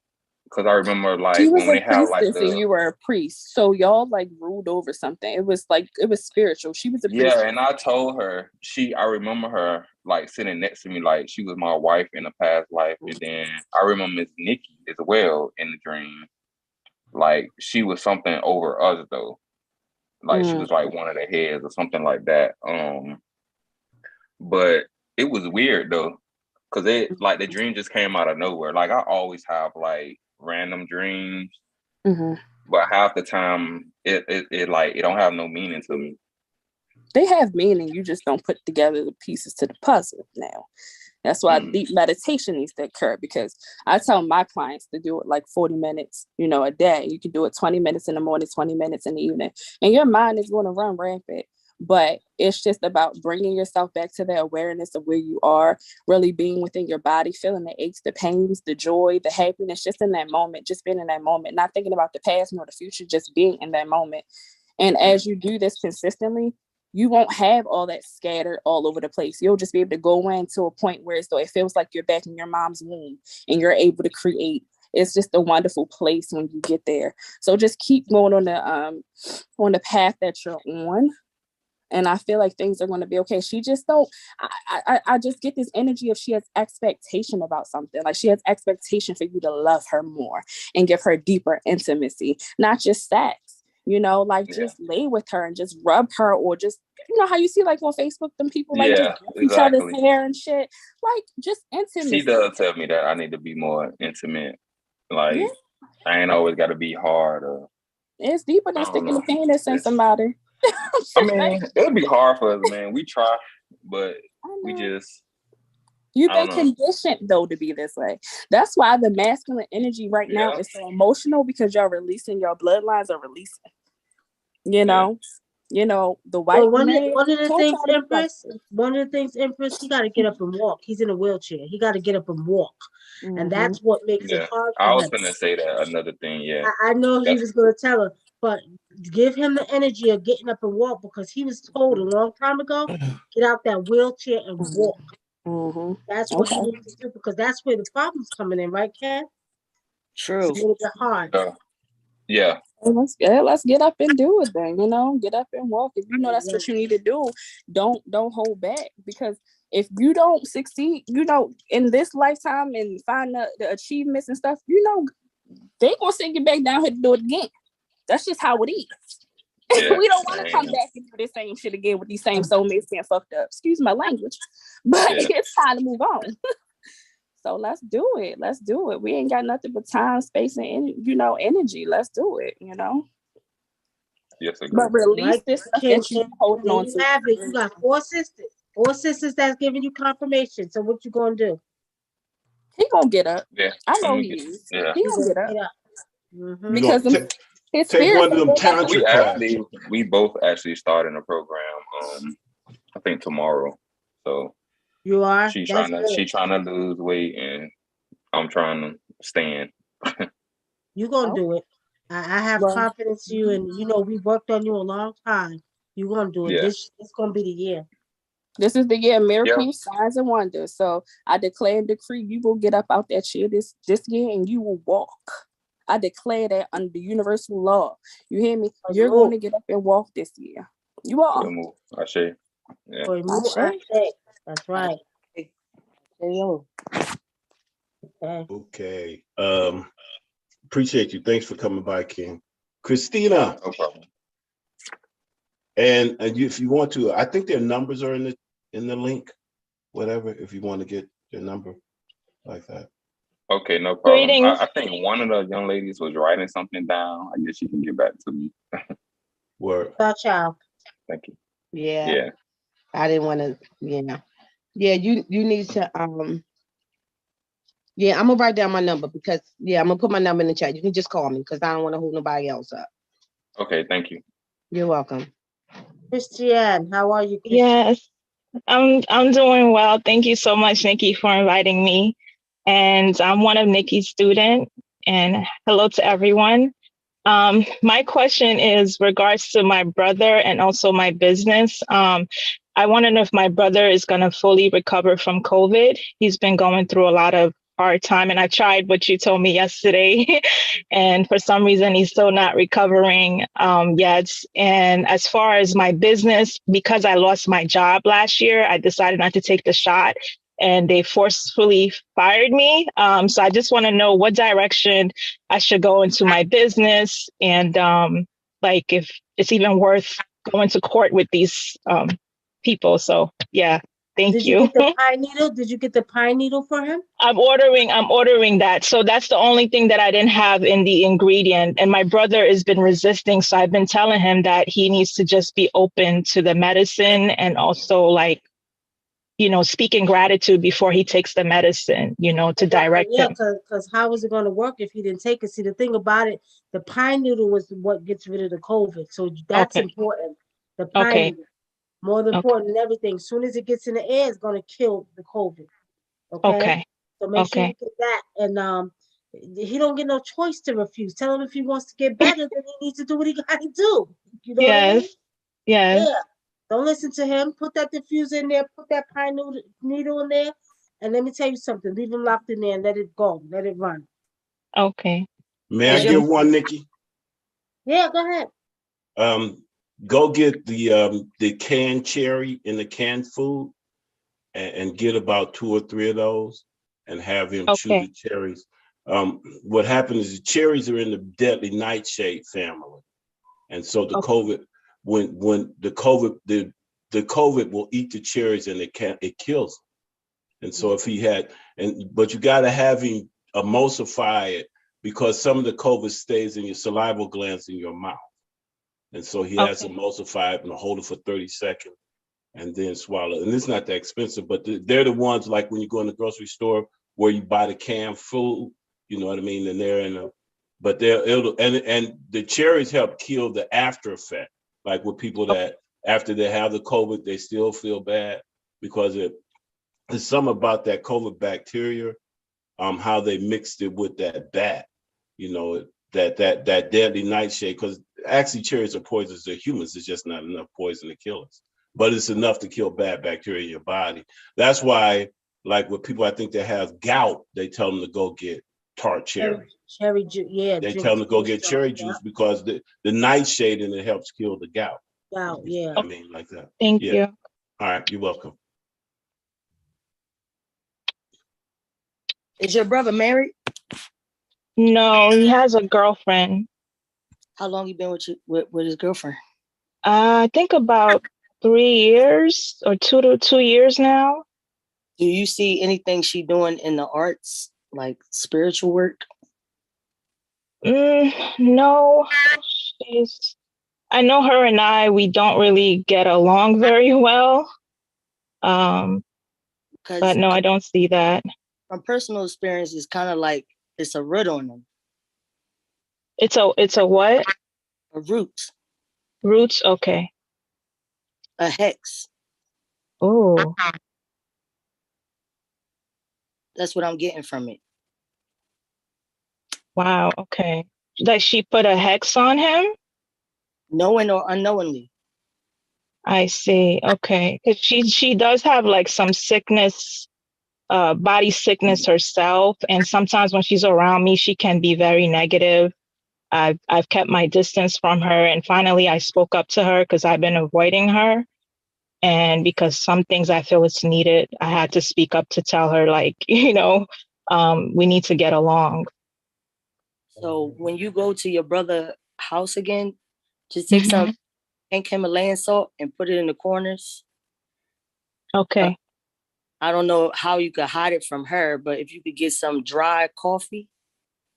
because I remember like She was when a they have like priestess and you were a priest. So y'all like ruled over something. It was spiritual. She was a priestess. Yeah, and I told her, I remember her like sitting next to me, like she was my wife in a past life. And then I remember Miss Nikki as well in the dream. Like she was something over us though. Like she was like one of the heads or something like that. But it was weird though, because it like the dream just came out of nowhere. Like I always have like random dreams, but half the time it like it don't have no meaning to me. They have meaning. You just don't put together the pieces to the puzzle now. That's why deep meditation needs to occur, because I tell my clients to do it like 40 minutes, a day. You can do it 20 minutes in the morning, 20 minutes in the evening, and your mind is going to run rampant. But it's just about bringing yourself back to the awareness of where you are, really being within your body, feeling the aches, the pains, the joy, the happiness, just in that moment, just being in that moment, not thinking about the past nor the future, just being in that moment. And as you do this consistently, you won't have all that scattered all over the place. You'll just be able to go into a point where it feels like you're back in your mom's womb and you're able to create. It's just a wonderful place when you get there. So just keep going on the path that you're on. And I feel like things are going to be okay. She just don't, I just get this energy of she has expectation about something. Like she has expectation for you to love her more and give her deeper intimacy, not just sex. Just lay with her and just rub her, or just, how you see like on Facebook, them people like just each other's hair and shit, like just intimacy. She does tell me that I need to be more intimate. Like I ain't always got to be hard. It's deeper than sticking a penis in somebody. I mean, it'll be hard for us, man. We try, but we just. You've been conditioned though to be this way. That's why the masculine energy right now is so emotional, because y'all releasing, your bloodlines are releasing. The white one man. One of the things, Empress, he got to get up and walk. He's in a wheelchair. He got to get up and walk, and that's what makes it hard for him. I was gonna say that another thing. Yeah, I know he was gonna tell her, but give him the energy of getting up and walk, because he was told a long time ago, get out that wheelchair and walk. That's what he needs to do, because that's where the problem's coming in, right, Ken? True. It's a little bit hard. Yeah. Let's get up and do it then, get up and walk. If you know that's what you need to do, don't hold back, because if you don't succeed, in this lifetime and find the achievements and stuff, they gonna send you back down here to do it again. That's just how it is. Yeah, we don't want to come back and do the same shit again with these same soulmates being fucked up. Excuse my language, but it's time to move on. So let's do it. Let's do it. We ain't got nothing but time, space, and energy. Let's do it. Yes, I agree. But release this stuff that you holding on to. You got 4 sisters. 4 sisters that's giving you confirmation. So what you gonna do? He gonna get up. Yeah, I know he is. Yeah, he gonna get up. Because his take one of them tantric we both actually starting a program. I think tomorrow. So you are. She's trying to lose weight, and I'm trying to stand. You're gonna do it. I have confidence in you, and we worked on you a long time. You're gonna do it. Yeah. This gonna be the year. This is the year of miracles, signs, and wonders. So I declare and decree you will get up out that chair this year and you will walk. I declare that under the universal law. You hear me? You're going to get up and walk this year. You are. I say. Yeah. For move, Ashe. that's right. Hey, yo. Okay. Okay. Appreciate you. Thanks for coming by, King. Christina. No problem. And you, if you want to, I think their numbers are in the link. Whatever, if you want to get their number like that. Okay, no problem. Greetings. I think one of the young ladies was writing something down. I guess you can get back to me. Word. Ciao. Thank you. Yeah, Yeah. I didn't want to. Yeah. You need to. Yeah, I'm gonna write down my number because I'm gonna put my number in the chat. You can just call me because I don't want to hold nobody else up. Okay, thank you. You're welcome. Christiane, how are you? Christiane? Yes, I'm doing well. Thank you so much, Nikki, for inviting me. And I'm one of Nikki's students. And hello to everyone. My question is regards to my brother and also my business. I want to know if my brother is going to fully recover from COVID. He's been going through a lot of hard time, and I tried what you told me yesterday, and for some reason he's still not recovering yet. And as far as my business, because I lost my job last year, I decided not to take the shot, and they forcefully fired me. So I just want to know what direction I should go into my business, and like if it's even worth going to court with these people. So yeah, thank Did you. you get the pine needle? Did you get the pine needle for him? I'm ordering that. So that's the only thing that I didn't have in the ingredient. And my brother has been resisting. So I've been telling him that he needs to just be open to the medicine and also like, speak in gratitude before he takes the medicine, to direct him. Because how was it going to work if he didn't take it? See, the thing about it, the pine needle was what gets rid of the COVID. So that's important. The pine needle, more important than everything. As soon as it gets in the air, it's going to kill the COVID. Okay. So make sure you get that. And he don't get no choice to refuse. Tell him if he wants to get better, then he needs to do what he got to do. You know what I mean? Yes. Yeah. Don't listen to him. Put that diffuser in there. Put that pine needle in there. And let me tell you something. Leave him locked in there and let it go. Let it run. Okay. May I give one, Nikki? Yeah, go ahead. Go get the canned cherry in the canned food and get about 2 or 3 of those and have him chew the cherries. What happens is the cherries are in the deadly nightshade family. And so the COVID, when the COVID will eat the cherries and it kills them. And so if he had, but you got to have him emulsify it because some of the COVID stays in your salivary glands in your mouth. And so he has to emulsify it and hold it for 30 seconds and then swallow. And it's not that expensive, but they're the ones like when you go in the grocery store where you buy the canned food, you know what I mean? And they're in but and the cherries help kill the after effect. Like with people that after they have the COVID, they still feel bad because there's something about that COVID bacteria, how they mixed it with that bat, that deadly nightshade, because actually cherries are poisonous to humans. It's just not enough poison to kill us, but it's enough to kill bad bacteria in your body. That's why, like with people, I think that have gout, they tell them to go get tart cherry. Cherry juice, yeah. They tell them to go get cherry juice because the nightshade in it helps kill the gout. Gout, yeah. I mean, like that. Thank you. All right, you're welcome. Is your brother married? No, he has a girlfriend. How long you been with his girlfriend? I think about 3 years or 2 years now. Do you see anything she doing in the arts, like spiritual work? No, I know her and we don't really get along very well. But no, I don't see that. From personal experience, it's kind of like it's a root on them. It's a what? A root. Roots, okay. A hex. Oh. That's what I'm getting from it. Wow, okay. Like she put a hex on him? Knowing or unknowingly. I see. Okay. 'Cause she does have like some sickness, body sickness herself. And sometimes when she's around me, she can be very negative. I've kept my distance from her. And finally I spoke up to her because I've been avoiding her. And because some things I feel it's needed, I had to speak up to tell her, like, we need to get along. So when you go to your brother's house again, just take some pink Himalayan salt and put it in the corners. Okay. I don't know how you could hide it from her, but if you could get some dry coffee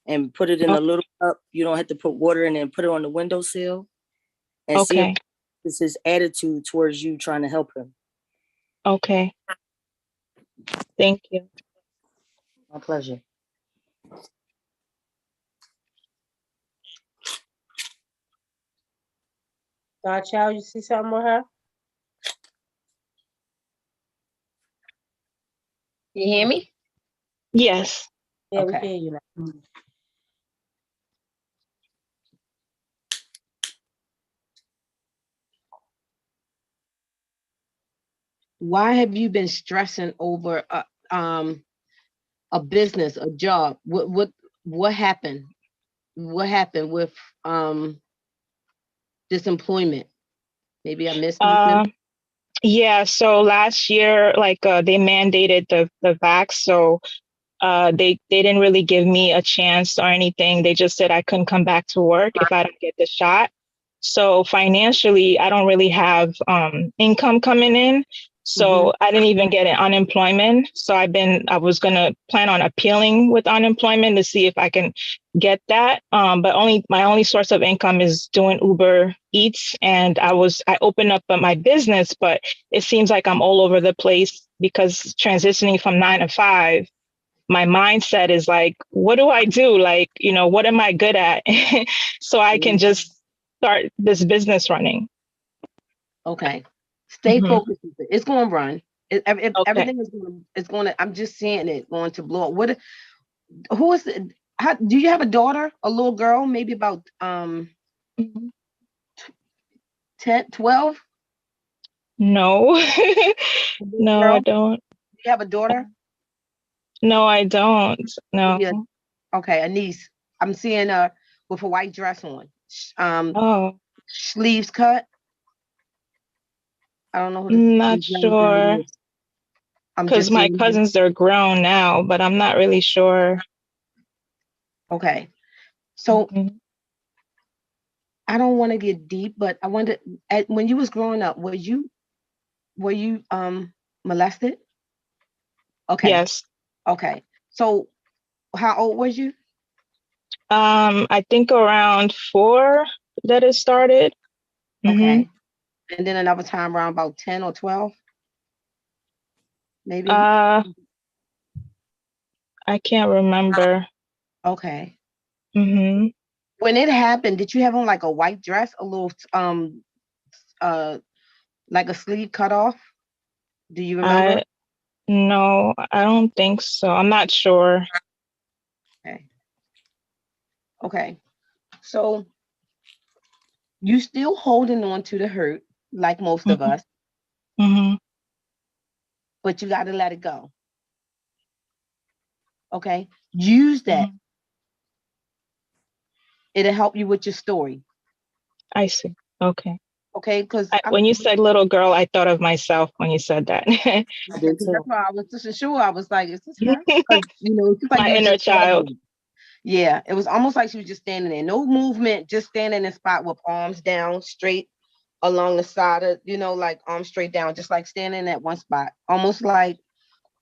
and put it in a little cup, you don't have to put water in it, and put it on the windowsill and see if it's his attitude towards you trying to help him. Okay. Thank you. My pleasure. Child, you see something with her? You hear me? Yes. Yeah, Okay. we hear you now. Why have you been stressing over a business, a job? What happened? What happened with this employment? Maybe I missed something. Yeah, so last year, like they mandated the vax, so they didn't really give me a chance or anything. They just said I couldn't come back to work if I don't get the shot. So financially, I don't really have income coming in. So I didn't even get an unemployment. So I was gonna plan on appealing with unemployment to see if I can get that. But my only source of income is doing Uber Eats, and I opened up my business, but it seems like I'm all over the place because transitioning from 9 to 5, my mindset is like, what do I do? Like, what am I good at? So I can just start this business running. Okay. Stay focused. It's going to run. Everything is going to, I'm just saying it, going to blow up. Who is it? Do you have a daughter, a little girl, maybe about 10, 12? No, no, girl? I don't. Do you have a daughter? No, I don't. No. Yeah. Okay, a niece. I'm seeing her with a white dress on. Sleeves cut. I don't know who this Not young lady sure. is. I'm Because just my seeing. cousins are grown now, but I'm not really sure. Okay. So I don't want to get deep, but I wonder, when you was growing up, were you molested? Okay. Yes. Okay. So how old was you? I think around 4 that it started. Okay. And then another time around about 10 or 12? Maybe. I can't remember. Okay. When it happened, did you have on like a white dress, a little like a sleeve cut off? Do you remember? No, I don't think so. I'm not sure. Okay. So you still holding on to the hurt, like most of us, but you got to let it go. Okay. Use that. It'll help you with your story. I see. Okay. Okay. Because when you said little girl, I thought of myself when you said that. That's why I was just sure. I was like, is this her? Because it's like my you were inner just child. standing. Yeah, it was almost like she was just standing there, no movement, just standing in a spot with arms down, straight along the side of, like arms straight down, just like standing at one spot, almost like.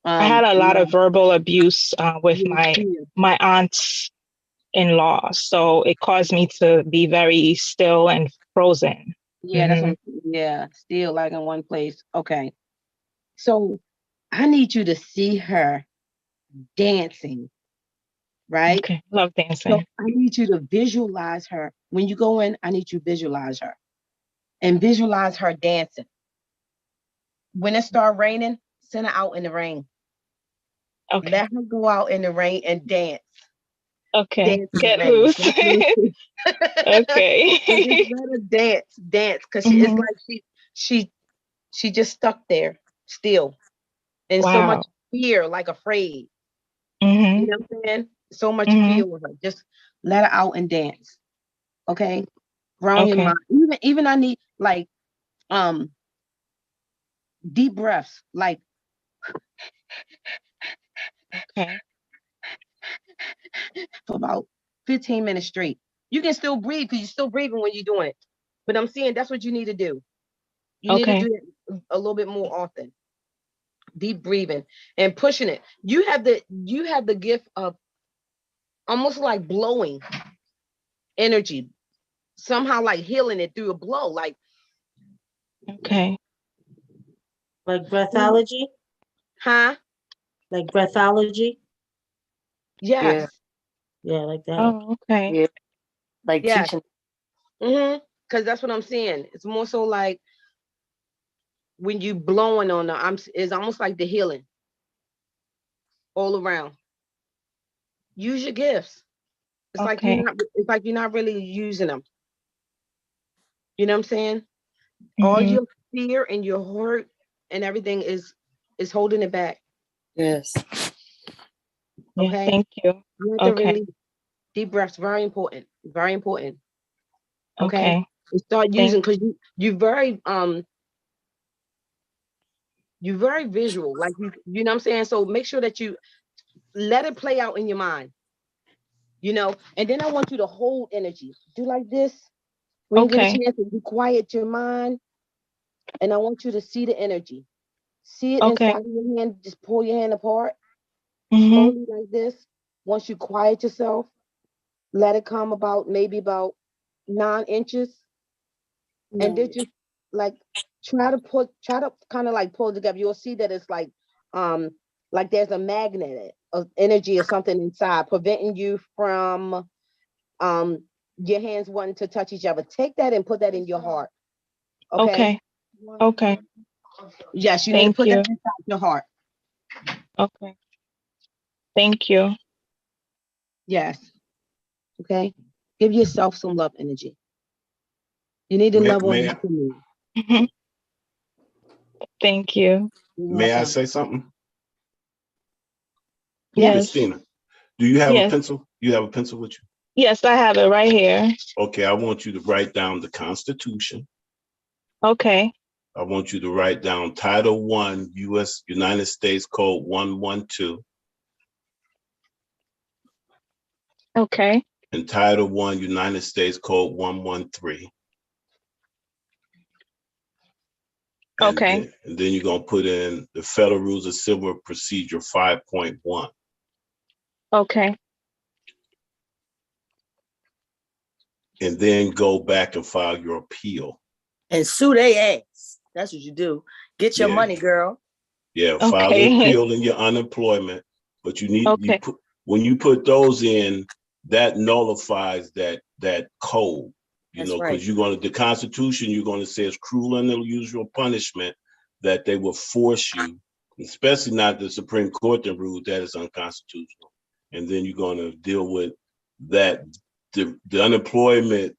I had a lot of verbal abuse with my aunt-in-law, so it caused me to be very still and frozen. Yeah, still like in one place. Okay, so I need you to see her dancing. Right? Okay, love dancing. So I need you to visualize her. When you go in, I need you to visualize her and visualize her dancing. When it starts raining, send her out in the rain. Okay. Let her go out in the rain and dance. Okay. Dance in Get the rain. loose. Okay. And just let her dance, because it's like she just stuck there still, and so much fear, like afraid. You know what I'm saying? So much fear with her. Just let her out and dance. Okay. Ground your mind. Even I need like deep breaths, like Okay. for about 15 minutes straight. You can still breathe because you're still breathing when you're doing it. But I'm saying that's what you need to do. You need to Okay. do it a little bit more often. Deep breathing and pushing it. You have the gift of almost like blowing energy, somehow like healing it through a blow. Like Okay. Like breathology? Huh? Like breathology? Yes. Yeah, like that. Oh, okay. Yeah, like Yes. teaching. Because that's what I'm saying. It's more so like when you blowing on it's almost like the healing all around. Use your gifts. It's like Okay. you're not really using them. You know what I'm saying? All Mm-hmm. your fear and your hurt and everything is holding it back. Yes. Yeah, Okay. thank you. You have to Okay. release. Deep breaths, very important. Very important. Okay. Okay. And start Thank using because you're very visual. Like you know what I'm saying? So make sure that you let it play out in your mind. And then I want you to hold energy. Do like this when you get a Okay. chance and you quiet your mind. And I want you to see the energy. See it Okay. inside of your hand. Just pull your hand apart Mm-hmm. slowly like this. Once you quiet yourself, let it come maybe about 9 inches. And then just like try to kind of like pull it together. You'll see that it's like there's a magnet of energy or something inside preventing you from your hands wanting to touch each other. Take that and put that in your heart. Okay. Okay. Okay. Yes, you need to Thank put that you. inside your heart. Okay. Thank you. Yes. Okay. Give yourself some love energy. You need to May, love on may, you. Mm-hmm. Thank you. You're may I welcome. say something? Yeah. Yes. Christina, do you have a Yes. pencil? You have a pencil with you? Yes, I have it right here. Okay, I want you to write down the Constitution. Okay. I want you to write down Title I, United States Code 112, Okay. and Title I, United States Code 113. Okay. And then you're going to put in the Federal Rules of Civil Procedure 5.1. Okay. And then go back and file your appeal. And sue they ass. That's what you do. Get your money, girl. Yeah, file the appeal and your unemployment. But you need when you put those in, that nullifies that code. Because you're going to the Constitution, you're going to say it's cruel and unusual punishment that they will force you, especially not the Supreme Court that ruled that is unconstitutional. And then you're going to deal with that the unemployment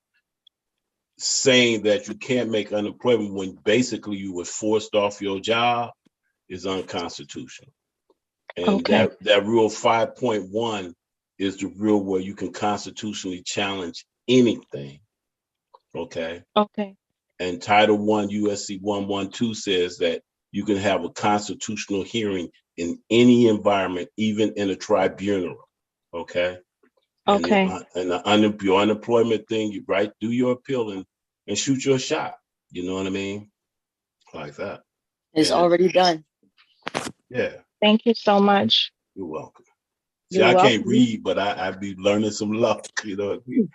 saying that you can't make unemployment when basically you were forced off your job is unconstitutional. And that rule 5.1 is the rule where you can constitutionally challenge anything. Okay. Okay. And Title I USC 112 says that you can have a constitutional hearing in any environment, even in a tribunal. Okay. Okay. And your unemployment thing, you do your appeal and shoot your shot. You know what I mean? Like that. It's already done. Yeah. Thank you so much. You're welcome. See, I can't read, but I be learning some luck, you know what I mean?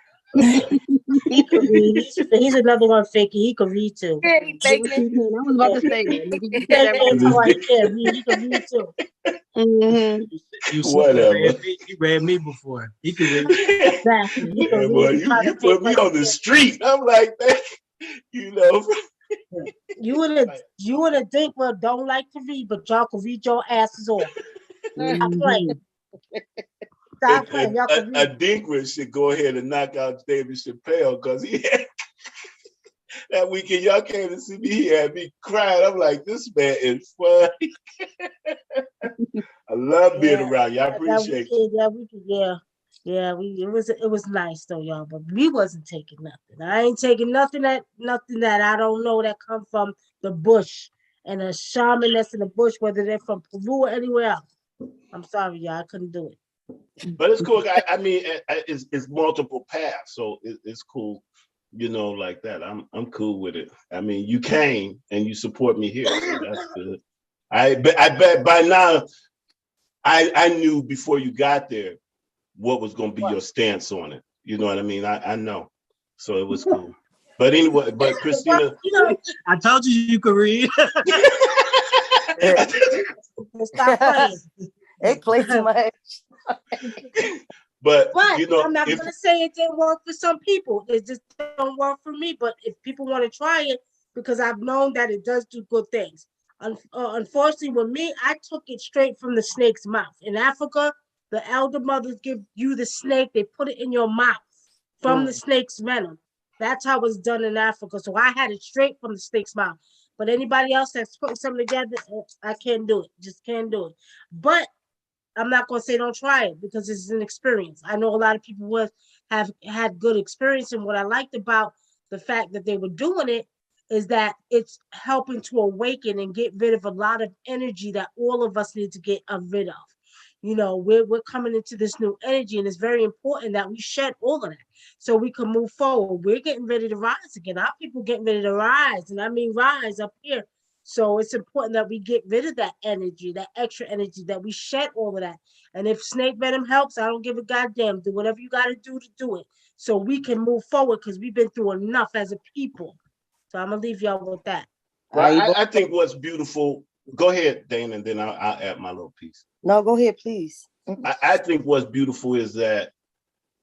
He could read. He's another one, Fakey. He could read too. Yeah, I was about to say that. He can't read. He could read too. Whatever. He read me before. He could read. Exactly. He could Yeah, read. boy, you put me on the street. I'm like that, you know. You would think, well, don't like to read, but y'all can read your asses off. Stop playing. Stop playing. Y'all can read. Dinkman should go ahead and knock out David Chappelle because he had that weekend. Y'all came to see me. He had me crying. I'm like, this man is funny. I love being around you. I appreciate you. It was nice though, y'all. But we wasn't taking nothing. I ain't taking nothing that I don't know that come from the bush and a shaman that's in the bush, whether they're from Peru or anywhere else. I'm sorry, y'all, I couldn't do it. But it's cool. I mean, it's multiple paths, so it's cool. You know, like that. I'm cool with it. I mean, you came and you support me here, so that's good. I bet by now, I knew before you got there what was going to be your stance on it. You know what I mean? I know, so it was cool. But anyway, but Christina, I told you could read. Stop playing. They play too much. But you know, I'm not gonna say it didn't work for some people. It just don't work for me. But if people want to try it, because I've known that it does do good things. Unfortunately, with me, I took it straight from the snake's mouth. In Africa, the elder mothers give you the snake. They put it in your mouth from the snake's venom. That's how it's done in Africa. So I had it straight from the snake's mouth. But anybody else that's putting something together, I can't do it. Just can't do it. But I'm not going to say don't try it because it's an experience. I know a lot of people have had good experience. And what I liked about the fact that they were doing it is that it's helping to awaken and get rid of a lot of energy that all of us need to get rid of. You know, we're coming into this new energy, and it's very important that we shed all of that so we can move forward. We're getting ready to rise again. Our people getting ready to rise, and I mean rise up here. So it's important that we get rid of that energy, that extra energy, that we shed all of that. And if snake venom helps, I don't give a goddamn. Do whatever you got to do it so we can move forward because we've been through enough as a people. So I'm going to leave y'all with that. Well, I think what's beautiful, go ahead, Dana, and then I'll add my little piece. No, go ahead, please. I think what's beautiful is that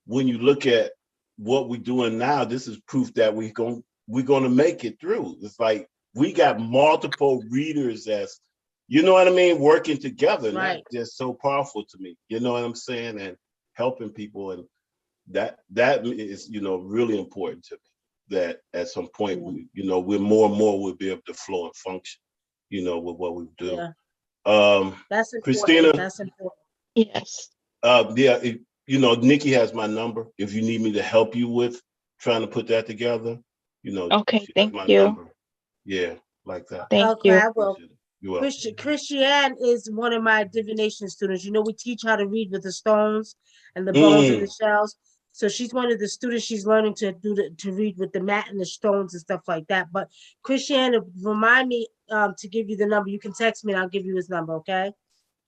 when you look at what we're doing now, this is proof that we're going to make it through. It's like we got multiple readers that's, you know what I mean, working together. And right. That's just so powerful to me. You know what I'm saying? And helping people. And that is, you know, really important to me. That at some point, we, you know, we're more and more will be able to flow and function, you know, with what we do. Yeah. That's important. Christina. That's important. Yes. Yeah, you know, Nikki has my number. If you need me to help you with trying to put that together, you know, okay, thank you. Number. Yeah, like that. Thank you. I will. Christiane is one of my divination students. You know, we teach how to read with the stones and the bones and the shells. So she's one of the students. She's learning to read with the mat and the stones and stuff like that. But Christiane, remind me to give you the number. You can text me and I'll give you his number. Okay.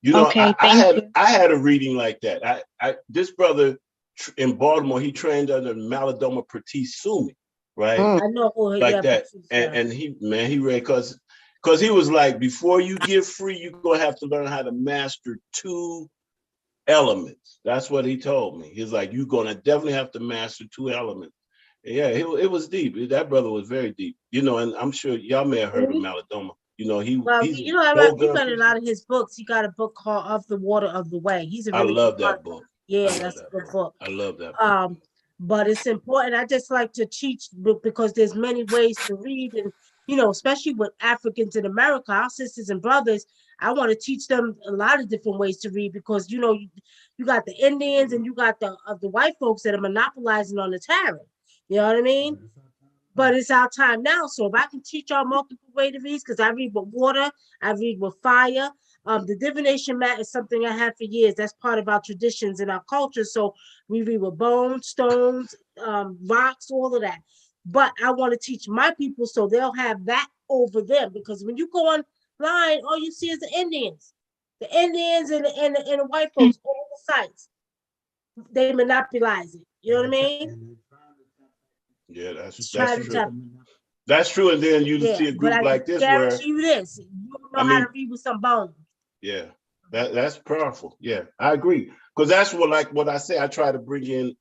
You know, okay, I had a reading like that. This brother in Baltimore, he trained under Malidoma Pratisumi, right? I know like that. And he read because he was like, before you get free, you're gonna have to learn how to master 2 elements. That's what he told me. He's like, you're gonna definitely have to master 2 elements. Yeah, it was deep. That brother was very deep. You know, and I'm sure y'all may have heard of Malidoma. You know, we read a lot of his books. He got a book called Of the Water of the Way. He's a really I love that book. Yeah, that's a good book. I love that book. But it's important. I just like to teach because there's many ways to read, and you know, especially with Africans in America, our sisters and brothers, I want to teach them a lot of different ways to read because you know, you got the Indians and you got the white folks that are monopolizing on the tarot. You know what I mean? But it's our time now. So if I can teach y'all multiple ways to read, because I read with water, I read with fire. The divination mat is something I had for years. That's part of our traditions and our culture. So we read with bones, stones, rocks, all of that. But I want to teach my people so they'll have that over them. Because when you go online, all you see is the Indians. The Indians and the white folks, all the sites. They monopolize it. You know what I mean? Yeah, that's true. That's true. And then you see a group like this where you this. You don't know how to read with some bones. Yeah, that's powerful. Yeah, I agree. Because that's what I say, I try to bring in,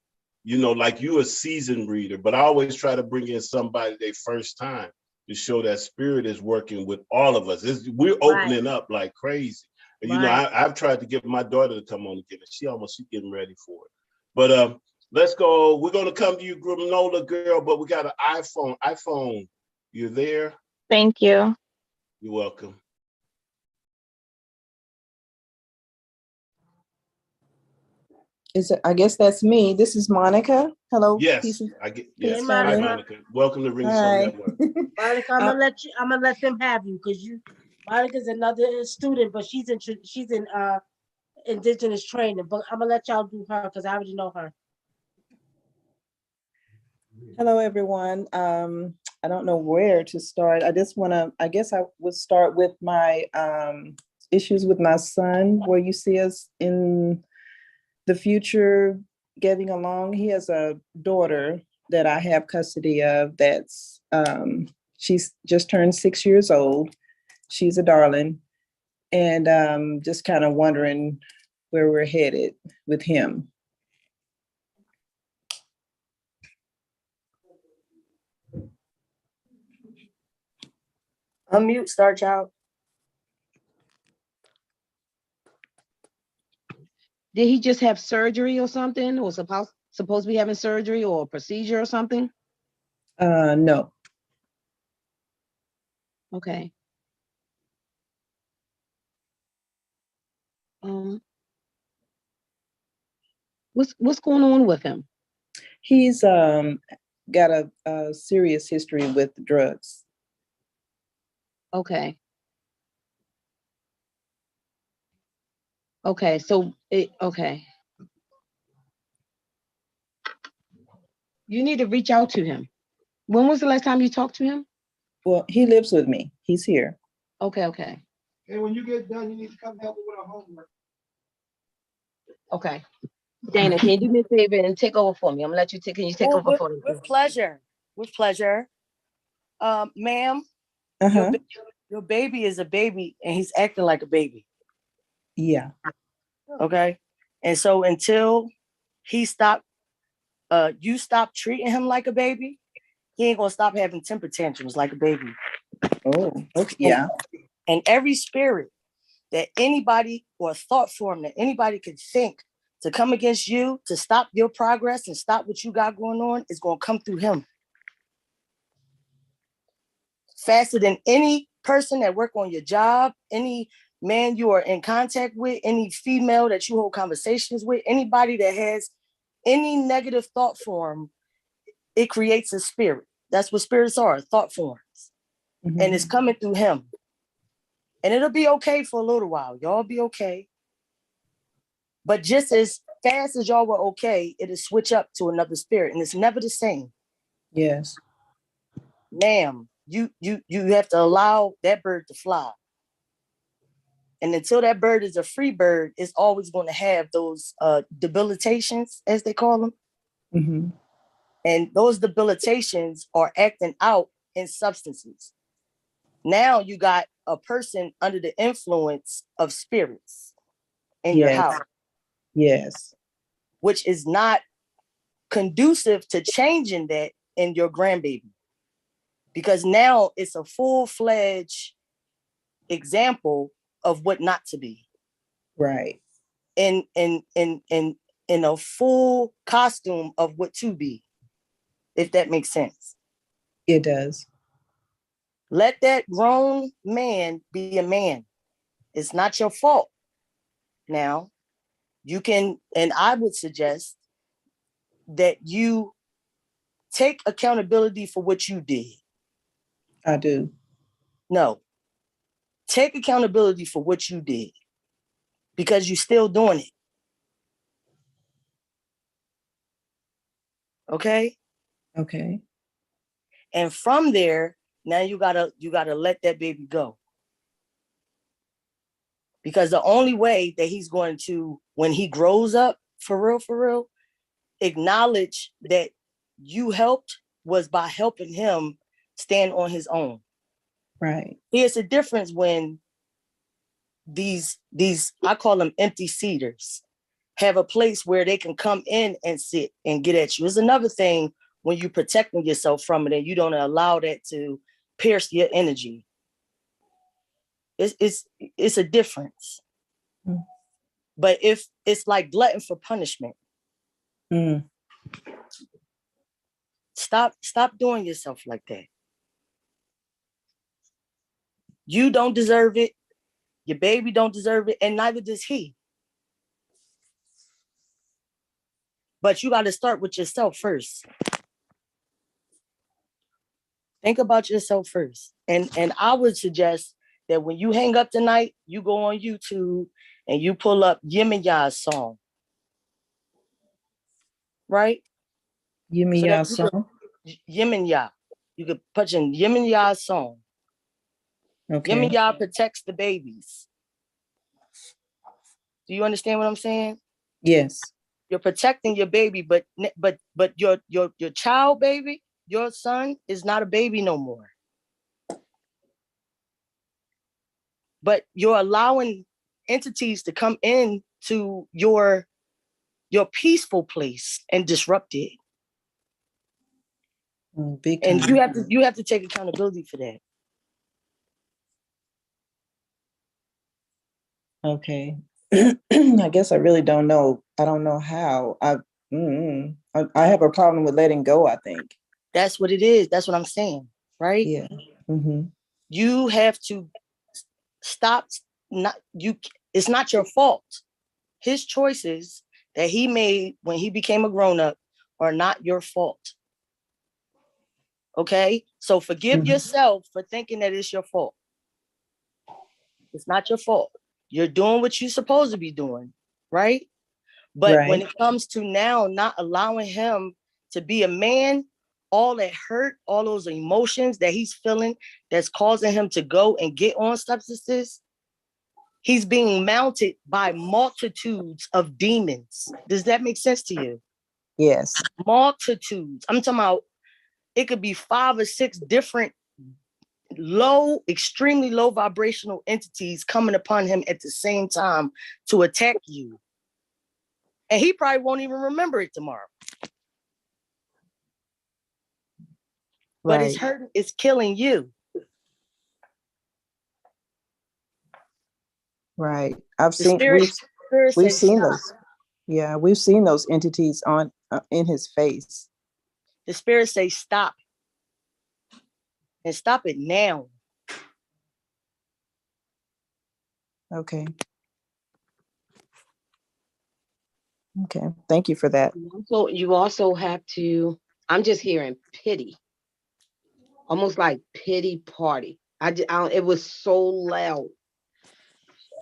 you know, like you a seasoned reader, but I always try to bring in somebody their first time to show that spirit is working with all of us. We're opening up like crazy. And, you know, I've tried to get my daughter to come on again, and she's getting ready for it. But let's go. We're going to come to you, Granola girl, but we got an iPhone. iPhone, you there? Thank you. You're welcome. I guess that's me. This is Monica. Hello. Yes, yes. Hi, Monica. Welcome to Ring Soul Network. Monica, I'm gonna let them have you because Monica's another student, but she's in indigenous training. But I'm gonna let y'all do her because I already know her. Hello, everyone. I don't know where to start. I guess I would start with my issues with my son, where you see us in the future getting along. He has a daughter that I have custody of she's just turned 6 years old. She's a darling. And just kind of wondering where we're headed with him. Unmute, Star Child. Did he just have surgery or something? Or supposed to be having surgery or a procedure or something? No. Okay. What's going on with him? He's got a serious history with drugs. Okay. Okay, okay. You need to reach out to him. When was the last time you talked to him? Well, he lives with me. He's here. Okay. And when you get done, you need to come help me with our homework. Okay. Dana, can you do me a favor and take over for me? I'm gonna let you take. Can you take over for me? With pleasure. With pleasure. Ma'am, your baby is a baby and he's acting like a baby. Yeah. Okay. And so until you stop treating him like a baby, he ain't gonna stop having temper tantrums like a baby. Oh, okay. Yeah. And every spirit that anybody or thought form that anybody could think to come against you, to stop your progress and stop what you got going on, is gonna come through him. Faster than any person that work on your job, any man you are in contact with, any female that you hold conversations with, anybody that has any negative thought form, it creates a spirit. That's what spirits are, thought forms. Mm-hmm. And it's coming through him. And it'll be okay for a little while. Y'all be okay. But just as fast as y'all were okay, it'll switch up to another spirit. And it's never the same. Yes. Ma'am, you have to allow that bird to fly. And until that bird is a free bird, it's always going to have those debilitations, as they call them. Mm-hmm. And those debilitations are acting out in substances. Now you got a person under the influence of spirits in your house. Yes. Which is not conducive to changing that in your grandbaby. Because now it's a full-fledged example of what not to be. Right. In a full costume of what to be, if that makes sense. It does. Let that grown man be a man. It's not your fault. Now, you can, and I would suggest that you take accountability for what you did. I do. No. Take accountability for what you did because you're still doing it. Okay? Okay. And from there, now you gotta let that baby go. Because the only way that he's going to, when he grows up, for real, acknowledge that you helped was by helping him stand on his own. Right. Here's the difference when these I call them empty seaters have a place where they can come in and sit and get at you. It's another thing when you're protecting yourself from it and you don't allow that to pierce your energy. It's a difference. Mm. But if it's like glutton for punishment, stop doing yourself like that. You don't deserve it. Your baby don't deserve it, and neither does he. But you got to start with yourself first. Think about yourself first. And I would suggest that when you hang up tonight, you go on YouTube and you pull up Yemiya's song. Right? Yemiya's song? Yemiya. You could put in Yemiya's song. Okay. Yemiya protects the babies. Do you understand what I'm saying? Yes. You're protecting your baby, but your child baby, your son is not a baby no more. But you're allowing entities to come in to your peaceful place and disrupt it. Big And time. you have to take accountability for that. Okay. I guess I really don't know. I don't know how. I have a problem with letting go, I think. That's what it is. That's what I'm saying. Right? Yeah. Mm-hmm. You have to stop. It's not your fault. His choices that he made when he became a grown-up are not your fault. Okay? So forgive yourself for thinking that it's your fault. It's not your fault. You're doing what you're supposed to be doing, right? But when it comes to now not allowing him to be a man, all that hurt, all those emotions that he's feeling that's causing him to go and get on substances, he's being mounted by multitudes of demons. Does that make sense to you? Yes. Multitudes. I'm talking about it could be 5 or 6 different extremely low vibrational entities coming upon him at the same time to attack you. And he probably won't even remember it tomorrow. But it's hurting, it's killing you. Right. We've seen those. Yeah, we've seen those entities on in his face. The spirit say stop. And stop it now. Okay. Okay. Thank you for that. So you also have to, I'm just hearing pity. Almost like pity party. It was so loud.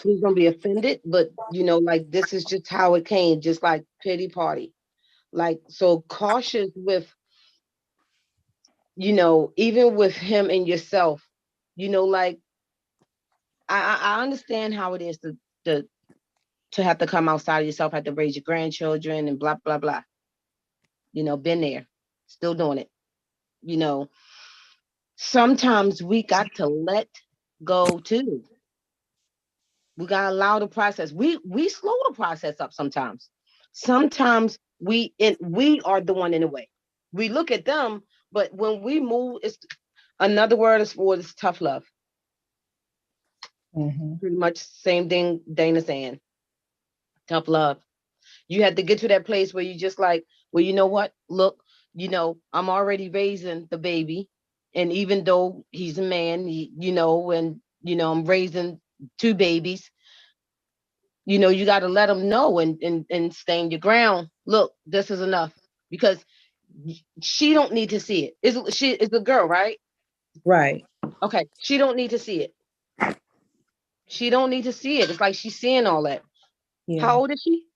Please don't be offended, but like this is just how it came, just like pity party. Like, so cautious with, even with him and yourself, like I understand how it is to have to come outside of yourself, have to raise your grandchildren and blah, blah, blah. Been there, still doing it. Sometimes we got to let go too. We gotta allow the process. We slow the process up sometimes. Sometimes we are the one in the way. We look at them, but when we move, it's another word is for it's tough love. Pretty much same thing Dana's saying. Tough love. You had to get to that place where you just like, well, you know what? Look, I'm already raising the baby. And even though he's a man, I'm raising 2 babies, you got to let them know and stand your ground. Look, this is enough, because she don't need to see it. She is a girl, right? Right. Okay. She don't need to see it. She don't need to see it. It's like she's seeing all that. Yeah. How old is she?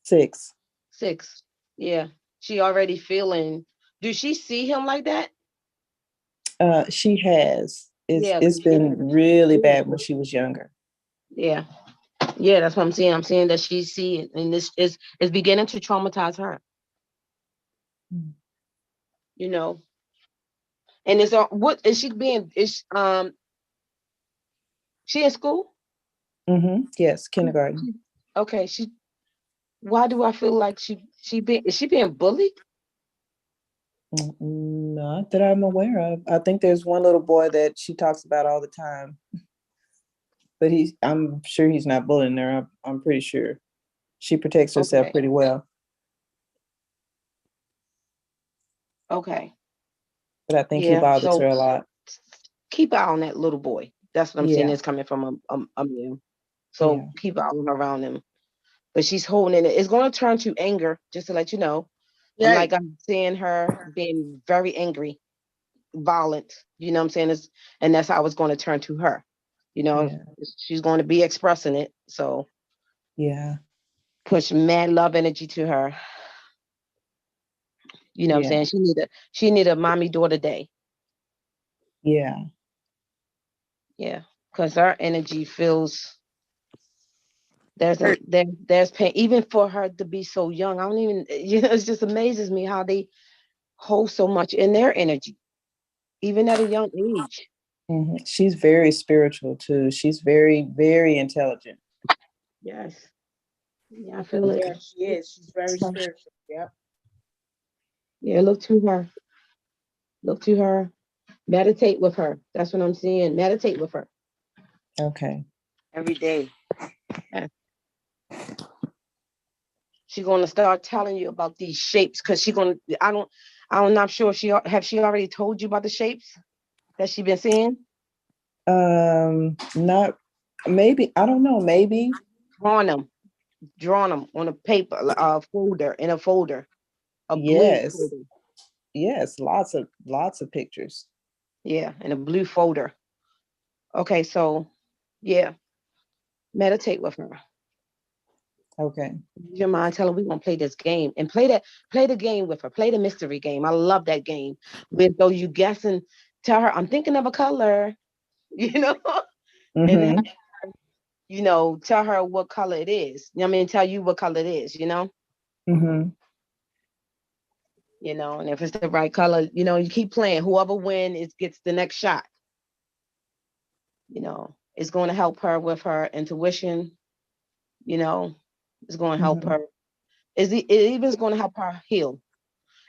6. 6. Yeah. She already feeling. Do she see him like that? She has. It's been really bad when she was younger. Yeah. Yeah, that's what I'm saying. I'm saying that she's seeing, and this is beginning to traumatize her. And it's what is she being? She in school? Yes, kindergarten. Okay. Why do I feel like is she being bullied? Not that I'm aware of. I think there's one little boy that she talks about all the time. But I'm sure he's not bullying her. I'm pretty sure. She protects herself pretty well. Okay. But I think he bothers her a lot. Keep eye on that little boy. That's what I'm saying. It's coming from a male. So keep eye on around him. But she's holding it. It's going to turn to anger, just to let you know. Yeah. I'm seeing her being very angry, violent. You know what I'm saying? And that's how it's going to turn to her. You know, Yeah. she's going to be expressing it. So Yeah. push mad love energy to her. You know what I'm Yeah. saying? She need a mommy daughter day. Yeah. Yeah. Because her energy feels there's pain even for her to be so young. I don't even it just amazes me how they hold so much in their energy, even at a young age. She's very spiritual too. She's very, very intelligent. Yes. Yeah, I feel it. Yeah, she is. She's very spiritual. Yep. Yeah, look to her. Look to her. Meditate with her. That's what I'm seeing. Meditate with her Okay. every day. Yeah. She's gonna start telling you about these shapes because she's gonna. I'm not sure if she already told you about the shapes that she been seeing. Not maybe. I don't know. Maybe Drawing them on a paper, folder in a folder, a blue yes. folder. Yes. Lots of pictures. Yeah, in a blue folder. Okay, so yeah, meditate with her. Okay. Use your mind. Tell her we're gonna play this game and play the game with her. Play the mystery game. I love that game. With though you guessing, tell her I'm thinking of a color, you know, and Mm-hmm. tell her what color it is. I mean, tell you what color it is. Mm-hmm. And if it's the right color, you keep playing. Whoever wins gets the next shot. It's going to help her with her intuition. It's going to help Mm-hmm. her. It even is going to help her heal.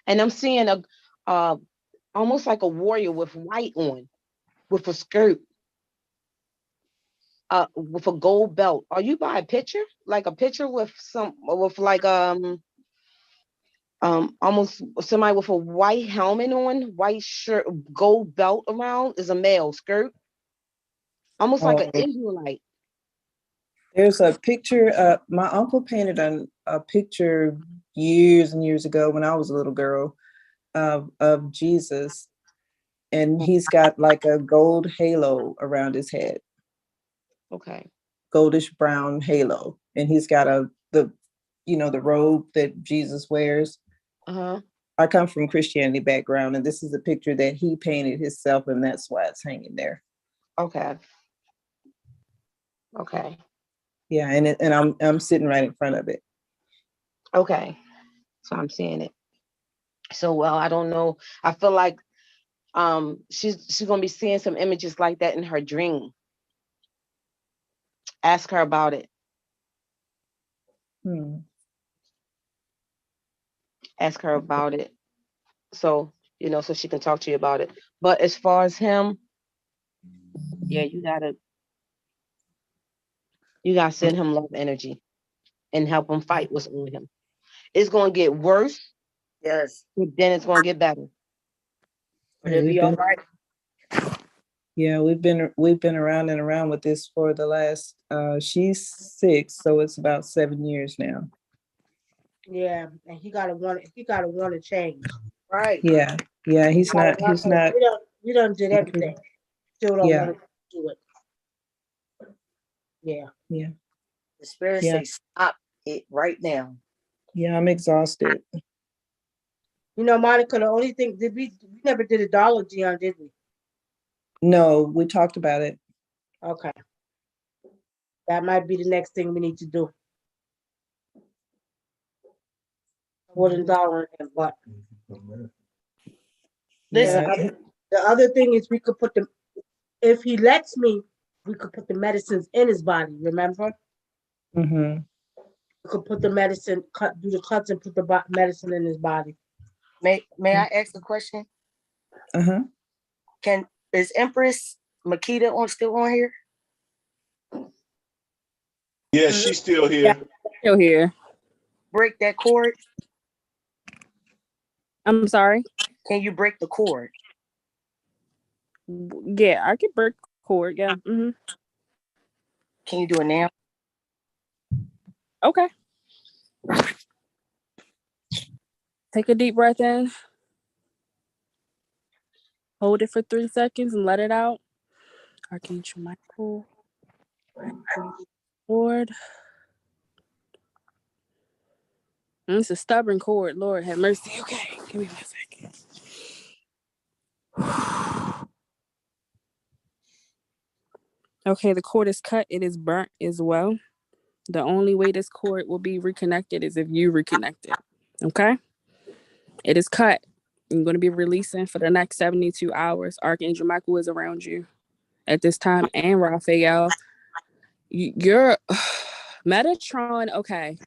And I'm seeing uh, almost like a warrior with white on, with a skirt, with a gold belt. Are you by a picture? Like a picture with like almost somebody with a white helmet on, white shirt, gold belt around is a male skirt, almost like an Oh, Israelite. there's a picture. My uncle painted a picture years and years ago when I was a little girl of Jesus, and he's got like a gold halo around his head, Okay. goldish brown halo, and he's got the robe that Jesus wears. Uh-huh. I come from Christianity background, and this is a picture that he painted himself, and that's why it's hanging there. Okay. Okay. Yeah, and I'm sitting right in front of it. Okay. So I'm seeing it. So well, I don't know. I feel like she's gonna be seeing some images like that in her dream. Ask her about it. Ask her about it. So, so she can talk to you about it. But as far as him, yeah, you gotta send him love energy and help him fight what's on him. It's gonna get worse, Yes. but then it's gonna get better. But Yeah, it'll be all right. we've been around and around with this for the last she's 6, so it's about 7 years now. Yeah, and he gotta want it. He gotta want to change. Right. Yeah. Yeah, he's not We done did everything. Still don't yeah. want to do it. Yeah. Yeah. The spirit Yeah. says stop it right now. Yeah, I'm exhausted. Monica, the only thing we never did a dollar Dion, did we? No, we talked about it. Okay. That might be the next thing we need to do. Wooden dollar and what? Yeah. The other thing is we could put if he lets me, we could put the medicines in his body, remember? Mm-hmm. We could put the medicine, do the cuts and put the medicine in his body. May I ask a question? Uh-huh. Is Empress Makita still on here? Yeah, she's still here. Yeah, still here. Break that cord. I'm sorry. Can you break the cord? Yeah, I can break cord. Yeah. Mm-hmm. Can you do it now? Okay. Take a deep breath in. Hold it for 3 seconds and let it out. Archangel Michael, Lord. It's a stubborn cord. Lord have mercy. Okay, give me 1 second. Okay, the cord is cut. It is burnt as well. The only way this cord will be reconnected is if you reconnect it. Okay? It is cut. You're going to be releasing for the next 72 hours. Archangel Michael is around you at this time, and Raphael. Your Metatron, okay.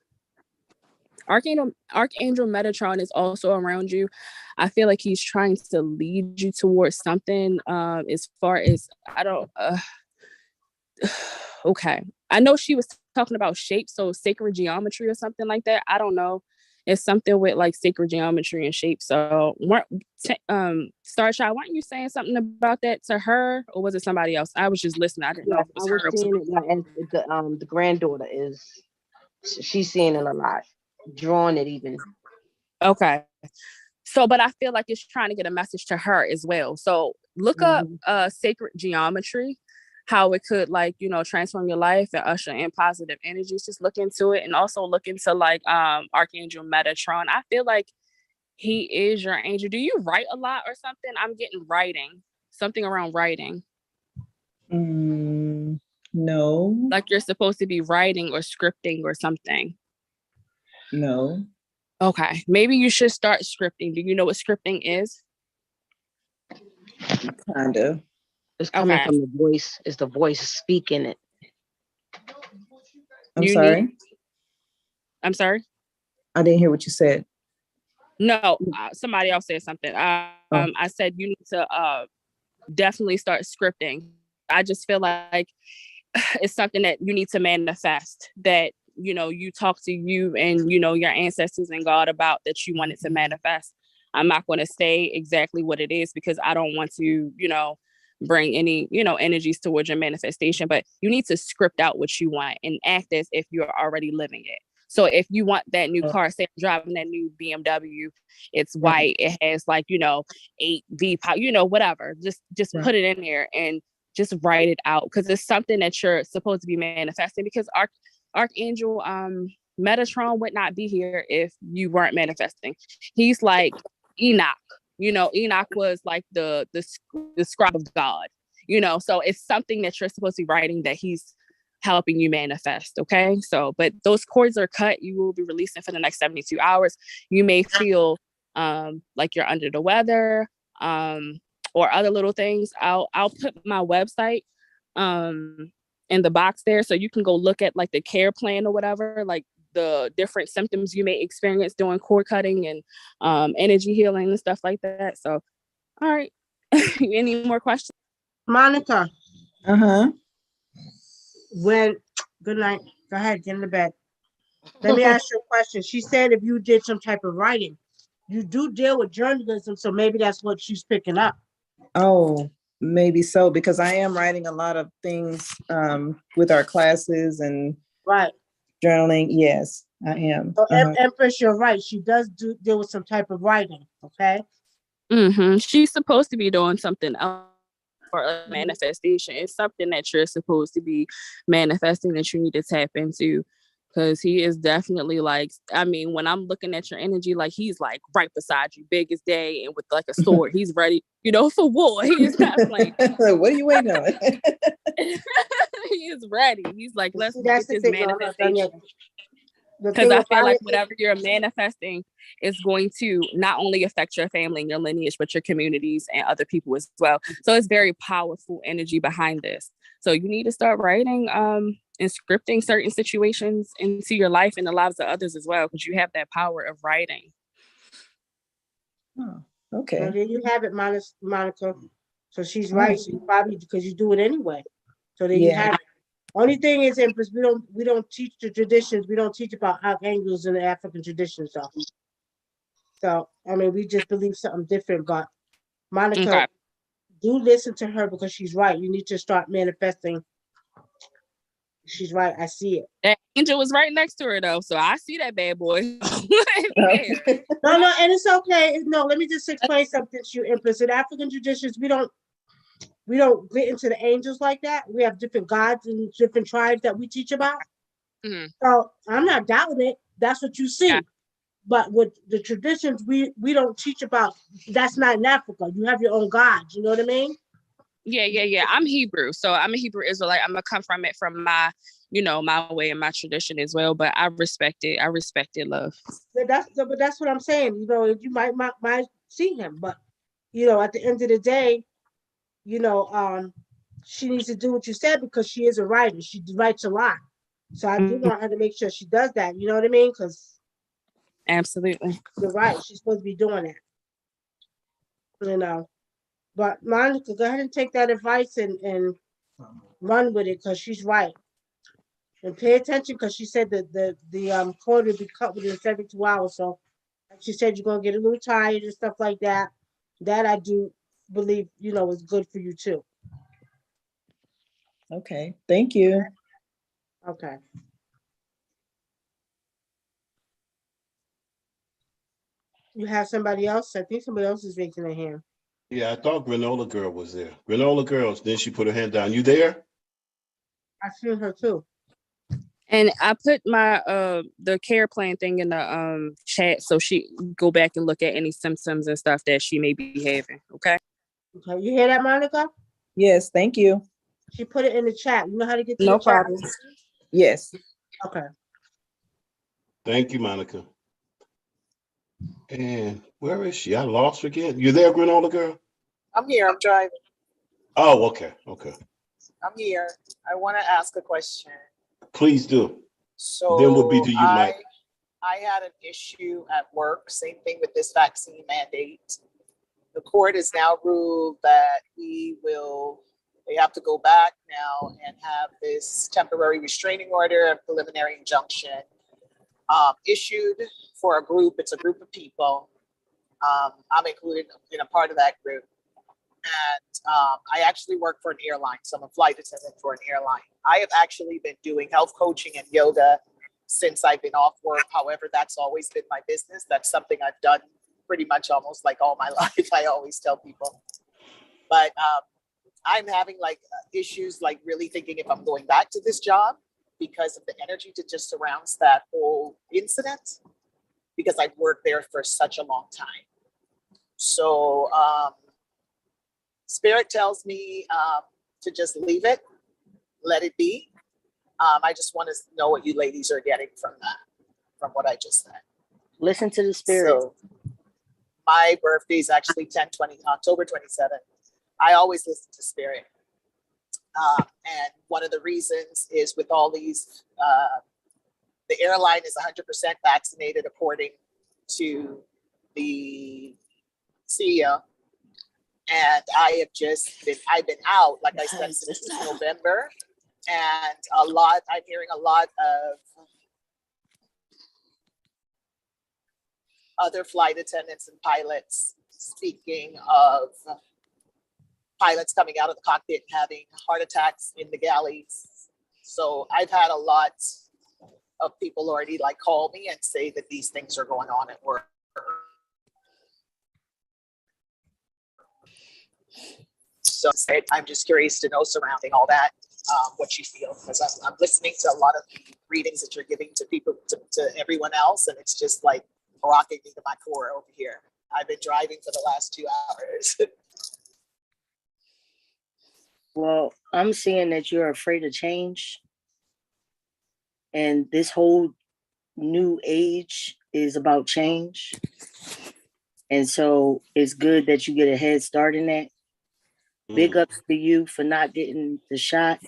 Archangel Metatron is also around you. I feel like he's trying to lead you towards something. As far as I don't. Okay, I know she was talking about shapes, so sacred geometry or something like that. I don't know. It's something with like sacred geometry and shapes. So, Starchild, weren't you saying something about that to her, or was it somebody else? I was just listening. I didn't know if it was her. I was seeing it like, and the granddaughter is. She's seeing it a lot, drawing it even. Okay. So, but I feel like it's trying to get a message to her as well. So look up sacred geometry, how it could like, transform your life and usher in positive energies. Just look into it, and also look into like Archangel Metatron. I feel like he is your angel. Do you write a lot or something? I'm getting writing, something around writing. No. Like you're supposed to be writing or scripting or something. No. Okay, maybe you should start scripting. Do you know what scripting is? Kind of. It's coming from the voice. It's the voice speaking it. I'm sorry. I'm sorry. I didn't hear what you said. No, somebody else said something. I said you need to definitely start scripting. I just feel like it's something that you need to manifest, that you talk to you and your ancestors and God about, that you want it to manifest. I'm not going to say exactly what it is because I don't want to bring any energies towards your manifestation, but you need to script out what you want and act as if you're already living it. So if you want that new car, say I'm driving that new BMW, it's white, it has like 8 V power, whatever, just put it in there and just write it out, because it's something that you're supposed to be manifesting, because Archangel Metatron would not be here if you weren't manifesting. He's like Enoch. Enoch was like the scribe of God, so it's something that you're supposed to be writing, that he's helping you manifest. Okay. So, but those cords are cut. You will be releasing for the next 72 hours. You may feel like you're under the weather, or other little things. I'll put my website in the box there, so you can go look at like the care plan or whatever, like the different symptoms you may experience doing cord cutting and energy healing and stuff like that. So, all right. Any more questions? Monica. Good night. Go ahead, get in the bed. Let me ask you a question. She said if you did some type of writing, you do deal with journalism, so maybe that's what she's picking up. Oh, maybe so, because I am writing a lot of things with our classes and journaling. Yes, I am. So Empress, you're right. She does deal with some type of writing. Okay. She's supposed to be doing something else for a manifestation. It's something that you're supposed to be manifesting that you need to tap into, because he is definitely like, I mean, when I'm looking at your energy, like he's like right beside you, big as day, and with like a sword. He's ready, for war. He is not playing. What are you waiting on? He is ready. He's like, let's get this manifestation. Because I feel like whatever you're manifesting is going to not only affect your family and your lineage, but your communities and other people as well. So it's very powerful energy behind this. So you need to start writing and scripting certain situations into your life and the lives of others as well, because you have that power of writing. Oh, okay. So there you have it, Monica. So she's right. So you probably, because you do it anyway. So there you have it. Only thing is, Empress, we don't teach the traditions. We don't teach about archangels in the African traditions, though. So I mean, we just believe something different. But Monica, do listen to her, because she's right. You need to start manifesting. She's right. I see it. That angel was right next to her, though, so I see that bad boy. No, and it's okay. No, let me just explain something to you, Empress. In African traditions, we don't we don't get into the angels like that. We have different gods and different tribes that we teach about. Mhm. So I'm not doubting it. That's what you see. Yeah. But with the traditions, we don't teach about. That's not in Africa. You have your own gods. You know what I mean? Yeah. I'm Hebrew, so I'm a Hebrew Israelite. I'm gonna come from it from my, my way and my tradition as well. But I respect it. I respect it, love. But that's what I'm saying. You might see him, but at the end of the day, she needs to do what you said because she is a writer. She writes a lot. So I do want her to make sure she does that. You know what I mean? Because Absolutely. you're right. She's supposed to be doing that. But Monica, go ahead and take that advice and run with it because she's right. And pay attention because she said that the cord will be cut within 72 hours. So like she said, you're gonna get a little tired and stuff like that. That I do believe, is good for you too. Okay, thank you. Okay. You have somebody else? I think somebody else is raising their hand. Yeah, I thought Granola Girl was there. Granola Girl, then she put her hand down. You there? I seen her too. And I put my the care plan thing in the chat so she go back and look at any symptoms and stuff that she may be having. Okay. Okay. You hear that, Monica? Yes, thank you. She put it in the chat. You know how to get to No the chat? problem. Yes. Okay. Thank you, Monica. And where is she? I lost her again. You there, Granola Girl? I'm here. I'm driving. Oh, okay. Okay. I'm here. I want to ask a question. Please do. So Then we'll be to you, Mike. I had an issue at work. Same thing with this vaccine mandate. The court has now ruled that they have to go back now and have this temporary restraining order and preliminary injunction issued for a group. It's a group of people. I'm included in a part of that group. And I actually work for an airline, so I'm a flight attendant for an airline. I have actually been doing health coaching and yoga since I've been off work. However, that's always been my business. That's something I've done pretty much almost like all my life. I always tell people. But I'm having issues really thinking if I'm going back to this job because of the energy that just surrounds that whole incident, because I've worked there for such a long time. So Spirit tells me to just leave it, let it be. I just want to know what you ladies are getting from that, from what I just said. Listen to the spirit. So my birthday is actually October 27th. I always listen to Spirit. And one of the reasons is with all these, the airline is 100% vaccinated according to the CEO. And I've been out, like I said, since November. And I'm hearing a lot of other flight attendants and pilots speaking of pilots coming out of the cockpit and having heart attacks in the galleys. So I've had a lot of people already call me and say that these things are going on at work. So I'm just curious to know surrounding all that, what you feel, because I'm listening to a lot of the readings that you're giving to people, to everyone else, and it's just rocking me to my core over here. I've been driving for the last 2 hours. Well, I'm seeing that you're afraid of change. And this whole new age is about change. And so it's good that you get a head start in that. Big ups to you for not getting the shot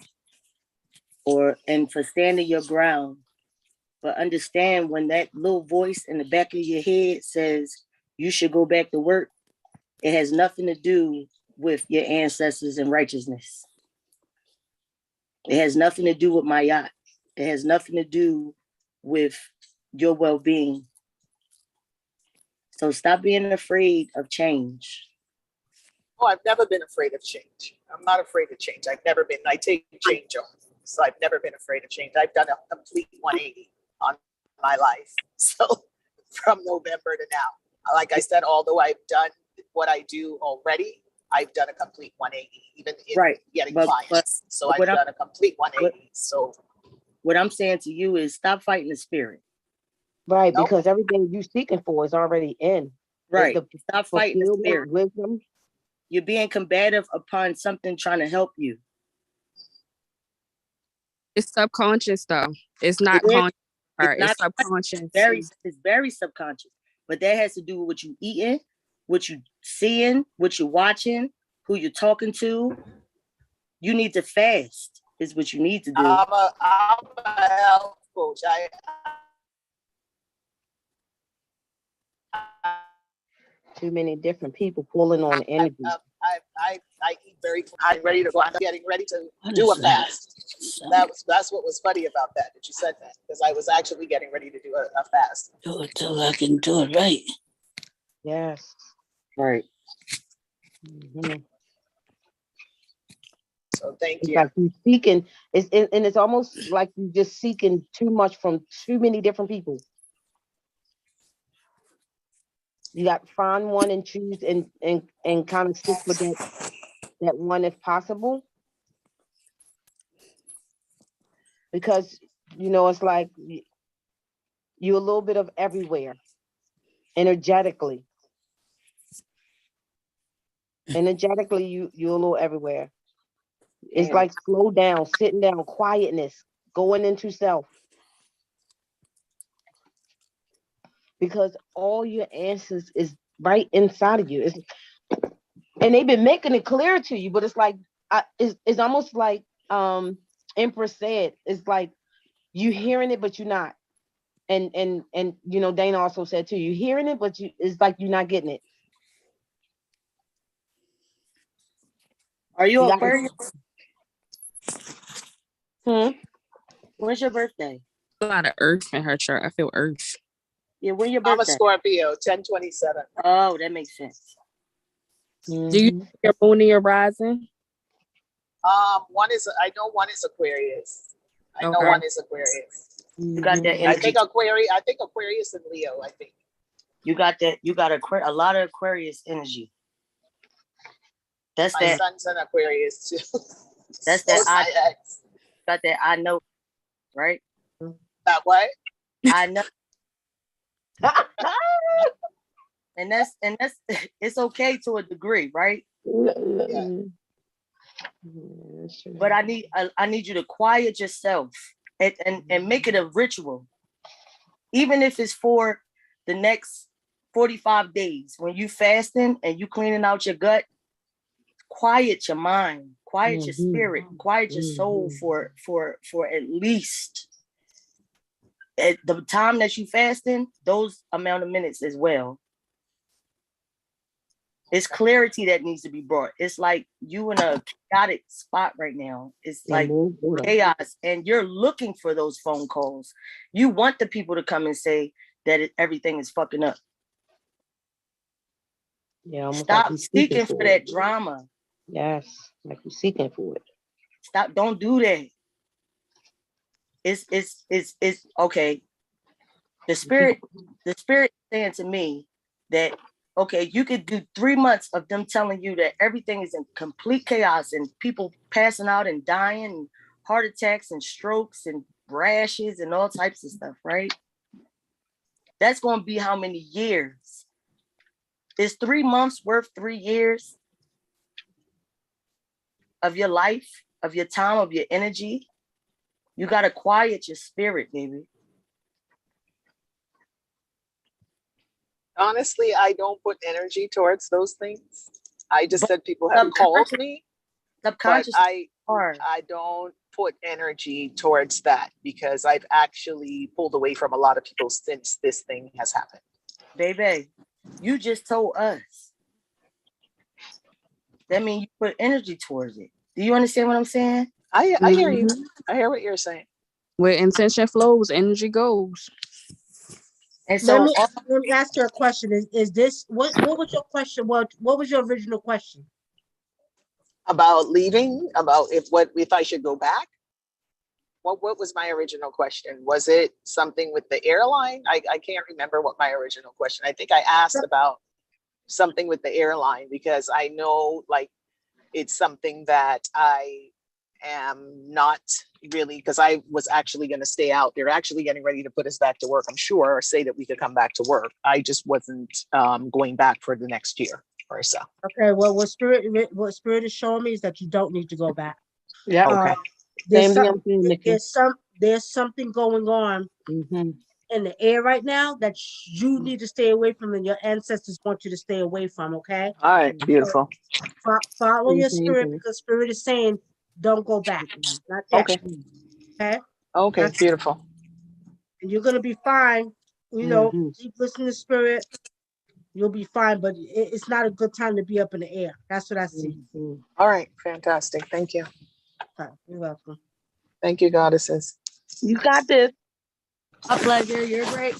and for standing your ground. But understand when that little voice in the back of your head says you should go back to work, it has nothing to do with your ancestors and righteousness. It has nothing to do with my yacht. It has nothing to do with your well-being. So stop being afraid of change. Oh, I've never been afraid of change. I'm not afraid of change. I've never been. I take change on. So I've never been afraid of change. I've done a complete 180 on my life. So from November to now, like I said, although I've done what I do already, I've done a complete 180, even in Right. getting But clients. So I've what done a complete 180. So what I'm saying to you is stop fighting the spirit. Right, because everything you're seeking for is already in. Right. The Stop fighting the fulfillment, spirit. wisdom. You're being combative upon something trying to help you. It's subconscious though. It's not It is. conscious. It's not It's subconscious. it's very subconscious. But that has to do with what you eating, what you seeing, what you're watching, who you're talking to. You need to fast, is what you need to do. I'm a health coach. Too many different people pulling on energy. I eat very. I'm ready to go. I'm getting ready to do a fast. That's what was funny about that you said that, because I was actually getting ready to do a fast. Do it till I can do it right. Yes. Right. Mm-hmm. So thank it's you. Like you seeking, and it's almost like you just seeking too much from too many different people. You got to find one and choose and kind of stick with that one if possible. Because it's like you're a little bit of everywhere energetically. Energetically, you're a little everywhere. It's like slow down, sitting down, quietness, going into self. Because all your answers is right inside of you. And they've been making it clear to you, but it's like it's almost like Empress said, it's like you hearing it, but you're not. And Dana also said too, you hearing it, but it's like you're not getting it. Are you Aquarius? When's your birthday? A lot of earth in her chart. I feel earth. Yeah, when your I'm birthday? a Scorpio, 1027. Oh, that makes sense. Do you know your moon and your rising? I know one is Aquarius. I know one is Aquarius. You got that energy. I think Aquarius and Leo, I think. You got that. You got a lot of Aquarius energy. That's My that. son's an Aquarius too. That's that. Got that. I know, right? That what? I know. and that's it's okay to a degree, right? Yeah. But I need you to quiet yourself and make it a ritual, even if it's for the next 45 days when you fasting and you cleaning out your gut. Quiet your mind, quiet your spirit, quiet your soul for at least at the time that you fasting, those amount of minutes as well. It's clarity that needs to be brought. It's like you in a chaotic spot right now. It's like chaos, and you're looking for those phone calls. You want the people to come and say that everything is fucking up. Yeah, stop like seeking for that drama. Yes, like you're seeking for it. Stop! Don't do that. It's okay. The spirit saying to me that, okay, you could do 3 months of them telling you that everything is in complete chaos and people passing out and dying and heart attacks and strokes and rashes and all types of stuff, right? That's going to be how many years? Is 3 months worth 3 years of your life, of your time, of your energy? You got to quiet your spirit, baby. Honestly, I don't put energy towards those things. I just said people have called me, but I don't put energy towards that because I've actually pulled away from a lot of people since this thing has happened. Baby, you just told us. That means you put energy towards it. Do you understand what I'm saying? I hear you. I hear what you're saying. Where intention flows, energy goes. And so let me ask you a question. Is this what was your question? What was your original question? About leaving? About if I should go back? What was my original question? Was it something with the airline? I can't remember what my original question. I think I asked about something with the airline, because I know like it's something that I am not really, because I was actually going to stay out. They're actually getting ready to put us back to work, I'm sure, or say that we could come back to work. I just wasn't going back for the next year or so. Okay, well, what spirit is showing me is that you don't need to go back. Yeah. Okay. There's Same thing I'm saying, Nikki. there's something going on in the air right now that you need to stay away from, and your ancestors want you to stay away from. Okay. All right. Beautiful. So, follow your Same spirit, thing. because spirit is saying don't go back. Not yet. Okay. Okay. Okay. That's- Beautiful. And you're gonna be fine. You know, keep listening to spirit. You'll be fine, but it's not a good time to be up in the air. That's what I see. All right. Fantastic. Thank you. Okay, you're welcome. Thank you, goddesses. You got this. A pleasure. You're great.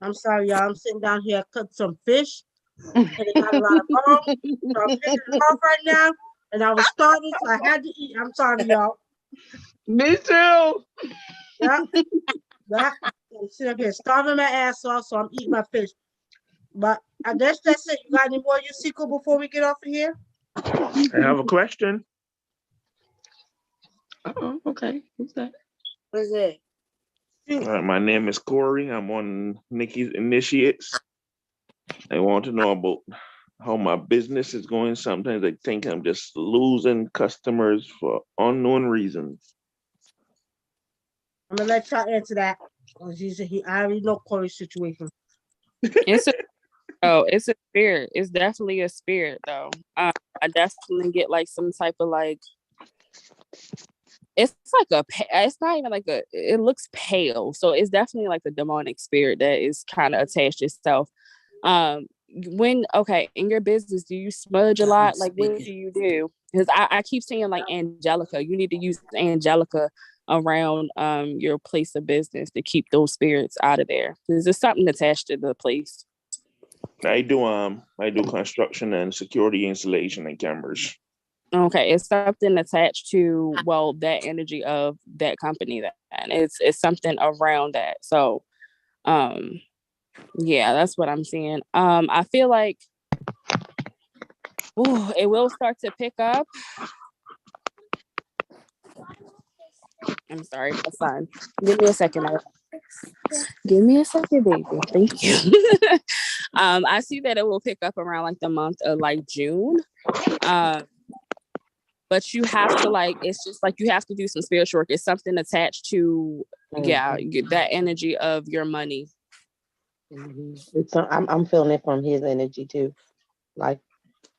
I'm sorry, y'all. I'm sitting down here. I cooked some fish, and it got a lot of bone. So I'm picking it off right now, and I was starving, so I had to eat. I'm sorry, y'all. Me too. Yeah. I'm sitting up here starving my ass off, so I'm eating my fish. But I guess that's it. You got any more Usiku before we get off of here? I have a question. Okay. Who's that? What is it? My name is Corey. I'm on Nikki's Initiates. I want to know about how my business is going. Sometimes I think I'm just losing customers for unknown reasons. I'm gonna let y'all answer that. I already know Corey's situation. It's a spirit. It's definitely a spirit though. I definitely get like some type of like, it's like it's not even like it looks pale. So it's definitely like a demonic spirit that is kind of attached itself. In your business, do you smudge a lot? Like, what do you do? Because I keep saying like Angelica. You need to use Angelica around your place of business to keep those spirits out of there. Because there's something attached to the place. I do construction and security installation and cameras. Okay, it's something attached to that energy of that company, and it's something around that. So yeah, that's what I'm seeing. I feel like it will start to pick up. I'm sorry, my son. Give me a second. Give me a second, baby. Thank you. I see that it will pick up around like the month of like June. But you have to it's just like you have to do some spiritual work. It's something attached to that energy of your money. I'm feeling it from his energy too. Like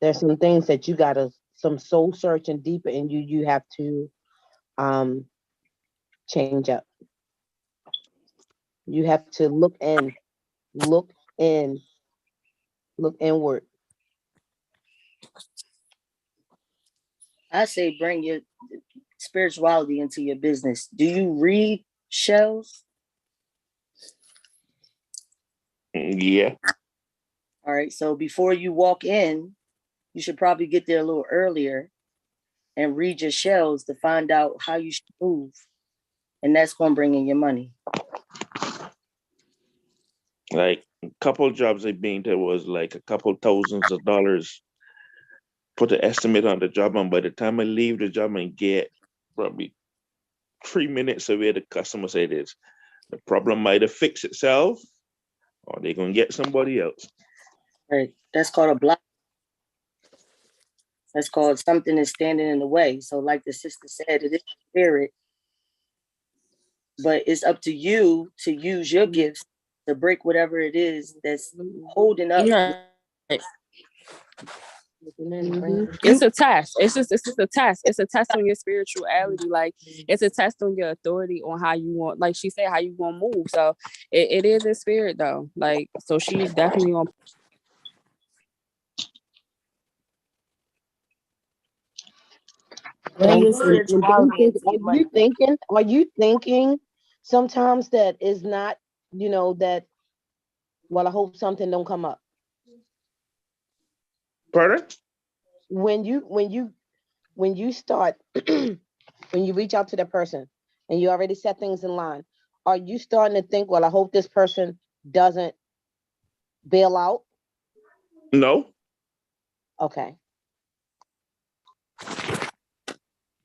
there's some things that you gotta some soul searching deeper in you. You have to change up. You have to look inward. I say bring your spirituality into your business. Do you read shells? Yeah. All right. So before you walk in, you should probably get there a little earlier and read your shells to find out how you should move. And that's going to bring in your money. Like a couple jobs I've been to was like a couple thousands of dollars. Put the estimate on the job, and by the time I leave the job and get probably 3 minutes away, the customer said this. The problem might have fixed itself, or they're gonna get somebody else. Right. That's called a block. That's called something is standing in the way. So like the sister said, it is spirit. But it's up to you to use your gifts to break whatever it is that's holding up. It's a test. It's just a test. It's a test on your spirituality. Like it's a test on your authority on how you want, like she said, how you want to move. So it is a spirit though. Like, so she's definitely on. Are you thinking sometimes that is not, that, well, I hope something don't come up. Pardon? When you start, when you reach out to that person, and you already set things in line. Are you starting to think, well, I hope this person doesn't bail out? No, Okay.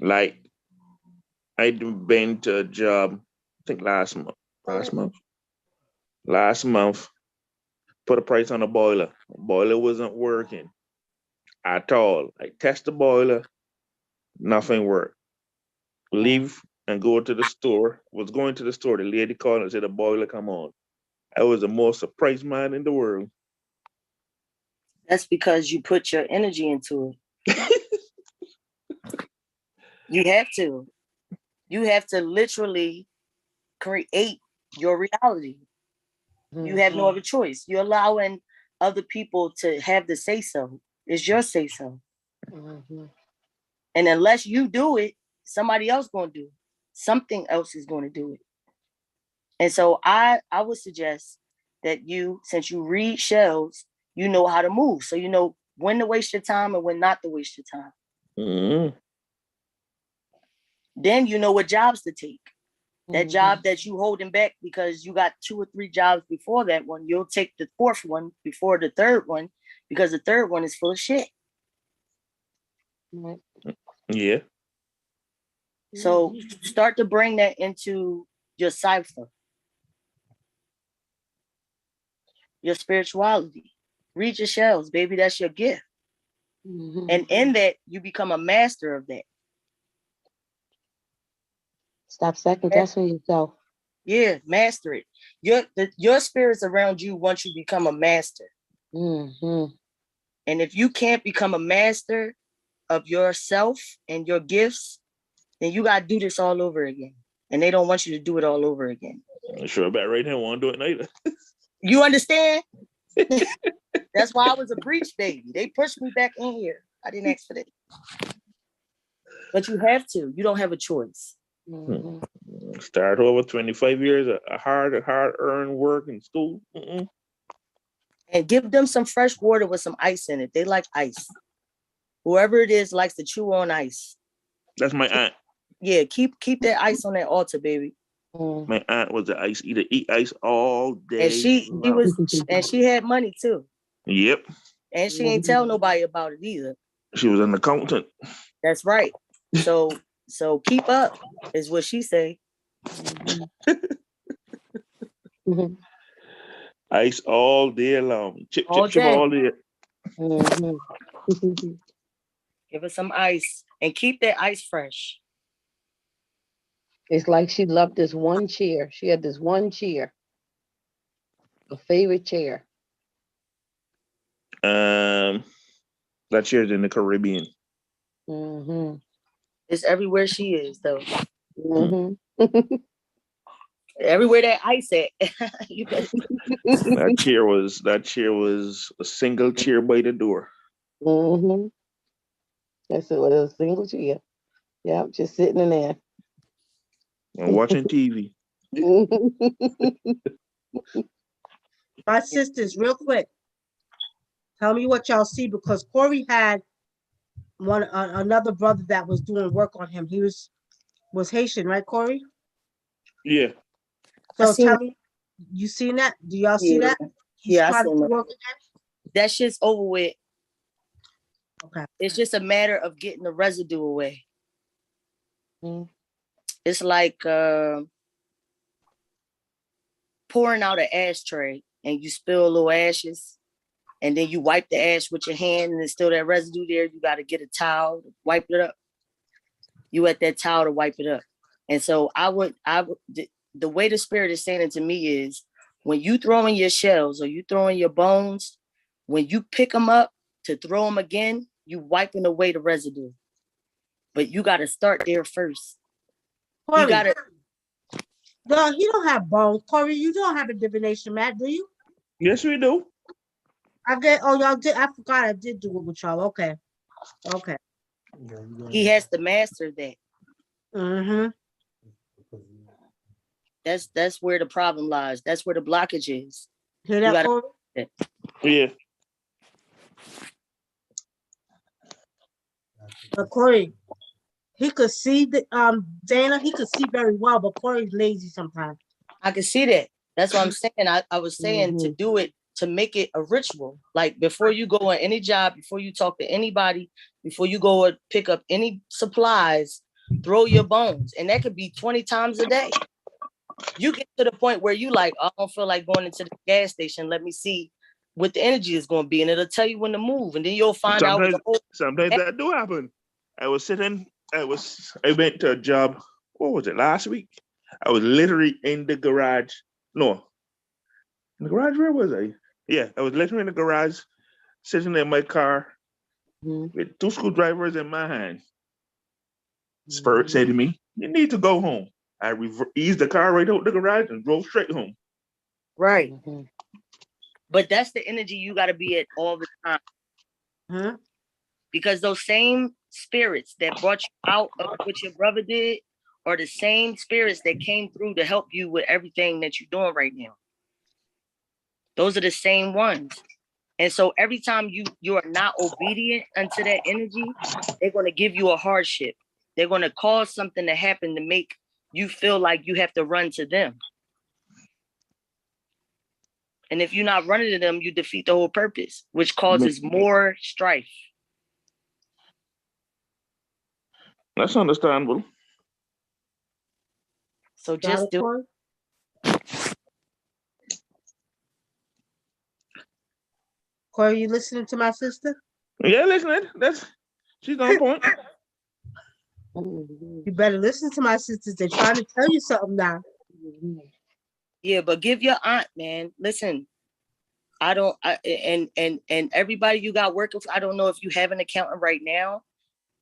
like I'd been to a job, I think last month, put a price on the boiler. Boiler wasn't working at all. I test the boiler, nothing worked. Leave and go to the store. Was going to the store. The lady called and said the boiler come on. I was the most surprised man in the world. That's because you put your energy into it. You have to. You have to literally create your reality. You have no other choice. You're allowing other people to have the say so. It's your say so. And unless you do it, somebody else going to do it. Something else is going to do it. And so I would suggest that you, since you read shells, you know how to move. So you know when to waste your time and when not to waste your time. Mm-hmm. Then you know what jobs to take. That job that you holding back because you got 2 or 3 jobs before that one, you'll take the 4th one before the 3rd one because the 3rd one is full of shit. Yeah. So start to bring that into your cipher, your spirituality. Read your shells, baby. That's your gift. And in that, you become a master of that. Stop second guessing yourself. Yeah, master it. Your spirits around you once you become a master. And if you can't become a master of yourself and your gifts, then you got to do this all over again. And they don't want you to do it all over again. I'm sure about right now won't do it neither. You understand? That's why I was a breach baby. They pushed me back in here. I didn't ask for that. But you have to. You don't have a choice. Start over 25 years of hard earned work in school. And give them some fresh water with some ice in it. They like ice. Whoever it is likes to chew on ice. That's my aunt. Yeah, keep that ice on that altar, baby. My aunt was an ice eater, eat ice all day. And she had money too. Yep. And she ain't tell nobody about it either. She was an accountant. That's right. So keep up is what she say. Ice all day long. Chip all day. Give her some ice and keep that ice fresh. It's like she loved this one chair. She had this one chair, a favorite chair. That chair's in the Caribbean. It's everywhere she is, though. Everywhere that ice at. That chair was a single chair by the door. That's it. It was a single chair. Yep, just sitting in there. And watching TV. My sisters, real quick, tell me what y'all see, because Corey had another brother that was doing work on him. He was Haitian, right, Corey? Yeah. So tell me, you seen that? Do y'all see that? He's I trying seen to that. work again? That shit's over with. Okay. It's just a matter of getting the residue away. It's like pouring out an ashtray and you spill a little ashes and then you wipe the ash with your hand and there's still that residue there. You got to get a towel to wipe it up. You at that towel to wipe it up. And so the way the spirit is saying it to me is when you throw in your shells or you throw in your bones, when you pick them up to throw them again, you wiping away the residue. But you got to start there first. Corey, you got to. No, he don't have bones. Corey, you don't have a divination mat, do you? Yes, we do. Y'all did. I forgot I did do it with y'all. Okay. He has to master that. That's where the problem lies. That's where the blockage is. Hear that, Corey? Yeah. But Corey, He could see the Dana. He could see very well, but Corey's lazy sometimes. I can see that. That's what I'm saying. I was saying to do it, to make it a ritual. Like before you go on any job, before you talk to anybody, before you go and pick up any supplies, throw your bones. And that could be 20 times a day. You get to the point where you like, I don't feel like going into the gas station. Let me see what the energy is going to be. And it'll tell you when to move. And then you'll find Sometimes, out. sometimes that do happen. I went to a job, what was it, last week? I was literally in the garage. No, in the garage, where was I? Yeah, I was literally in the garage, sitting in my car with 2 screwdrivers in my hand. Spirit said to me, you need to go home. I eased the car right out the garage and drove straight home. Right. But that's the energy you got to be at all the time. Because those same spirits that brought you out of what your brother did are the same spirits that came through to help you with everything that you're doing right now. Those are the same ones. And so every time you are not obedient unto that energy, they're going to give you a hardship. They're going to cause something to happen to make you feel like you have to run to them. And if you're not running to them, you defeat the whole purpose, which causes more strife. That's understandable. So just do it. Corey, you listening to my sister? Yeah, listening. She's on point. You better listen to my sisters. They're trying to tell you something now. Yeah, but give your aunt, man. Listen, and everybody you got working for, I don't know if you have an accountant right now,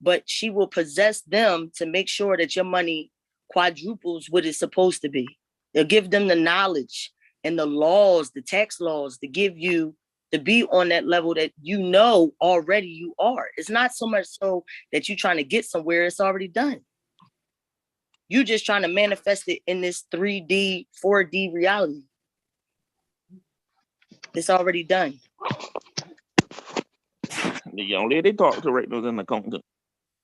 but she will possess them to make sure that your money quadruples what it's supposed to be. They'll give them the knowledge and the laws, the tax laws, to give you to be on that level that you know already you are. It's not so much so that you're trying to get somewhere, it's already done. You just trying to manifest it in this 3D, 4D reality. It's already done. The young lady talked to right now is an accountant.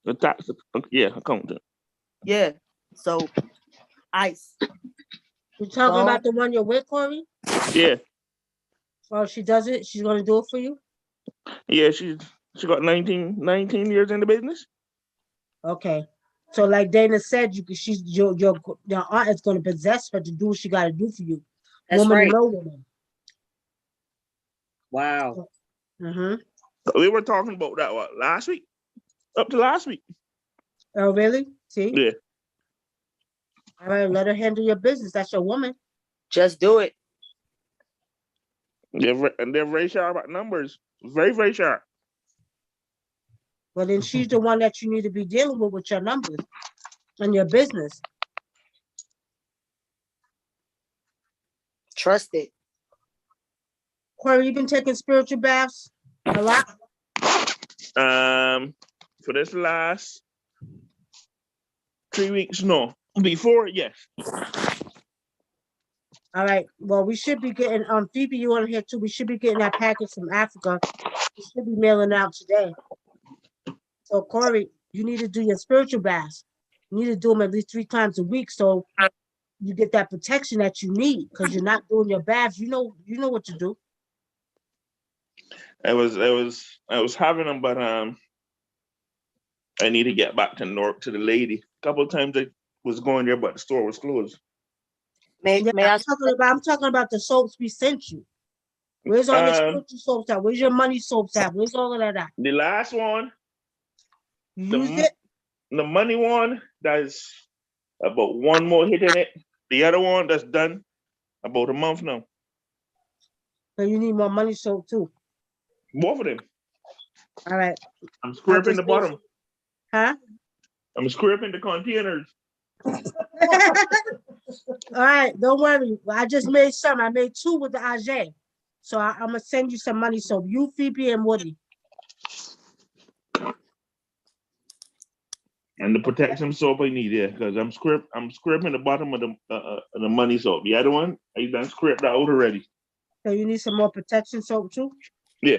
The tax, accountant. Yeah. So, ICE. You talking about the one you're with, Corey? Yeah. Oh, she does it? She's going to do it for you? Yeah, she got 19 years in the business. Okay. So like Dana said, your aunt is going to possess her to do what she got to do for you. That's woman right. To no woman. Wow. We were talking about that last week? Up to last week. Oh, really? See? Yeah. All right, let her handle your business. That's your woman. Just do it. They're very sharp about numbers. Very, very sharp. Well, then she's the one that you need to be dealing with your numbers and your business. Trust it. Corey, you been taking spiritual baths a lot? For this last 3 weeks, no. Before, yes. All right. Well, we should be getting Phoebe, you on here too. We should be getting that package from Africa. We should be mailing out today. So Corey, you need to do your spiritual baths. You need to do them at least 3 times a week so you get that protection that you need because you're not doing your baths. You know what to do. I was having them, but I need to get back to the lady. A couple of times I was going there, but the store was closed. I'm talking about the soaps we sent you. Where's all the spiritual soaps at? Where's your money soaps at? Where's all of that at? The last one, the money one, that's about one more hit in it. The other one that's done about a month now. So you need more money soap too. Both of them. All right. I'm scraping the bottom. Huh? I'm scraping the containers. All right, don't worry. I just made some. I made 2 with the Ajay. So I'm gonna send you some money soap. You, Phoebe, and Woody. And the protection soap I need, yeah, because I'm scraping the bottom of the money soap. The other one, I done scraped that out already. So you need some more protection soap too? Yeah.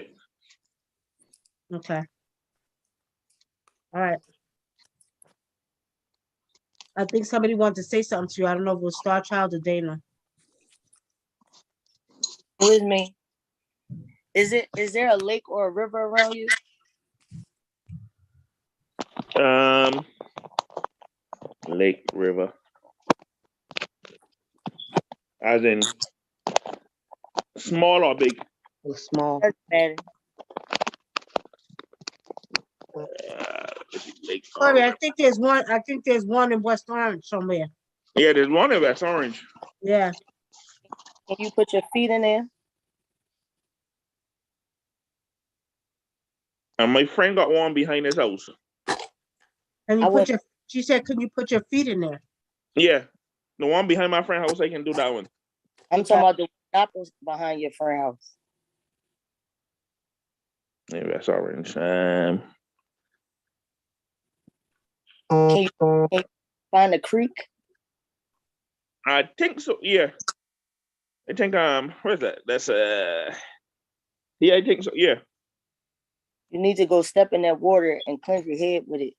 Okay. All right. I think somebody wanted to say something to you. I don't know if it was Star Child or Dana. Who is me? Is there a lake or a river around you? Lake, river. As in small or big? Small. Lake. Sorry, I think there's one. I think there's one in West Orange somewhere. Yeah, there's one in West Orange. Yeah. Can you put your feet in there? And my friend got one behind his house. And you put your. She said, "Can you put your feet in there?" Yeah, the one behind my friend's house, I can do that one. I'm talking about the apples behind your friend's house. Maybe that's orange. Can you find a creek? I think so. Yeah, I think where's that? That's yeah, I think so. Yeah. You need to go step in that water and cleanse your head with it.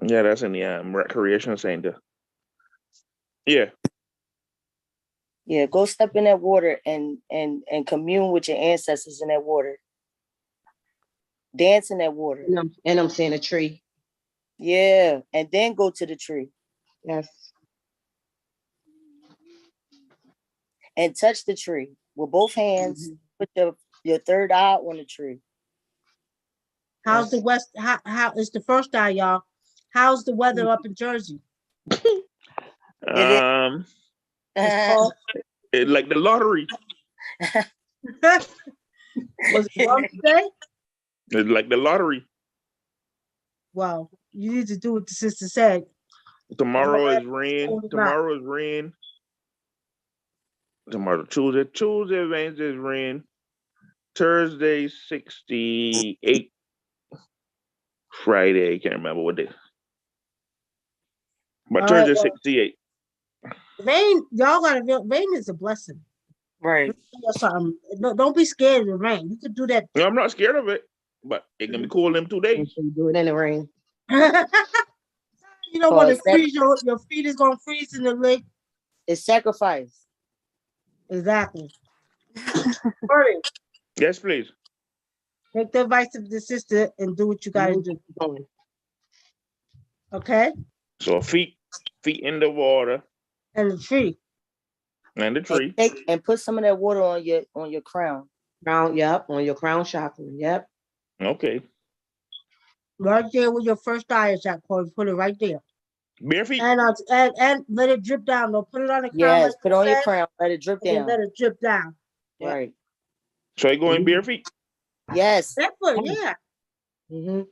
Yeah, that's in the recreation center. Yeah. Yeah, go step in that water and commune with your ancestors in that water. Dance in that water. And I'm seeing a tree. Yeah, and then go to the tree. Yes. And touch the tree with both hands. Put your third eye on the tree. How's the West? How is the first eye, y'all? How's the weather up in Jersey? It like the lottery. Was it warm today? It's like the lottery. Well, you need to do what the sister said. Tomorrow is rain. Tomorrow is rain. Tomorrow, Tuesday, Wednesday is rain. Thursday, 68. Friday, I can't remember what day. But Thursday, 68. Rain, y'all gotta feel rain is a blessing. Right. No, don't be scared of the rain. You could do that. No, I'm not scared of it, but it's gonna be cold in 2 days. Do it in the rain. You don't want to freeze your feet is gonna freeze in the lake. It's sacrifice. Exactly. Yes, please. Take the advice of the sister and do what you gotta do. Okay? So feet in the water. And the tree. And the tree. And put some of that water on your crown. Crown, yep, on your crown chakra. Yep. Okay. Right there where your first eye is at, Corey. Put it right there. Bare feet. And let it drip down. Don't put it on the crown. Yes, put it on your crown. Let it drip down. Let it drip down. Right. So I go in bare feet? Yes. Yeah. Mm-hmm.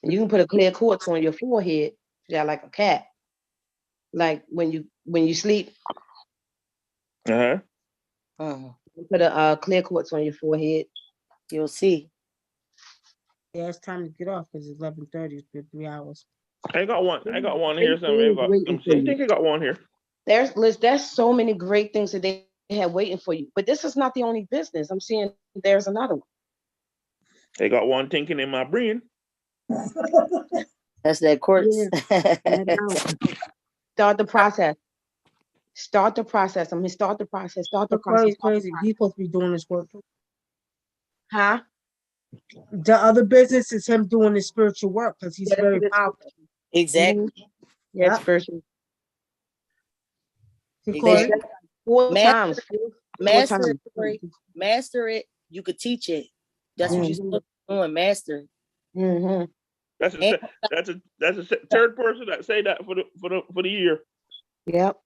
You can put a clear quartz on your forehead. Yeah, like a cat. Like when you sleep. Uh-huh. You put a clear quartz on your forehead. You'll see. Yeah, it's time to get off because it's 11:30. It's been 3 hours. I got one here. I think I got one here. There's so many great things that they have waiting for you. But this is not the only business. I'm seeing there's another one. I got one thinking in my brain. That's that quartz. Yeah. Start the process. Start the process. I'm gonna start the process. Start the process. Crazy. He's supposed to be doing this work. Huh? The other business is him doing his spiritual work because he's very powerful. Exactly. Yeah, spiritual. Master it. You could teach it. That's what you're supposed to be doing. Master. Mm-hmm. That's a third person that say that for the year. Yep.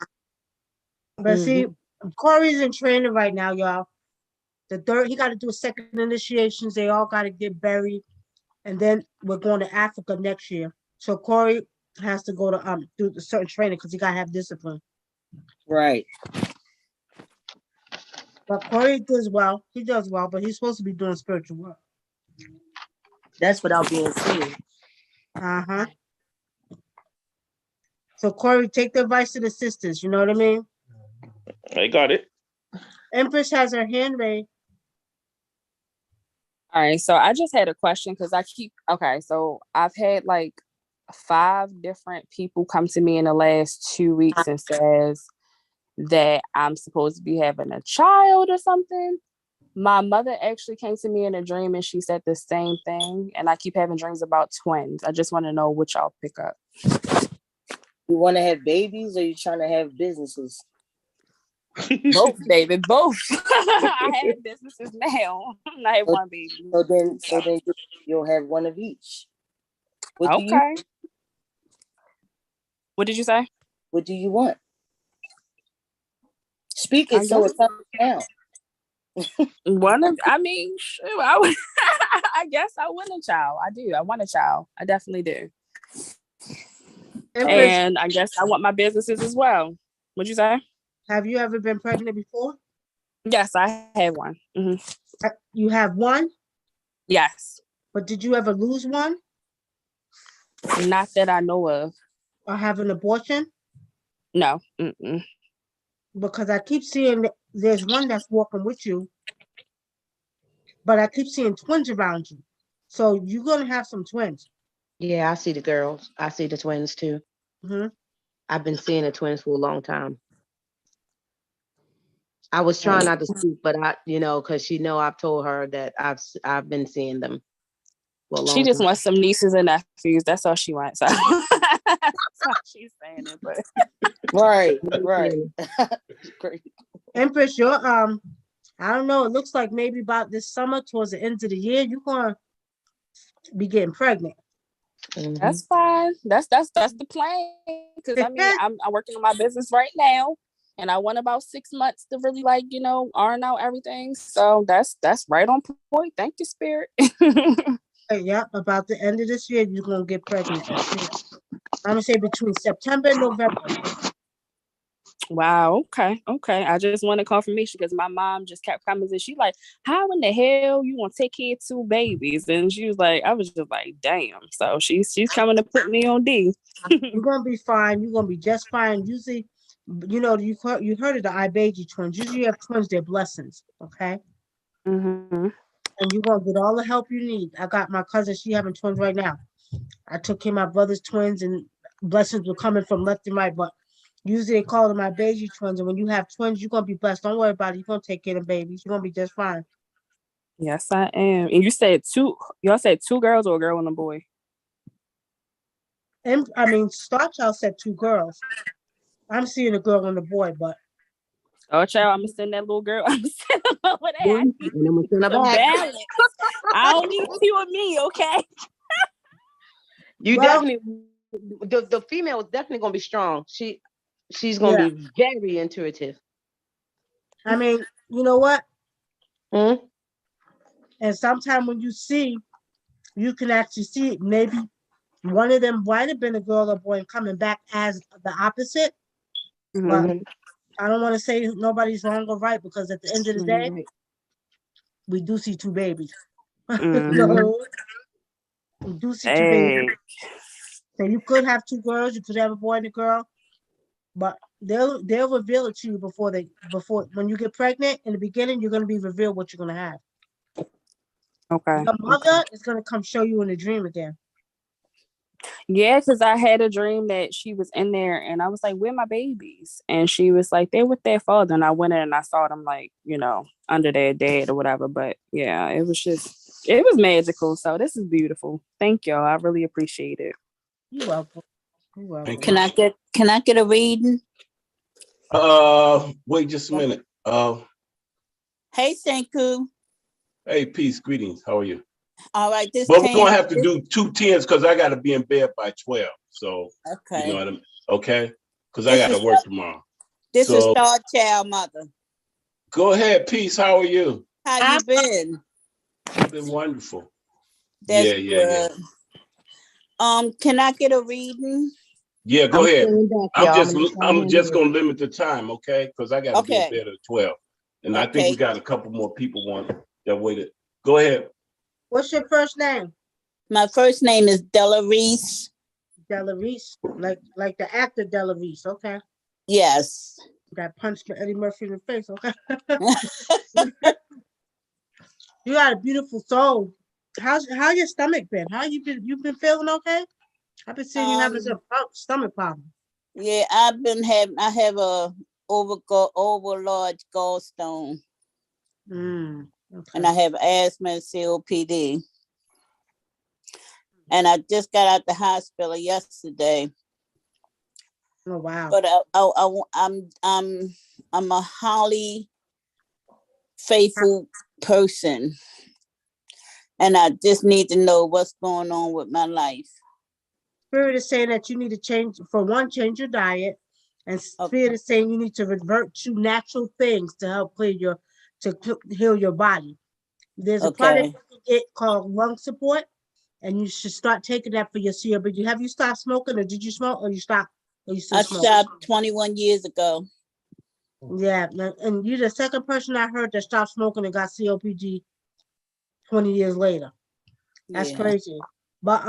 But see, Corey's in training right now, y'all. The third, he got to do a second initiations. They all got to get buried, and then we're going to Africa next year. So Corey has to go to do a certain training because he got to have discipline. Right. But Corey does well. He does well, but he's supposed to be doing spiritual work. That's without being seen. Uh-huh. So Corey, take the advice of the sisters. You know what I mean? I got it. Empress has her hand raised. All right, so I just had a question because so I've had like 5 different people come to me in the last 2 weeks and says that I'm supposed to be having a child or something. My mother actually came to me in a dream and she said the same thing. And I keep having dreams about twins. I just want to know what y'all pick up. You want to have babies or you trying to have businesses? Both, baby, both. I have businesses now. I have one baby. So then you'll have one of each. Okay. What did you say? What do you want? Speak it so it comes down. I guess I want a child. I do. I want a child. I definitely do. And I guess I want my businesses as well. What'd you say? Have you ever been pregnant before? Yes, I had one. Mm-hmm. You have one? Yes. But did you ever lose one? Not that I know of. Or have an abortion? No. Mm-mm. Because I keep seeing there's one that's walking with you, but I keep seeing twins around you. So you're going to have some twins. Yeah, I see the girls. I see the twins too. Mm-hmm. I've been seeing the twins for a long time. I was trying not to speak, but because I've told her that I've been seeing them for a long She just time. wants some nieces and nephews. That's all she wants. So. That's why she's saying it, but right. Empress, you're I don't know. It looks like maybe about this summer, towards the end of the year, you're gonna be getting pregnant. That's fine. That's the plan. Because I'm working on my business right now, and I want about 6 months to really iron out everything. So that's right on point. Thank you, Spirit. Yeah, about the end of this year, you're gonna get pregnant. I'm gonna say between September and November. Wow. Okay. I just wanted confirmation because my mom just kept coming and she like, how in the hell you want to take care of 2 babies? And she was like, I was just like, damn. So she's coming to put me on D. You're gonna be fine. You're gonna be just fine. Usually, you heard of the Ibeji twins. Usually, you have twins. They're blessings. Okay. Mm-hmm. And you're gonna get all the help you need. I got my cousin. She having twins right now. I took care of my brother's twins, and blessings were coming from left and right. But usually they call them my baby twins. And when you have twins, you're gonna be blessed. Don't worry about it. You're gonna take care of the babies. You're gonna be just fine. Yes, I am. And you said 2. Y'all said 2 girls or a girl and a boy? And Star Child said 2 girls. I'm seeing a girl and a boy, but oh, child, I'm gonna send that little girl. I'm gonna send her over there. And I'm gonna send her Some back. balance. I don't need 2 of me, okay? Definitely, the female is definitely gonna be strong. She's gonna be very intuitive. You know what? Mm-hmm. And sometimes when you can actually see it. Maybe one of them might have been a girl or boy and coming back as the opposite. Mm-hmm. But I don't want to say nobody's wrong or right because at the end of the day, we do see 2 babies. Mm-hmm. We do see 2 babies. So you could have 2 girls, you could have a boy and a girl, but they'll reveal it to you before when you get pregnant. In the beginning, you're gonna be revealed what you're gonna have. Okay. Your mother is gonna come show you in a dream again. Yeah, because I had a dream that she was in there and I was like, where are my babies? And she was like, they're with their father. And I went in and I saw them under their dad or whatever. But yeah, it was magical. So this is beautiful. Thank y'all. I really appreciate it. You're welcome. You're welcome. Can I get a reading? Wait just a minute. Hey, Senku. Hey, peace, greetings. How are you? All right, But we're gonna have to do 2 10s because I gotta be in bed by 12. So okay. You know what I mean? Okay? Because I gotta work tomorrow. This is Star Child Mother. Go ahead, peace. How are you? How you been? I've been wonderful. That's good. Can I get a reading? Yeah, go ahead. I'm just gonna limit the time, okay? Because I gotta be in bed at 12. And I think we got a couple more people that waited. Go ahead. What's your first name? My first name is Della Reese. Della Reese, like the actor Della Reese, okay? Yes. Got punched Eddie Murphy in the face, okay? You got a beautiful soul. How's your stomach been? How you been feeling okay? I've been seeing you having some stomach problem. Yeah, I have a over large gallstone. Okay. And I have asthma and COPD. And I just got out the hospital yesterday. Oh wow! But I'm a highly faithful person, and I just need to know what's going on with my life. Spirit is saying that you need to change your diet, and Spirit is saying you need to revert to natural things to help heal your body. There's a product you can get called lung support, and you should start taking that for your COPD. Have you stopped smoking, or did you smoke, or you stopped? Or you still smoke? I stopped 21 years ago. Yeah, and you're the second person I heard that stopped smoking and got COPD 20 years later. That's crazy. But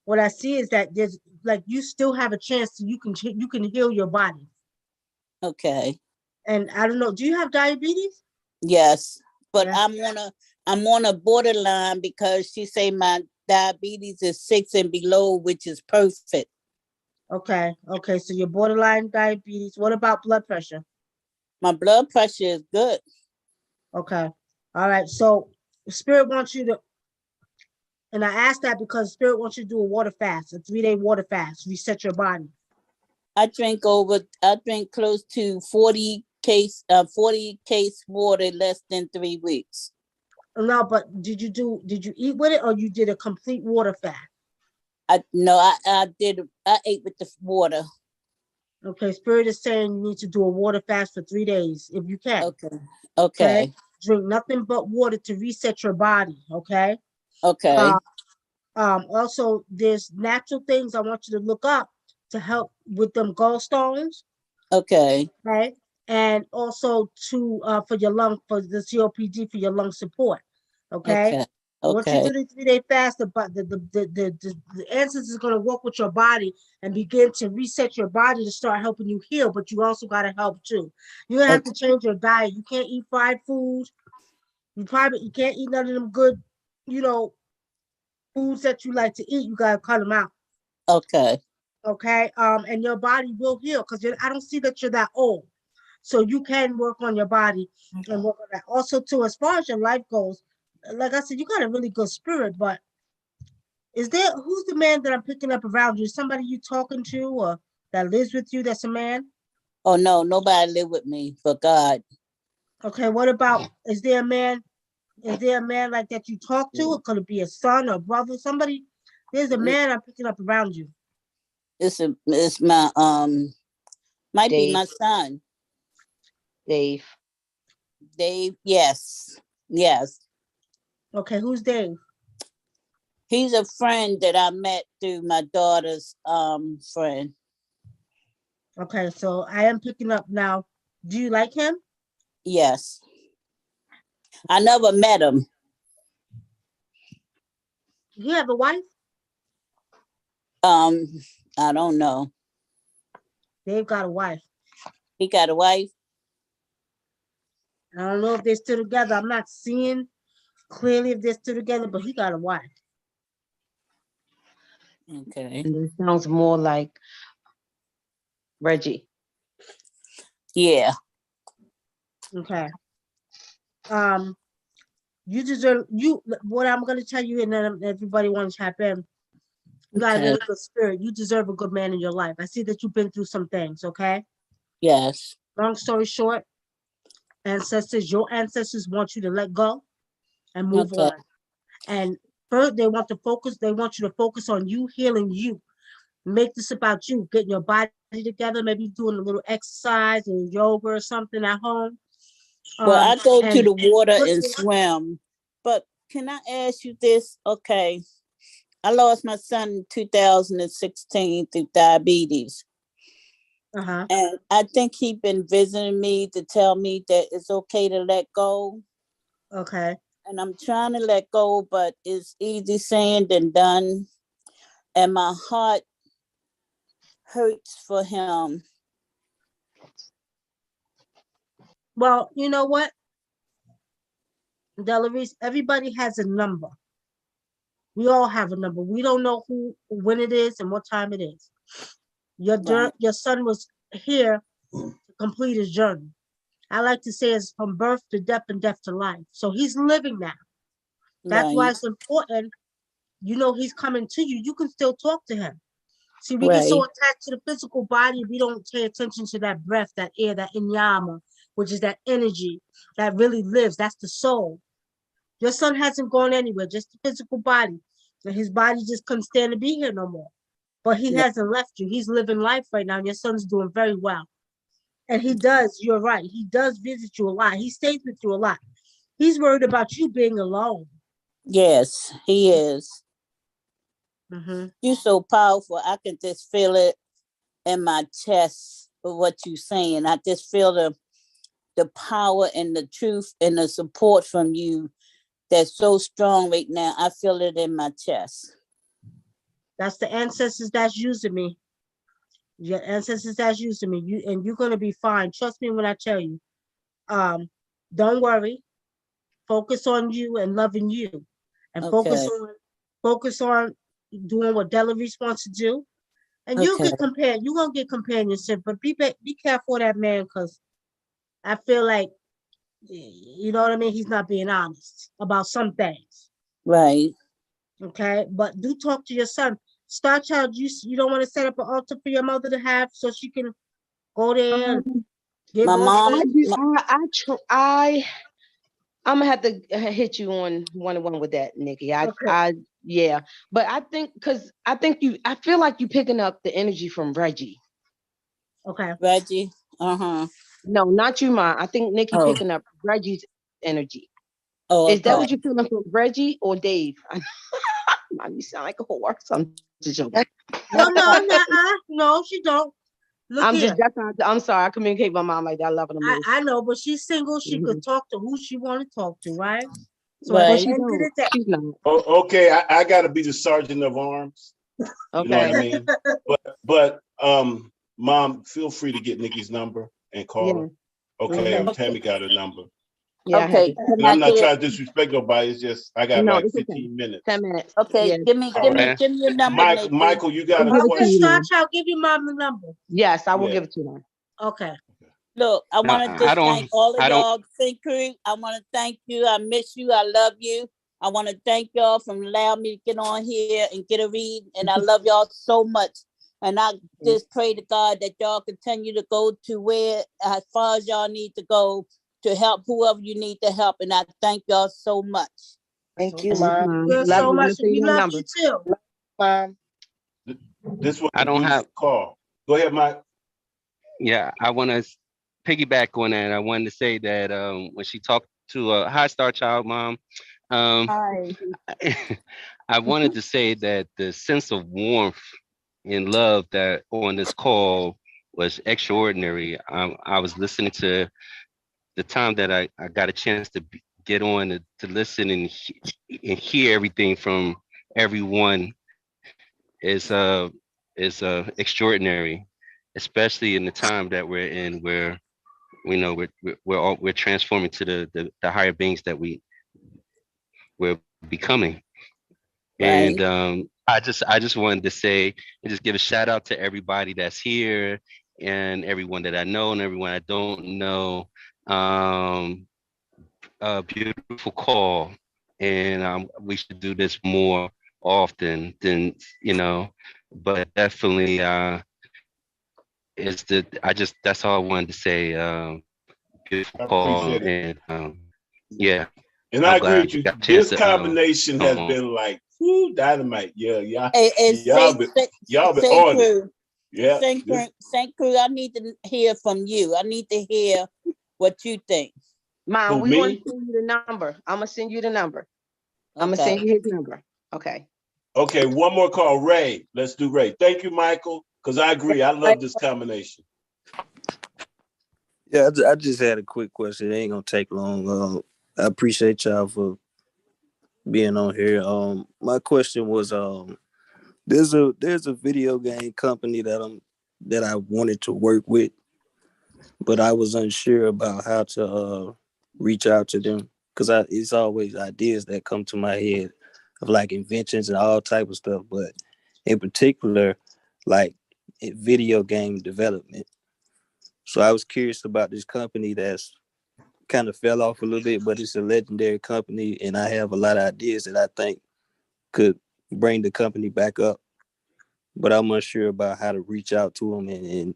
what I see is that there's like you still have a chance to you can heal your body. Okay. And I don't know, do you have diabetes? Yes, but I'm on a borderline because she say my diabetes is 6 and below, which is perfect. Okay, so you're borderline diabetes. What about blood pressure? My blood pressure is good. Okay, all right. So Spirit wants you to, and I asked that because Spirit wants you to do a water fast, a 3-day water fast, reset your body. I drink close to 40 case water less than 3 weeks. No, but did you eat with it, or you did a complete water fast? I ate with the water. Okay, Spirit is saying you need to do a water fast for 3 days if you can. Okay. Drink nothing but water to reset your body. Okay. Okay. Also, there's natural things I want you to look up to help with them gallstones. Okay. Okay. And also for the COPD, for your lung support. Okay. Once you do the 3-day fast, the ancestors is going to work with your body and begin to reset your body to start helping you heal. But you also got to help too. You're gonna have to change your diet. You can't eat fried foods. You can't eat none of them good, foods that you like to eat. You gotta cut them out. Okay. Okay. And your body will heal because I don't see that you're that old, so you can work on your body and work on that. Also, too, as far as your life goes, like I said, you got a really good spirit, but who's the man that I'm picking up around you? Somebody you talking to or that lives with you that's a man? Oh no, nobody live with me but God. Okay, what about, is there a man like that you talk to? It could be a son or brother, somebody. There's a man I'm picking up around you. It's my might Dave. be my son. Dave, yes. Okay, who's Dave? He's a friend that I met through my daughter's friend. Okay, so I am picking up now. Do you like him? Yes. I never met him. You have a wife? I don't know. Dave got a wife. He got a wife? I don't know if they're still together. I'm not seeing clearly if they're still together, but he got a wife. Okay. And it sounds more like Reggie. Yeah. Okay. You deserve what I'm gonna tell you, and then everybody wants to tap in. You got a really good spirit. You deserve a good man in your life. I see that you've been through some things, okay? Yes. Long story short, your ancestors want you to let go and move on. And first, they want you to focus on you healing you. Make this about you, getting your body together, maybe doing a little exercise and yoga or something at home. Well, I go to the water and swim. But can I ask you this? Okay. I lost my son in 2016 through diabetes. And I think he's been visiting me to tell me that it's okay to let go. Okay. And I'm trying to let go, but it's easy saying than done. And my heart hurts for him. Well, you know what, Delarice, everybody has a number. We all have a number. We don't know when it is, and what time it is. Your son was here to complete his journey. I like to say it's from birth to death and death to life. So he's living now. That's why it's important. He's coming to you. You can still talk to him. See, we get so attached to the physical body, we don't pay attention to that breath, that air, that inyama, which is that energy that really lives. That's the soul. Your son hasn't gone anywhere, just the physical body. And his body just couldn't stand to be here no more. But he hasn't left you. He's living life right now. And your son's doing very well. And he does, you're right. He does visit you a lot. He stays with you a lot. He's worried about you being alone. Yes, he is. Mm-hmm. You're so powerful. I can just feel it in my chest for what you're saying. I just feel the power and the truth and the support from you that's so strong right now. I feel it in my chest. That's the ancestors that's using me. Your ancestors that's using me. You're gonna be fine. Trust me when I tell you. Don't worry. Focus on you and loving you. And focus on doing what Delarice wants to do. And you'll get you're gonna get companionship, but be careful of that man, because I feel like, you know what I mean, he's not being honest about some things. Right. Okay, but do talk to your son. Star Child, you don't want to set up an altar for your mother to have so she can go there and give my mom. I'm gonna have to hit you on one-on-one with that, Nikki. Yeah, but I think I feel like you picking up the energy from Reggie. Okay. Reggie. No, not you, Ma. I think Nikki picking up Reggie's energy. Oh, is that what you're feeling from Reggie or Dave? Mom, you sound like a whore. No, she don't. Look here. I'm sorry. I communicate with my mom like that. I love her the most. I know, but she's single. She could talk to who she want to talk to, right? So she's not. Okay, I got to be the sergeant of arms. Okay. You know what I mean? But Mom, feel free to get Nikki's number and call her. Okay, Tammy got her number. Yeah. Okay. And I'm not trying to disrespect nobody. It's just I got 15 minutes. 10 minutes. Okay, give me your number. Michael, you got a question? Star Child, give your mom the number. Yes, I will give it to them. Okay. Look, I want to just thank all of y'all. Think crew. I want to thank you. I miss you. I love you. I want to thank y'all for allowing me to get on here and get a read. And I love y'all so much. And I just pray to God that y'all continue to go to where, as far as y'all need to go, to help whoever you need to help. And I thank y'all so much. Thank you, Mom. Thank you so much. We love you too. Mom. This one I don't have call. Go ahead, Mike. Yeah, I want to piggyback on that. I wanted to say that when she talked to hi Star Child Mom, hi. I wanted to say that the sense of warmth and love that on this call was extraordinary. I was listening to the time that I got a chance to get on to listen and hear everything from everyone is extraordinary, especially in the time that we're in, where we're transforming to the higher beings that we're becoming. Right. And I just wanted to say and just give a shout out to everybody that's here and everyone that I know and everyone I don't know. A beautiful call, and we should do this more often than but definitely that's all I wanted to say. Beautiful call, and yeah. And I agree with you. This combination has been like dynamite. Yeah. Y'all been on it. Yeah. Saint Crew, I need to hear from you. I need to hear what you think. Mom, we want to send you the number. I'm going to send you the number. I'm going to send you his number. Okay. Okay, one more call. Ray. Let's do Ray. Thank you, Michael, because I agree. I love this combination. Yeah, I just had a quick question. It ain't going to take long. I appreciate y'all for being on here. My question was, there's a video game company that I wanted to work with, but I was unsure about how to reach out to them because it's always ideas that come to my head. of like inventions and all type of stuff, but in particular, like video game development. So I was curious about this company that's kind of fell off a little bit, but it's a legendary company, and I have a lot of ideas that I think could bring the company back up. But I'm unsure about how to reach out to them, and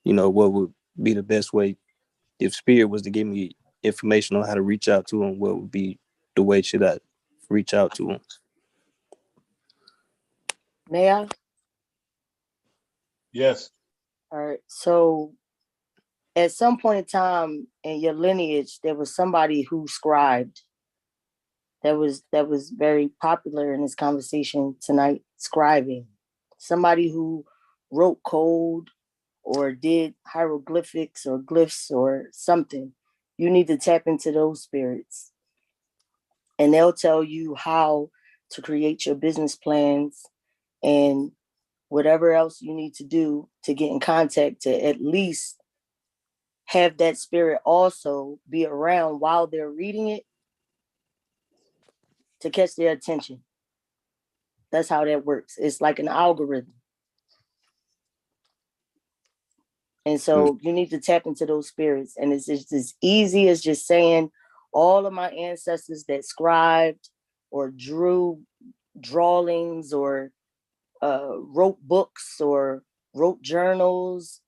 you know what would be the best way. If Spirit was to give me information on how to reach out to them, what would be the way should I reach out to them? May I? Yes. All right. So at some point in time in your lineage, there was somebody who scribed. That was very popular in this conversation tonight, scribing. Somebody who wrote code or did hieroglyphics or glyphs or something. You need to tap into those spirits. And they'll tell you how to create your business plans and whatever else you need to do to get in contact to at least have that spirit also be around while they're reading it to catch their attention. That's how that works. It's like an algorithm. And so you need to tap into those spirits. And it's just as easy as just saying all of my ancestors that scribed or drew drawings or wrote books or wrote journals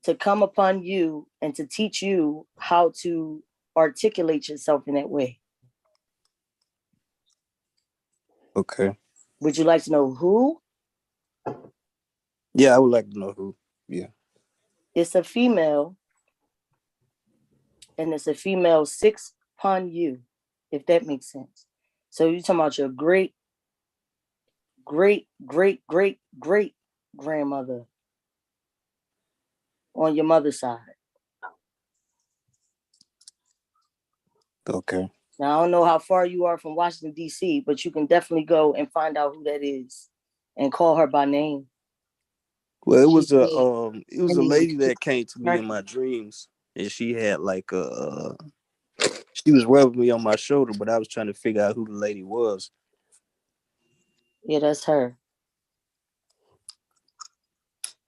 to come upon you and to teach you how to articulate yourself in that way. Okay. Would you like to know who? Yeah, I would like to know who. Yeah. It's a female, and it's a female 6 upon you, if that makes sense. So you're talking about your great grandmother on your mother's side. Okay. Now, I don't know how far you are from Washington, D.C., but you can definitely go and find out who that is and call her by name. Well, it was a lady that came to me in my dreams, and she had like she was rubbing me on my shoulder, but I was trying to figure out who the lady was. Yeah, that's her.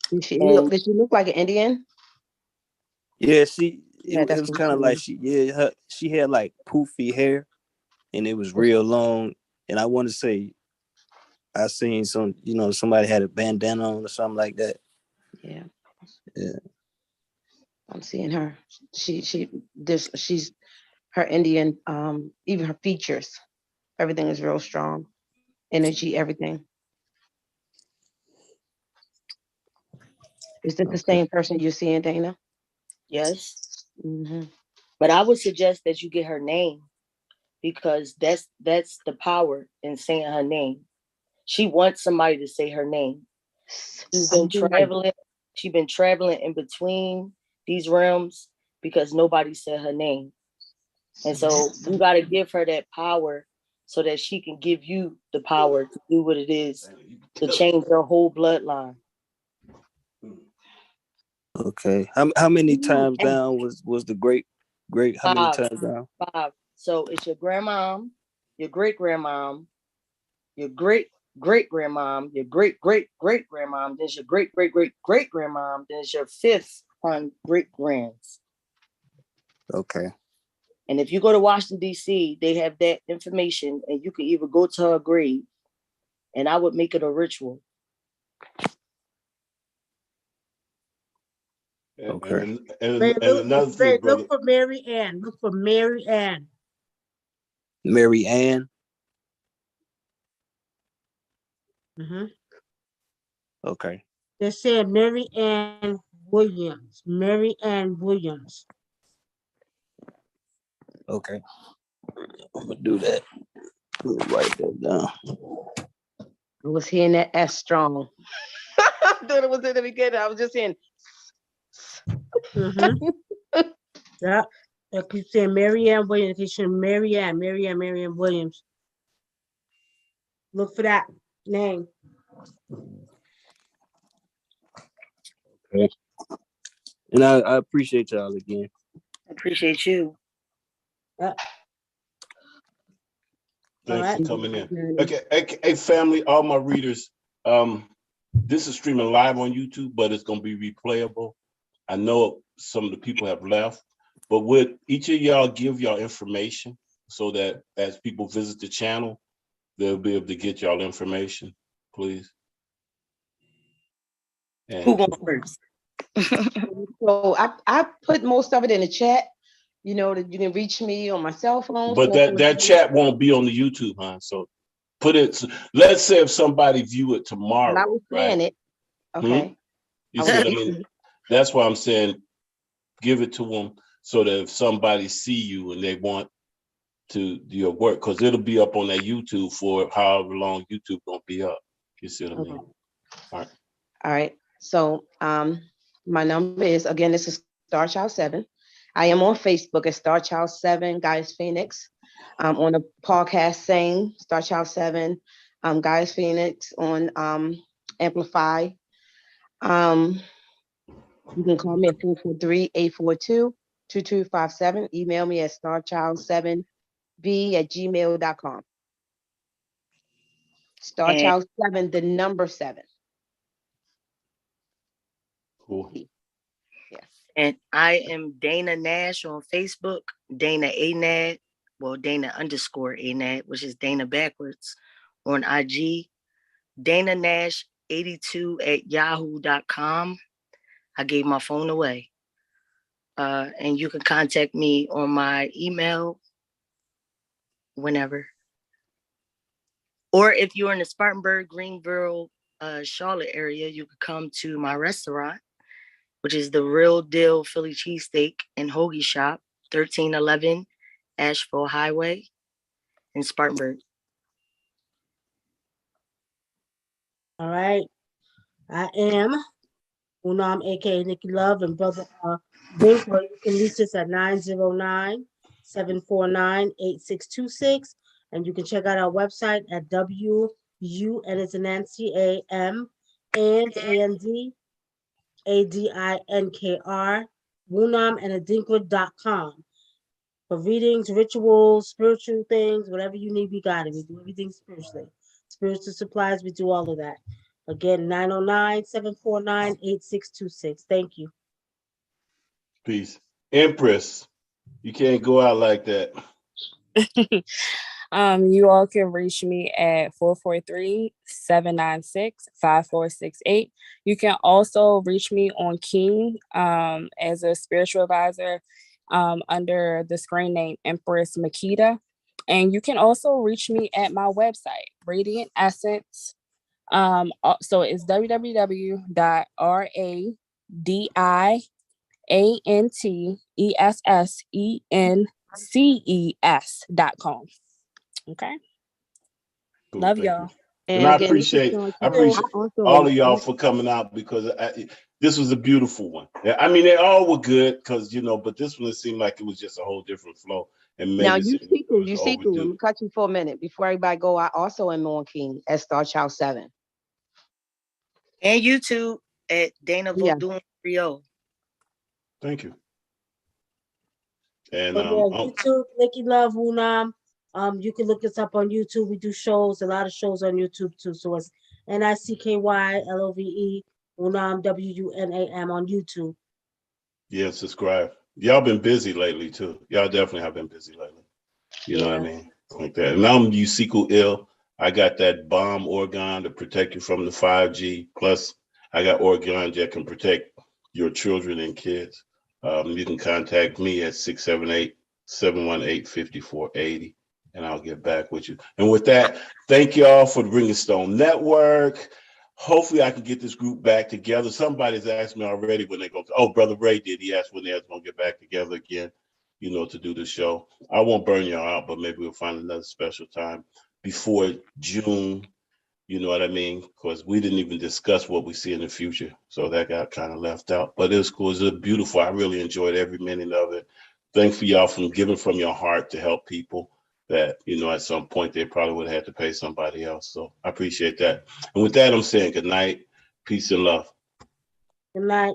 Did she look like an Indian? Yeah, Yeah, it was kind of like she had like poofy hair, and it was real long. And I want to say I seen somebody had a bandana on or something like that. Yeah. Yeah. I'm seeing her. She's her Indian, even her features, everything is real strong. Energy, everything. Is this the same person you're seeing, Dana? Yes. Mm-hmm. But I would suggest that you get her name because that's the power in saying her name. She wants somebody to say her name. She's been traveling. She's been traveling in between these realms because nobody said her name. And so you got to give her that power so that she can give you the power to do what it is to change your whole bloodline. Okay. How many times down was the great? How many times down? 5. So it's your grandmom, your great grandmom, your great great grandmom, your great great great grandmom, there's your great great great great grandmom, there's your 5th on great grands. Okay. And if you go to Washington, D.C., they have that information, and you can either go to her grave, and I would make it a ritual. Okay. And another thing, brother. Look for Mary Ann. Look for Mary Ann. Mary Ann. Mm-hmm. Okay. They're saying Mary Ann Williams. Mary Ann Williams. Okay. I'm gonna do that. Let me write that down. I was hearing that S strong. I thought it was in the beginning. I was just saying. Mm-hmm. Yeah. I keep saying Mary Ann Williams. Mary Ann Williams. Look for that name. Okay. And I appreciate y'all again. I appreciate you. Thanks for coming in. Okay, hey, family, all my readers. This is streaming live on YouTube, but it's gonna be replayable. I know some of the people have left, but would each of y'all give y'all information so that as people visit the channel, they'll be able to get y'all information, please? And Who going first? So I put most of it in the chat, you know, that you can reach me on my cell phone. but that chat won't be on the YouTube, huh? So put it, let's say if somebody view it tomorrow, I was saying right? it. Okay. You see what I mean? That's why I'm saying give it to them so that if somebody see you and they want to do your work, because it'll be up on that YouTube for however long YouTube gonna be up. You see what I mean? All right. All right. So my number is, again, this is Star Child 7. I am on Facebook as Star Child 7 Guys Phoenix. On the podcast, same Star Child 7 Guys Phoenix on Amplify. You can call me at 443-842-2257. Email me at starchild7b@gmail.com. Starchild7, the number 7. Cool. Yes. And I am Dana Nash on Facebook, Dana Anad, well, Dana_Anad, which is Dana backwards on IG, Dana Nash 82@yahoo.com. I gave my phone away. And you can contact me on my email whenever. Or if you're in the Spartanburg, Greenville, Charlotte area, you could come to my restaurant, which is the Real Deal Philly Cheesesteak and Hoagie Shop, 1311 Asheville Highway in Spartanburg. All right. I am Unam, aka Nikki Love, and brother Dinkra. You can reach us at 909-749-8626. And you can check out our website at WU, and it's Nancy AM and ANDADINKR, WunamandAdinkra.com. For readings, rituals, spiritual things, whatever you need, we got it. We do everything spiritually. Spiritual supplies, we do all of that. Again, 909-749-8626. Thank you. Peace. Empress, you can't go out like that. You all can reach me at 443-796-5468. You can also reach me on Keen as a spiritual advisor under the screen name Empress Makita. And you can also reach me at my website, Radiant Essence. So it's www.radiantessences.com. Okay. Cool, Love thank y'all. you. And I appreciate all of y'all for coming out, because this was a beautiful one. I mean, they all were good because, you know, but this one, it seemed like it was just a whole different flow. And maybe Now, Usiku, let me cut you for a minute. Before everybody go, I also am on King at Star Child 7. And YouTube at Dana Vodun Rio. Thank you. And YouTube, Nikki Love, Unam. You can look us up on YouTube. We do shows, a lot of shows on YouTube too. So it's NICKYLOVE, Unam, WUNAM on YouTube. yeah, subscribe. Y'all been busy lately too. Y'all definitely have been busy lately. You know what I mean? Like that. And I'm Usiku ill. I got that bomb organ to protect you from the 5G. Plus, I got organs that can protect your children and kids. You can contact me at 678-718-5480, and I'll get back with you. And with that, thank y'all for the Ring Stone Network. Hopefully I can get this group back together. Somebody's asked me already when they go, oh, Brother Ray did. He asked when they're going to get back together again, you know, to do the show. I won't burn y'all out, but maybe we'll find another special time before June. You know what I mean? Because we didn't even discuss what we see in the future. So that got kind of left out. But it was cool. It was beautiful. I really enjoyed every minute of it. Thanks for y'all from giving from your heart to help people that, you know, at some point they probably would have had to pay somebody else. So I appreciate that. And with that, I'm saying good night, peace and love. Good night.